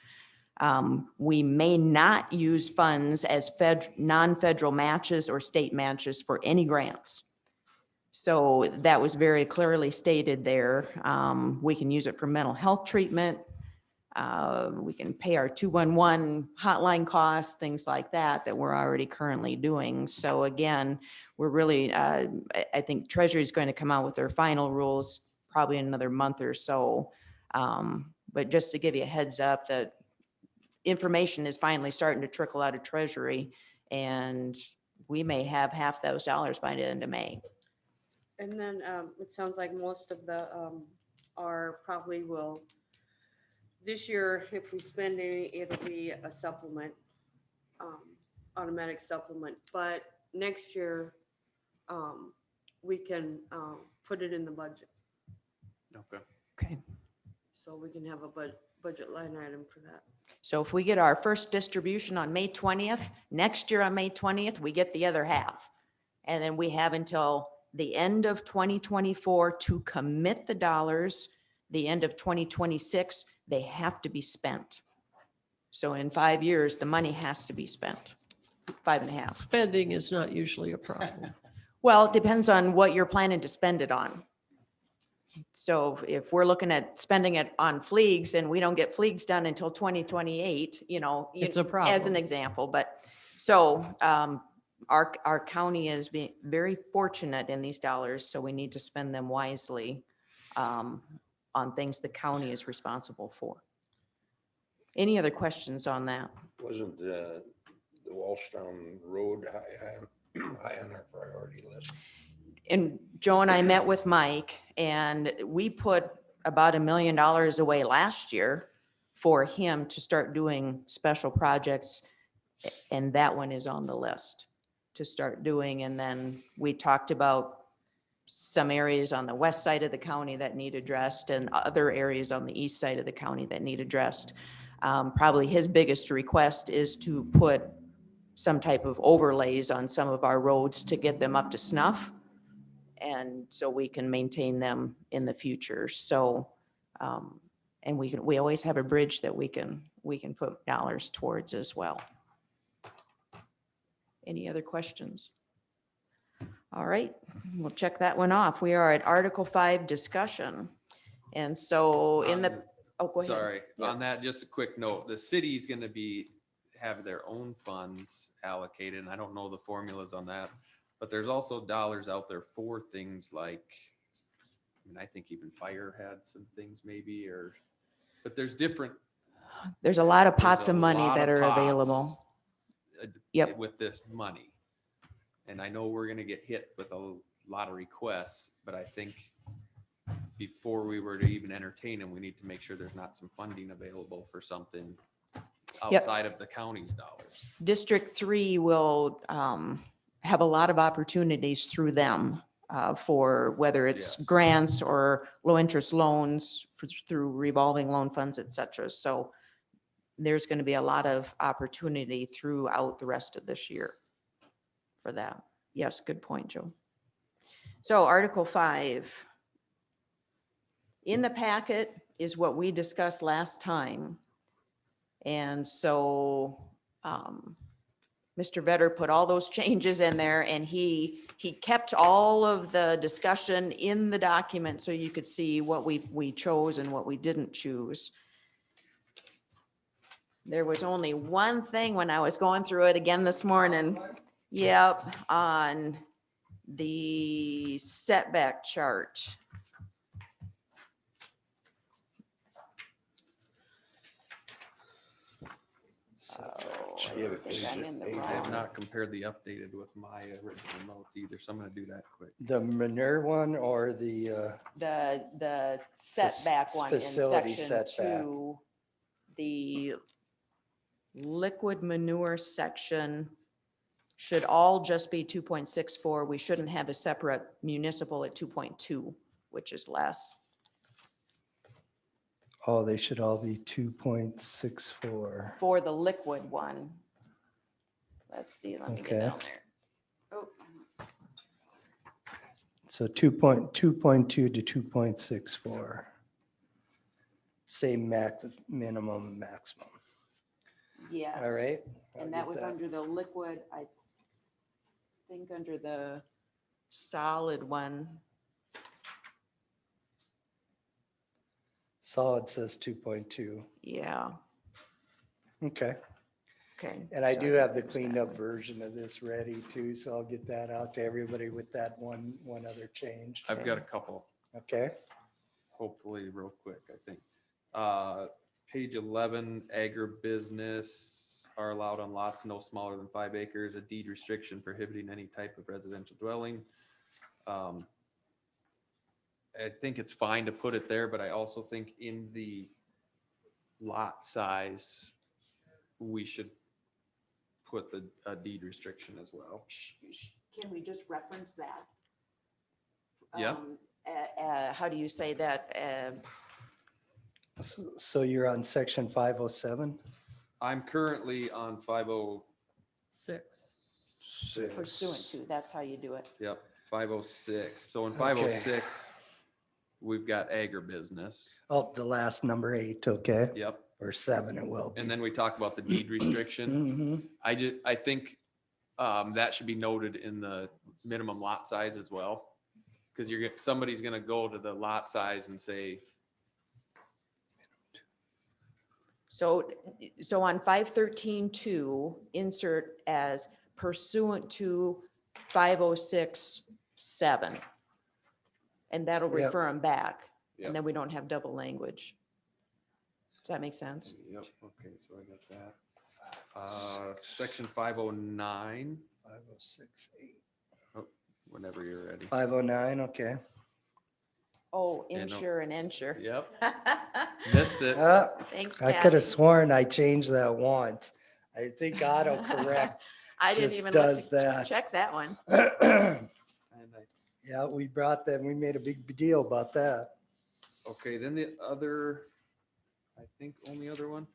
We may not use funds as non-federal matches or state matches for any grants. So that was very clearly stated there. We can use it for mental health treatment. We can pay our 211 hotline costs, things like that we're already currently doing. So again, we're really, I think Treasury is going to come out with their final rules probably in another month or so. But just to give you a heads up that information is finally starting to trickle out of Treasury, and we may have half those dollars by the end of May. And then it sounds like most of the are probably will, this year, if we spend any, it'll be a supplement, automatic supplement. But next year, we can put it in the budget. Okay. Okay. So we can have a budget line item for that. So if we get our first distribution on May 20th, next year on May 20th, we get the other half. And then we have until the end of 2024 to commit the dollars. The end of 2026, they have to be spent. So in 5 years, the money has to be spent. 5.5. Spending is not usually a problem. Well, it depends on what you're planning to spend it on. So if we're looking at spending it on fleegs and we don't get fleegs done until 2028, It's a as an problem. example, but so our county is being very fortunate in these dollars, so we need to spend them wisely on things the county is responsible for. Any other questions on that? Wasn't the Wallstown Road high on our priority list? And Joe and I met with Mike, and we put about $1 million away last year for him to start doing special projects. And that one is on the list to start doing. And then we talked about some areas on the west side of the county that need addressed and other areas on the east side of the county that need addressed. Probably his biggest request is to put some type of overlays on some of our roads to get them up to snuff. And so we can maintain them in the future. So, and we always have a bridge that we can put dollars towards as well. Any other questions? All right, we'll check that one off. We are at Article 5 discussion. And so in the, oh, go ahead. Sorry, Yeah. on that, just a quick note, the city's gonna have their own funds allocated, and I don't know the formulas on that, but there's also dollars out there for things like, I mean, I think even fire had some things maybe, but there's There's a lot of pots there's of a money lot that of are pots, available. Yep. with this money. And I know we're gonna get hit with a lot of requests, but I think before we were to even entertain them, we need to make sure there's not some funding available for something Yep. outside of the county's dollars. District 3 will have a lot of opportunities through them for whether it's Yes. grants or low interest loans through revolving loan funds, et cetera. So there's going to be a lot of opportunity throughout the rest of this year for that. Yes, good point, Joe. So Article 5. In the packet is what we discussed last time. And so Mr. Vetter put all those changes in there, and he kept all of the discussion in the document so you could see what we chose and what we didn't choose. There was only one thing when I was going through it again this morning. Yep, on the setback chart. Yeah, I think I'm in the I have wrong. not compared the updated with my original notes either, so I'm gonna do that quick. The manure one or the, The setback one in facility section setback. 2, the liquid manure section should all just be 2.64. We shouldn't have a separate municipal at 2.2, which is less. oh, they should all be 2.64. For the liquid one. Let's see, let me get Okay. down there. Oh, So 2.2 to 2.64. Same max, minimum, maximum. yes. All right. I'll And that get was under the liquid, I think under the solid one. Solid says 2.2. Yeah, Okay. okay. And I so do think have the there's cleaned that up one. version of this ready too, so I'll get that out to everybody with that one other change. I've got a couple, Okay. hopefully real quick, I think. Page 11, agribusiness are allowed on lots no smaller than 5 acres, a deed restriction prohibiting any type of residential dwelling. I think it's fine to put it there, but I also think in the lot size, we should put a deed restriction as well. Can we just reference that? Yeah. How do you say that? So you're on section 507? I'm currently on 506. Pursuant to, that's how you do it. Yep, 506. So in Okay. 506, we've got agribusiness. Oh, the last number 8, okay, Yep. or 7 it will be. And then we talk about the deed restriction. Mhm. I think that should be noted in the minimum lot size as well. Because somebody's gonna go to the lot size and say, So on 513.2, insert as pursuant to 506.7. And that'll Yep. refer them back. Yep. And then we don't have double language. that make sense? Yep, okay, so I got that. Section 509, 5068. whenever you're ready. 509, okay. Oh, Yeah, no. insure and insure. Yep, missed it. Thanks, I could Kathy. have sworn I changed that once. I think autocorrect I didn't just even look does to that. check that one. Yeah, we brought that, we made a big deal about that. Okay, then the other, I think only other one.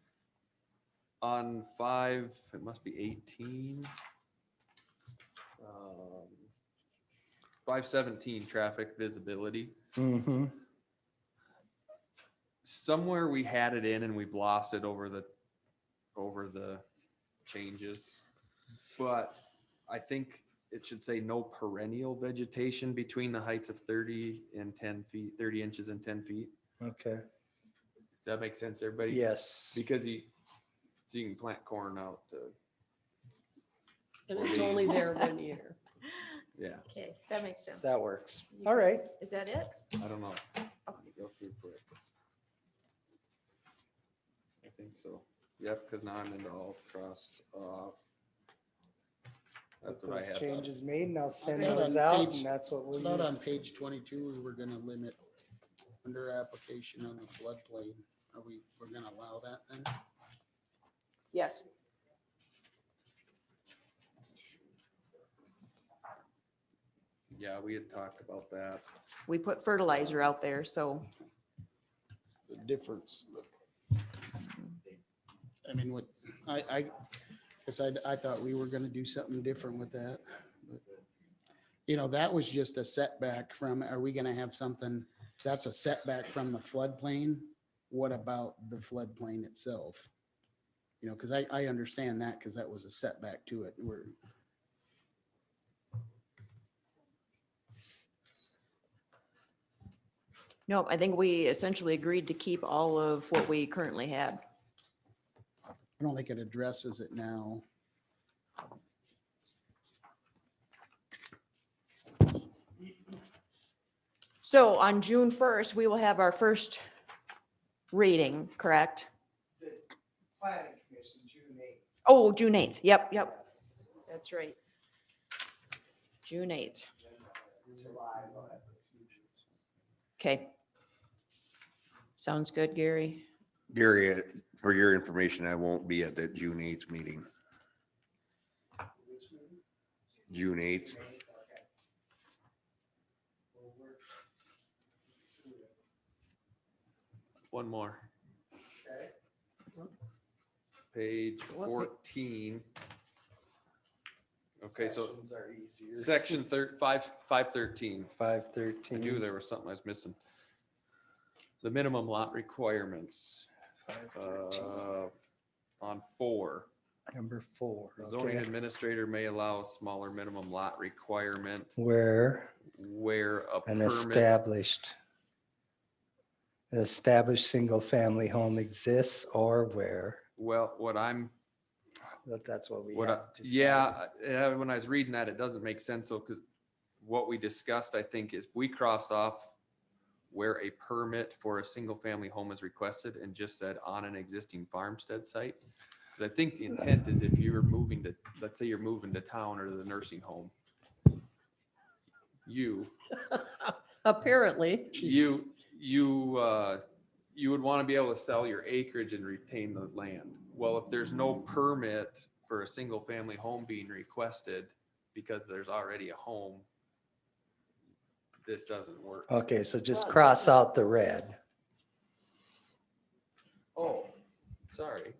On 5, it must be 18. 517, traffic visibility. Mm-hmm. Somewhere we had it in and we've lost it over the changes. But I think it should say no perennial vegetation between the heights of 30 and 10 feet, 30 inches and 10 feet. Okay. Does that make sense, everybody? Yes. Because so you can plant corn out. And it's only there 1 year. Yeah, Okay, that makes sense. That works. All right. Is that it? I don't know. Let me go through quick. I think so. Yep, because now I'm into all crossed off. That's what I Those had. changes made, and I'll send thought those on out, page- and that's what we'll Not on use. page 22, we were gonna limit under application on the floodplain. We're gonna allow that then? Yes. Yeah, we had talked about that. We put fertilizer out there, so The difference. I mean, what, I guess I thought we were gonna do something different with that. But, you know, that was just a setback from, are we gonna have something, that's a setback from the floodplain? What about the floodplain itself? You know, because I understand that, because that was a setback to it. no, I think we essentially agreed to keep all of what we currently had. I don't think it addresses it now. So on June 1st, we will have our first reading, correct? The planning commission, June 8th. Oh, June 8th. Yep, yep. That's right. June 8th. Okay. Sounds good, Gary. Gary, for your information, I won't be at that June 8th meeting. June 8th. One more. Page 14. Okay, so Sections are easier. section 513. 513. I knew there was something I was missing. The minimum lot requirements. 513. On 4. Number 4. The zoning Okay. administrator may allow a smaller minimum lot requirement Where where a an permit. established single-family home exists, or where, Well, what I'm, but that's what we what, I- have to. yeah, when I was reading that, it doesn't make sense. So, because what we discussed, I think, is we crossed off where a permit for a single family home is requested and just said on an existing farmstead site. Because I think the intent is if you're moving to, let's say you're moving to town or to the nursing home. Apparently. You would want to be able to sell your acreage and retain the land. Well, if there's no permit for a single family home being requested because there's already a home, this doesn't work. Okay, so just cross out the red. Oh, sorry.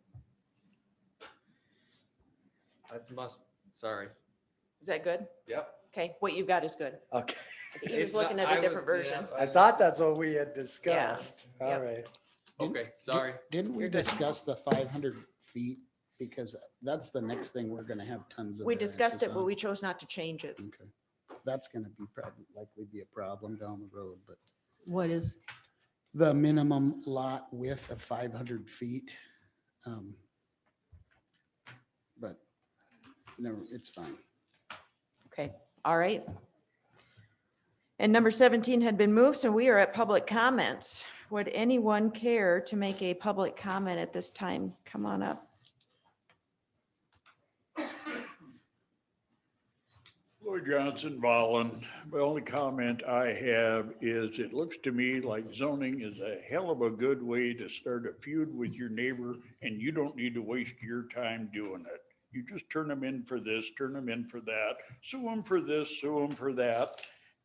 Sorry. Is that good? Yep. Okay, what you got is good. Okay, I think he was looking at a different version. I thought that's what we had discussed. All Yep. right. Okay, sorry. Didn't we You're good. discuss the 500 feet? Because that's the next thing we're gonna have tons of. We discussed it, variances but on. we chose not to change it. Okay. That's gonna be likely be a problem down the road, but What is? the minimum lot width of 500 feet. But no, it's fine. Okay, all right. And number 17 had been moved, so we are at public comments. Would anyone care to make a public comment at this time? Come on up. Lloyd Johnson, Ballin. The only comment I have is it looks to me like zoning is a hell of a good way to start a feud with your neighbor, and you don't need to waste your time doing it. You just turn them in for this, turn them in for that, sue them for this, sue them for that.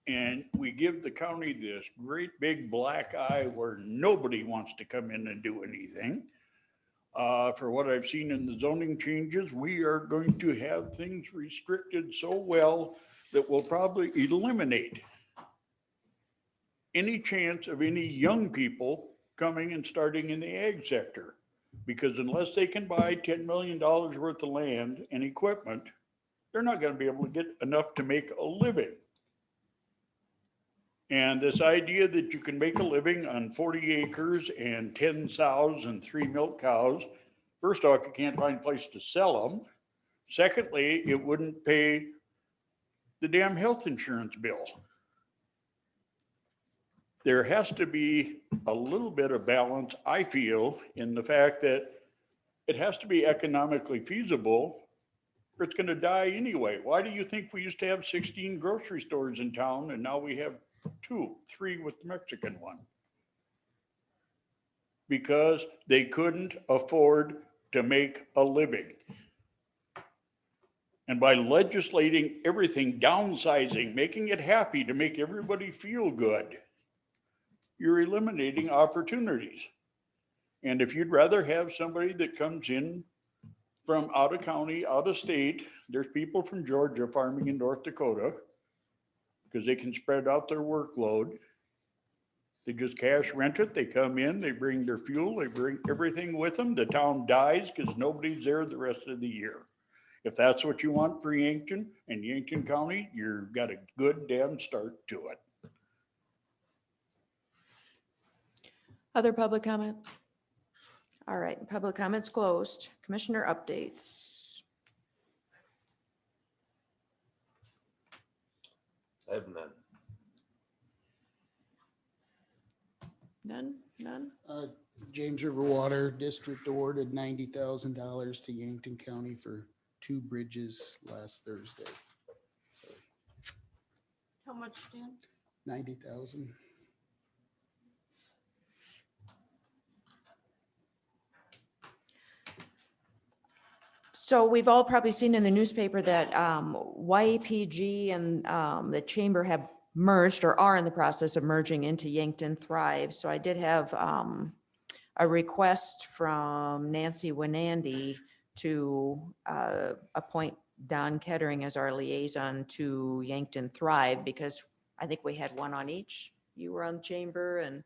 And we give the county this great big black eye where nobody wants to come in and do anything. For what I've seen in the zoning changes, we are going to have things restricted so well that we'll probably eliminate any chance of any young people coming and starting in the ag sector. Because unless they can buy $10 million worth of land and equipment, they're not going to be able to get enough to make a living. And this idea that you can make a living on 40 acres and 10 sows and 3 milk cows, first off, you can't find a place to sell them. Secondly, it wouldn't pay the damn health insurance bill. There has to be a little bit of balance, I feel, in the fact that it has to be economically feasible or it's going to die anyway. Why do you think we used to have 16 grocery stores in town and now we have 2, 3 with the Mexican one? Because they couldn't afford to make a living. And by legislating everything, downsizing, making it happy to make everybody feel good, you're eliminating opportunities. And if you'd rather have somebody that comes in from out of county, out of state, there's people from Georgia farming in North Dakota because they can spread out their workload. They just cash rent it. They come in, they bring their fuel, they bring everything with them. The town dies because nobody's there the rest of the year. If that's what you want for Yankton and Yankton County, you've got a good damn start to it. Other public comment? All right, public comments closed. Commissioner updates. I have none. None? James River Water District awarded $90,000 to Yankton County for 2 bridges last Thursday. How much, Dan? 90,000. So we've all probably seen in the newspaper that YPG and the chamber have merged or are in the process of merging into Yankton Thrive. So I did have a request from Nancy Winandy to appoint Don Kettering as our liaison to Yankton Thrive, because I think we had one on each. You were on the chamber and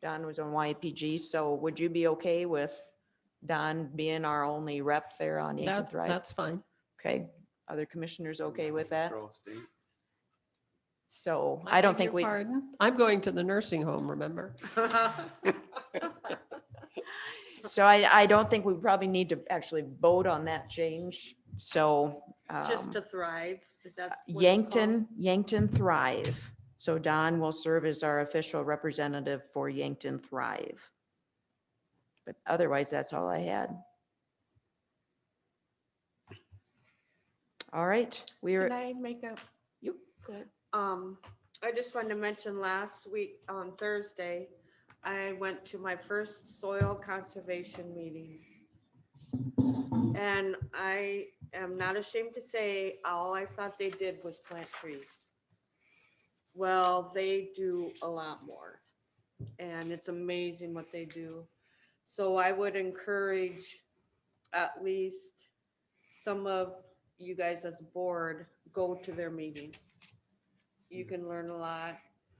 Don was on YPG. So would you be okay with Don being our only rep there on Yankton Thrive? That's fine. Okay, other commissioners okay with that? Control state. So I don't beg think your we, pardon? I'm going to the nursing home, remember? so I don't think we probably need to actually vote on that change. So Just to thrive, is that? what it's called? Yankton Thrive. So Don will serve as our official representative for Yankton Thrive. But otherwise, that's all I had. All right, we Can are, I make a? you, go ahead. I just wanted to mention last week on Thursday, I went to my first soil conservation meeting. And I am not ashamed to say, all I thought they did was plant trees. Well, they do a lot more. And it's amazing what they do. So I would encourage at least some of you guys as a board, go to their meeting. You can learn a lot.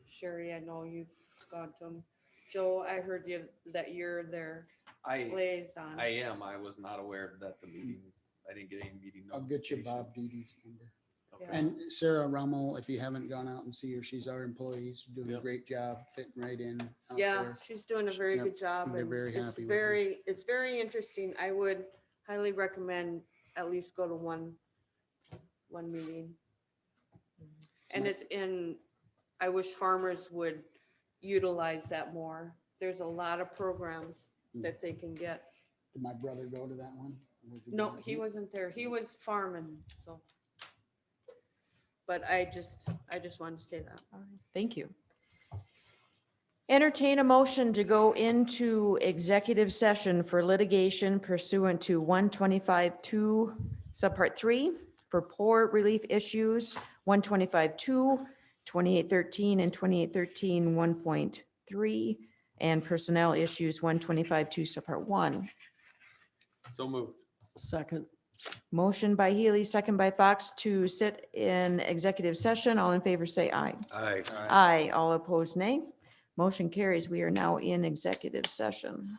Sherry, I know you've gone to them. Joe, I heard that you're their I liaison. am. I was not aware of that, the meeting. I didn't get any meeting. I'll get you notification. Bob Deedee's number. Okay. Yeah. And Sarah Rummel, if you haven't gone out and see her, she's our employee. She's doing a Yep. great job fitting right in. out Yeah, there. she's doing a very Yep, good job. they're And very it's happy with her. very interesting. I would highly recommend at least go to one meeting. And it's in, I wish farmers would utilize that more. there's a lot of programs that they can get. Did my brother go to that one? Was No, there? he wasn't there. He was farming, so. But I just wanted to say that. All right, thank you. Entertain a motion to go into executive session for litigation pursuant to 125-2 subpart 3 for poor relief issues, 125-2, 2813 and 2813 1.3, and personnel issues 125-2 subpart 1. So moved. Second. Motion by Healy, second by Fox to sit in executive session. All in favor, say aye. Aye. Aye. All opposed, nay. Motion carries. We are now in executive session.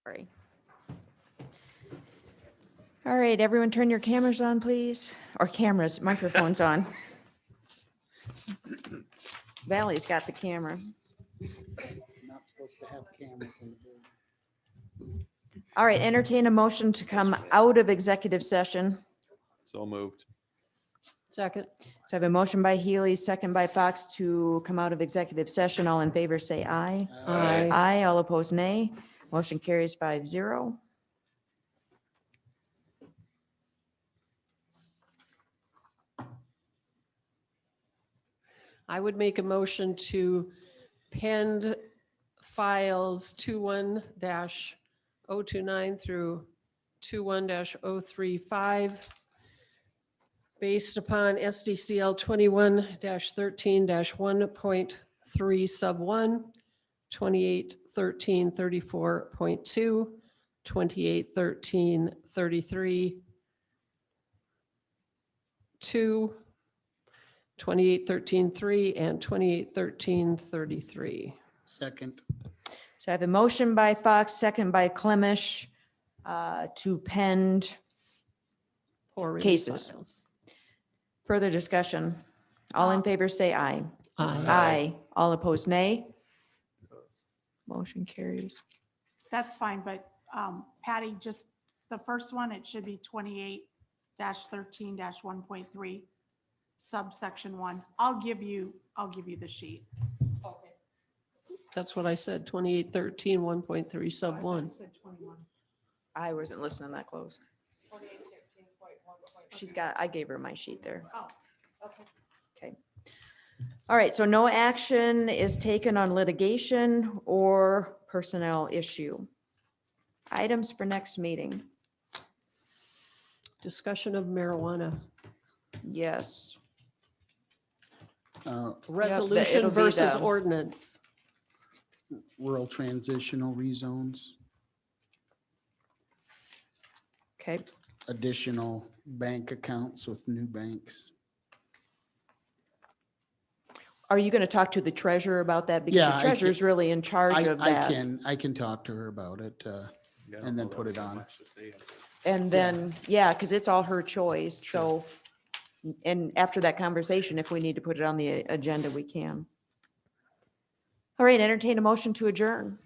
Sorry. All right, everyone turn your cameras on, please. Or cameras, microphones on. Valley's got the camera. Not supposed to have cameras in the building. All right, entertain a motion to come out of executive session. So moved. Second. So I have a motion by Healy, second by Fox to come out of executive session. All in favor, say aye. Aye. Aye, all opposed, nay. Motion carries 5-0. I would make a motion to pend files 21-029 through 21-035 based upon SDCL 21-13-1.3 sub 1, 2813-34.2, 2813-33, 2, 2813-3, and 2813-33. Second. So I have a motion by Fox, second by Clemish to pend For review cases. files. Further discussion. All in favor, say aye. Aye. Aye. All opposed, nay. Motion carries. That's fine, but Patty, just the first one, it should be 28-13-1.3 subsection 1. I'll give you the sheet. That's what I said, 2813, 1.3 sub 1. I wasn't listening that close. I gave her my sheet there. Oh, okay. Okay. All right, so no action is taken on litigation or personnel issue. Items for next meeting. Discussion of marijuana. Yes. Resolution it'll be versus the- ordinance. Rural transitional rezones, Okay. additional bank accounts with new banks. Are you going to talk to the treasurer about that? Because Yeah, the I treasurer is can- really in charge of I that. can talk to her about it, and then put it on. And then, yeah, because it's all her choice. Sure. So, and after that conversation, if we need to put it on the agenda, we can. All right, entertain a motion to adjourn.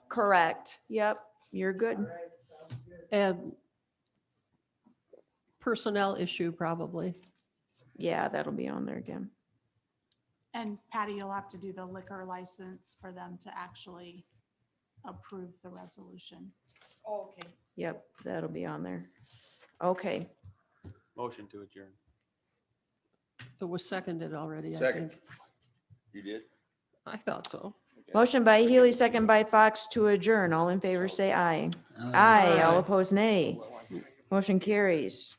Correct. Yep, you're good. And personnel issue probably. Yeah, that'll be on there again. And Patty, you'll have to do the liquor license for them to actually approve the resolution. Okay. Yep, that'll be on there. Okay, Motion to adjourn. It was seconded already, I Second. think. You did? I thought so. motion by Healy, second by Fox to adjourn. All in favor, say aye. Aye, all opposed, nay. Motion carries.